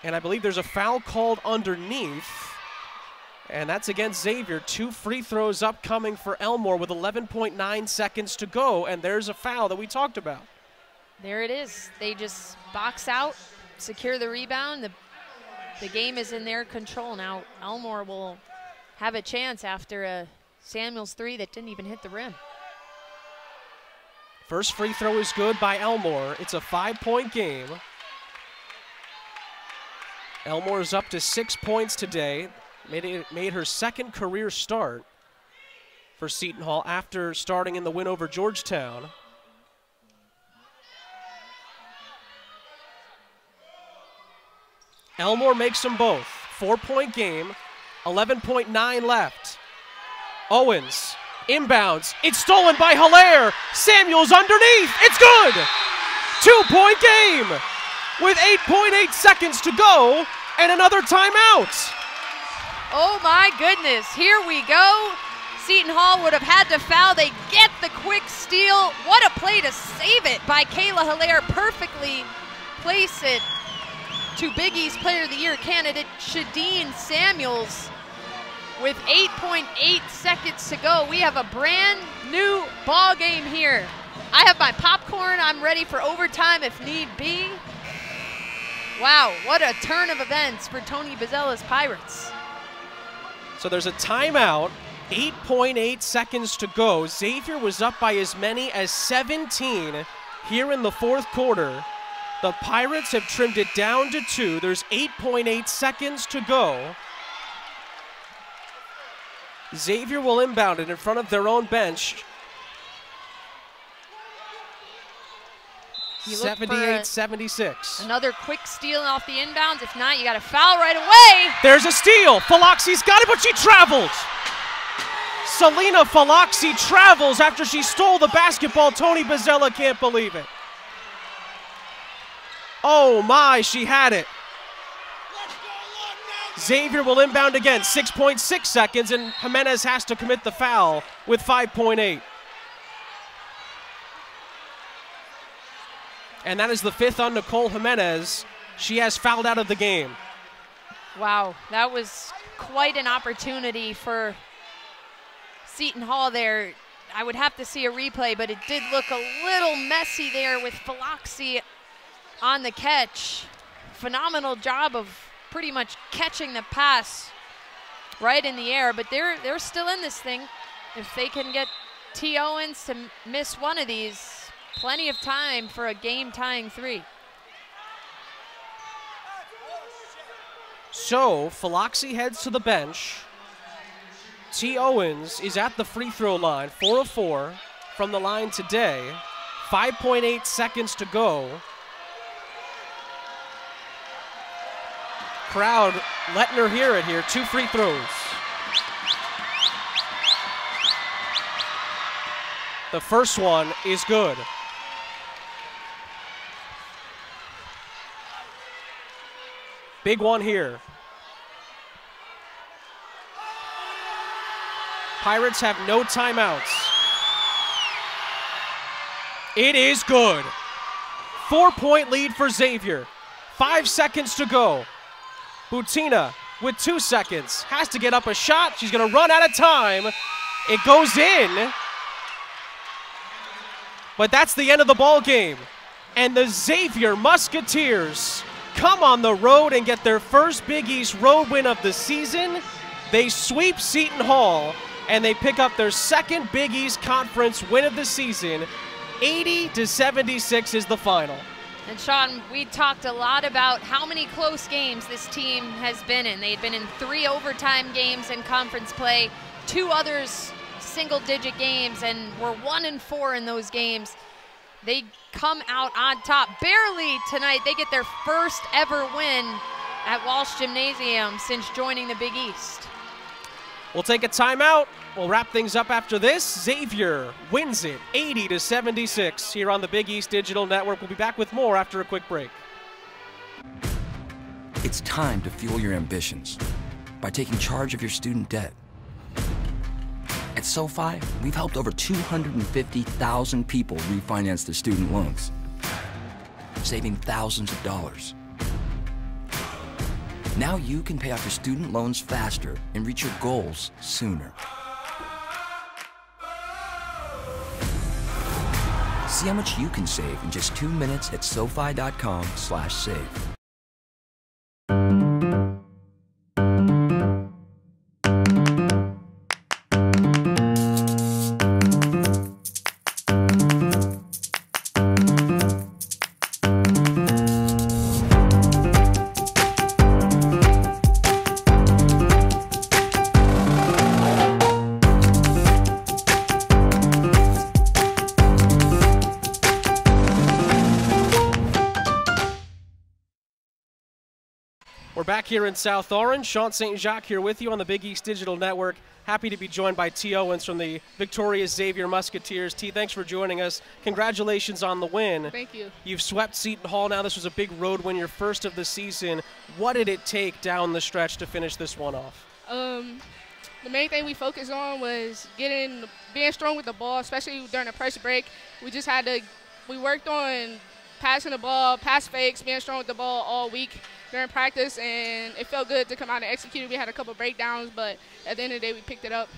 A: And I believe there's a foul called underneath. And that's against Xavier. 2 free throws upcoming for Elmore with 11.9 seconds to go. And there's a foul that we talked about.
B: There it is. They just box out, secure the rebound. The game is in their control now. Elmore will have a chance after a Samuels 3 that didn't even hit the rim.
A: First free throw is good by Elmore. It's a 5-point game. Elmore is up to 6 points today. Made her second career start for Seton Hall after starting in the win over Georgetown. Elmore makes them both. 4-point game, 11.9 left. Owens inbounds. It's stolen by Hilaire. Samuels underneath. It's good. 2-point game with 8.8 seconds to go and another timeout.
B: Oh my goodness, here we go. Seton Hall would have had to foul. They get the quick steal. What a play to save it by Kayla Hilaire. Perfectly place it to Big East Player of the Year candidate Shadeen Samuels with 8.8 seconds to go. We have a brand new ball game here. I have my popcorn. I'm ready for overtime if need be. Wow, what a turn of events for Tony Bozzella's Pirates.
A: So there's a timeout, 8.8 seconds to go. Xavier was up by as many as 17 here in the 4th quarter. The Pirates have trimmed it down to 2. There's 8.8 seconds to go. Xavier will inbound it in front of their own bench. 78-76.
B: Another quick steal off the inbounds. If not, you got a foul right away.
A: There's a steal. Falaxi's got it, but she traveled. Selena Falaxi travels after she stole the basketball. Tony Bozzella can't believe it. Oh my, she had it. Xavier will inbound again, 6.6 seconds, and Jimenez has to commit the foul with 5.8. And that is the 5th on Nicole Jimenez. She has fouled out of the game.
B: Wow, that was quite an opportunity for Seton Hall there. I would have to see a replay, but it did look a little messy there with Philoxy on the catch. Phenomenal job of pretty much catching the pass right in the air, but they're still in this thing. If they can get T. Owens to miss one of these, plenty of time for a game-tying 3.
A: So Philoxy heads to the bench. T. Owens is at the free throw line, 4 of 4 from the line today. 5.8 seconds to go. Crowd letting her hear it here. 2 free throws. The first one is good. Big one here. Pirates have no timeouts. It is good. 4-point lead for Xavier. 5 seconds to go. Butina with 2 seconds. Has to get up a shot. She's going to run out of time. It goes in. But that's the end of the ball game. And the Xavier Musketeers come on the road and get their first Big East road win of the season. They sweep Seton Hall, and they pick up their second Big East Conference win of the season. 80-76 is the final.
B: And Sean, we talked a lot about how many close games this team has been in. They'd been in 3 overtime games in conference play, 2 others single-digit games, and were 1-4 in those games. They come out on top barely tonight. They get their first ever win at Walsh Gymnasium since joining the Big East.
A: We'll take a timeout. We'll wrap things up after this. Xavier wins it 80-76 here on the Big East Digital Network. We'll be back with more after a quick break.
C: It's time to fuel your ambitions by taking charge of your student debt. At SoFi, we've helped over 250,000 people refinance their student loans, saving thousands of dollars. Now you can pay off your student loans faster and reach your goals sooner. See how much you can save in just 2 minutes at SoFi.com/save.
A: We're back here in South Orange. Sean St. Jacques here with you on the Big East Digital Network. Happy to be joined by T. Owens from the victorious Xavier Musketeers. T, thanks for joining us. Congratulations on the win.
F: Thank you.
A: You've swept Seton Hall now. This was a big road win, your first of the season. What did it take down the stretch to finish this one off?
F: The main thing we focused on was being strong with the ball, especially during the press break. We worked on passing the ball, pass fakes, being strong with the ball all week during practice, and it felt good to come out and execute. We had a couple breakdowns, but at the end of the day, we picked it up.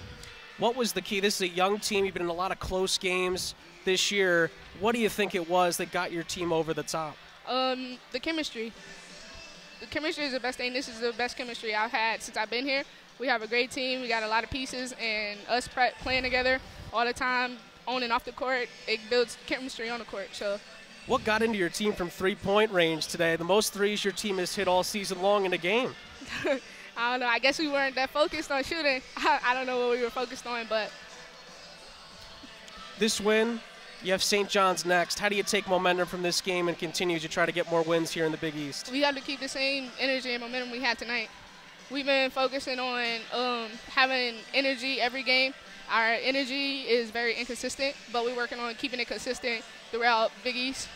A: What was the key? This is a young team. You've been in a lot of close games this year. What do you think it was that got your team over the top?
F: The chemistry. The chemistry is the best thing. This is the best chemistry I've had since I've been here. We have a great team. We got a lot of pieces, and us playing together all the time, on and off the court, it builds chemistry on the court. So.
A: What got into your team from three-point range today? The most threes your team has hit all season long in a game.
F: I don't know. I guess we weren't that focused on shooting. I don't know what we were focused on, but.
A: This win, you have St. John's next. How do you take momentum from this game and continue to try to get more wins here in the Big East?
F: We have to keep the same energy and momentum we had tonight. We've been focusing on having energy every game. Our energy is very inconsistent, but we're working on keeping it consistent throughout Big East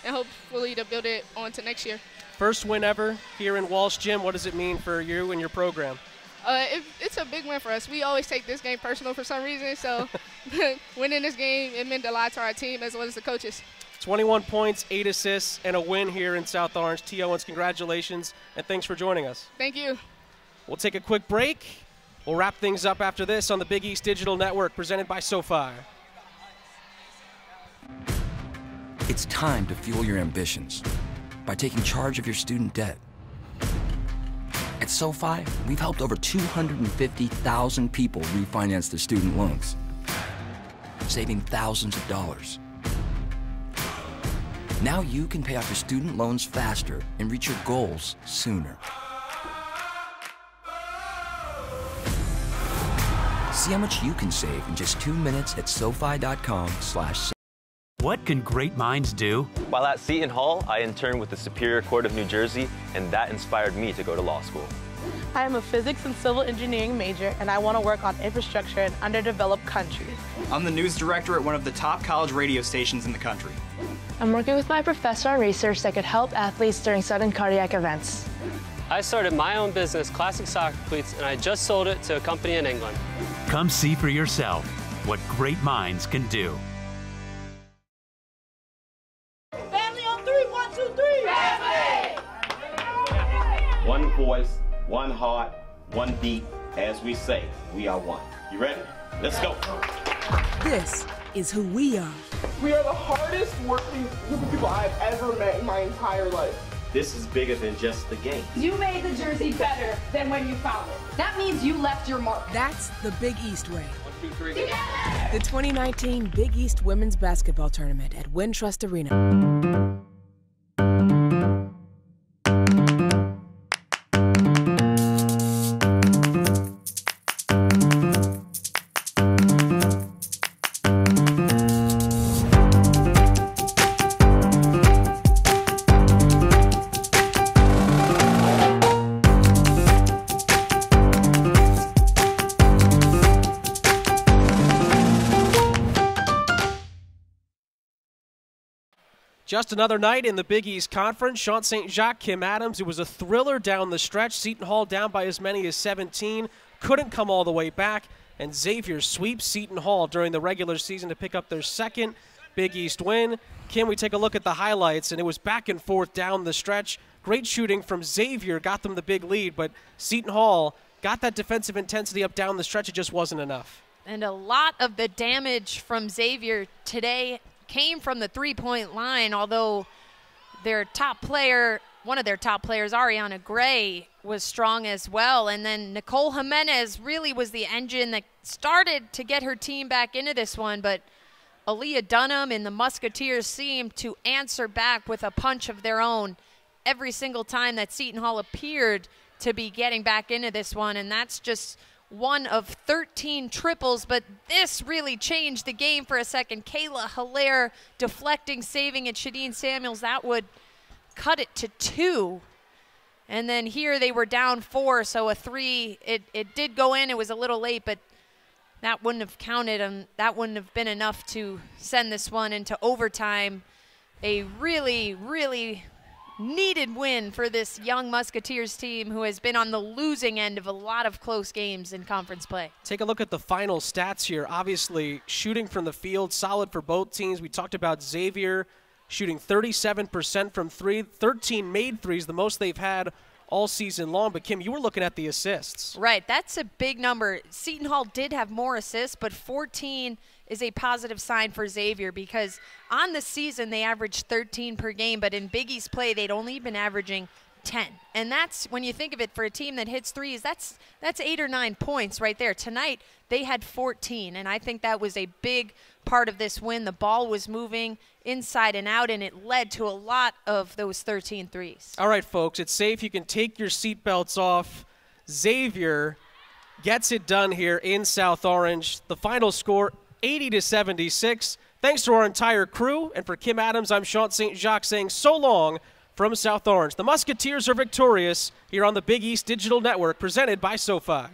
F: and hopefully to build it on to next year.
A: First win ever here in Walsh Gym. What does it mean for you and your program?
F: It's a big win for us. We always take this game personal for some reason, so winning this game, it meant a lot to our team as well as the coaches.
A: 21 points, 8 assists, and a win here in South Orange. T. Owens, congratulations, and thanks for joining us.
F: Thank you.
A: We'll take a quick break. We'll wrap things up after this on the Big East Digital Network, presented by SoFi.
C: It's time to fuel your ambitions by taking charge of your student debt. At SoFi, we've helped over 250,000 people refinance their student loans, saving thousands of dollars. Now you can pay off your student loans faster and reach your goals sooner. See how much you can save in just 2 minutes at SoFi.com/.
D: What can great minds do?
E: While at Seton Hall, I interned with the Superior Court of New Jersey, and that inspired me to go to law school.
P: I am a physics and civil engineering major, and I want to work on infrastructure in underdeveloped countries.
G: I'm the news director at one of the top college radio stations in the country.
H: I'm working with my professor on research that could help athletes during sudden cardiac events.
I: I started my own business, Classic Soccer Cleats, and I just sold it to a company in England.
D: Come see for yourself what great minds can do.
L: Family on three, 1, 2, 3. Family!
J: One voice, one heart, one beat. As we say, we are one. You ready? Let's go.
K: This is who we are.
L: We are the hardest working group of people I've ever met in my entire life.
J: This is bigger than just the game.
M: You made the jersey better than when you found it. That means you left your mark.
K: That's the Big East way.
J: 1, 2, 3.
M: Together!
K: The 2019 Big East Women's Basketball Tournament at Wintrust Arena.
A: Just another night in the Big East Conference. Sean St. Jacques, Kim Adams. It was a thriller down the stretch. Seton Hall down by as many as 17. Couldn't come all the way back. And Xavier sweeps Seton Hall during the regular season to pick up their second Big East win. Kim, we take a look at the highlights, and it was back and forth down the stretch. Great shooting from Xavier got them the big lead, but Seton Hall got that defensive intensity up down the stretch. It just wasn't enough.
B: And a lot of the damage from Xavier today came from the three-point line, although their top player, one of their top players, Ariana Gray, was strong as well. And then Nicole Jimenez really was the engine that started to get her team back into this one, but Aaliyah Dunham and the Musketeers seemed to answer back with a punch of their own every single time that Seton Hall appeared to be getting back into this one, and that's just one of 13 triples, but this really changed the game for a second. Kayla Hilaire deflecting, saving it. Shadeen Samuels, that would cut it to 2. And then here they were down 4, so a 3. It did go in. It was a little late, but that wouldn't have counted, and that wouldn't have been enough to send this one into overtime. A really, really needed win for this young Musketeers team who has been on the losing end of a lot of close games in conference play.
A: Take a look at the final stats here. Obviously, shooting from the field, solid for both teams. We talked about Xavier shooting 37% from 3, 13 made threes, the most they've had all season long. But, Kim, you were looking at the assists.
B: Right, that's a big number. Seton Hall did have more assists, but 14 is a positive sign for Xavier because on the season they averaged 13 per game, but in Big East play they'd only been averaging 10. And that's, when you think of it, for a team that hits threes, that's 8 or 9 points right there. Tonight they had 14, and I think that was a big part of this win. The ball was moving inside and out, and it led to a lot of those 13 threes.
A: All right, folks, it's safe. You can take your seatbelts off. Xavier gets it done here in South Orange. The final score, 80-76. Thanks to our entire crew, and for Kim Adams, I'm Sean St. Jacques saying so long from South Orange. The Musketeers are victorious here on the Big East Digital Network, presented by SoFi.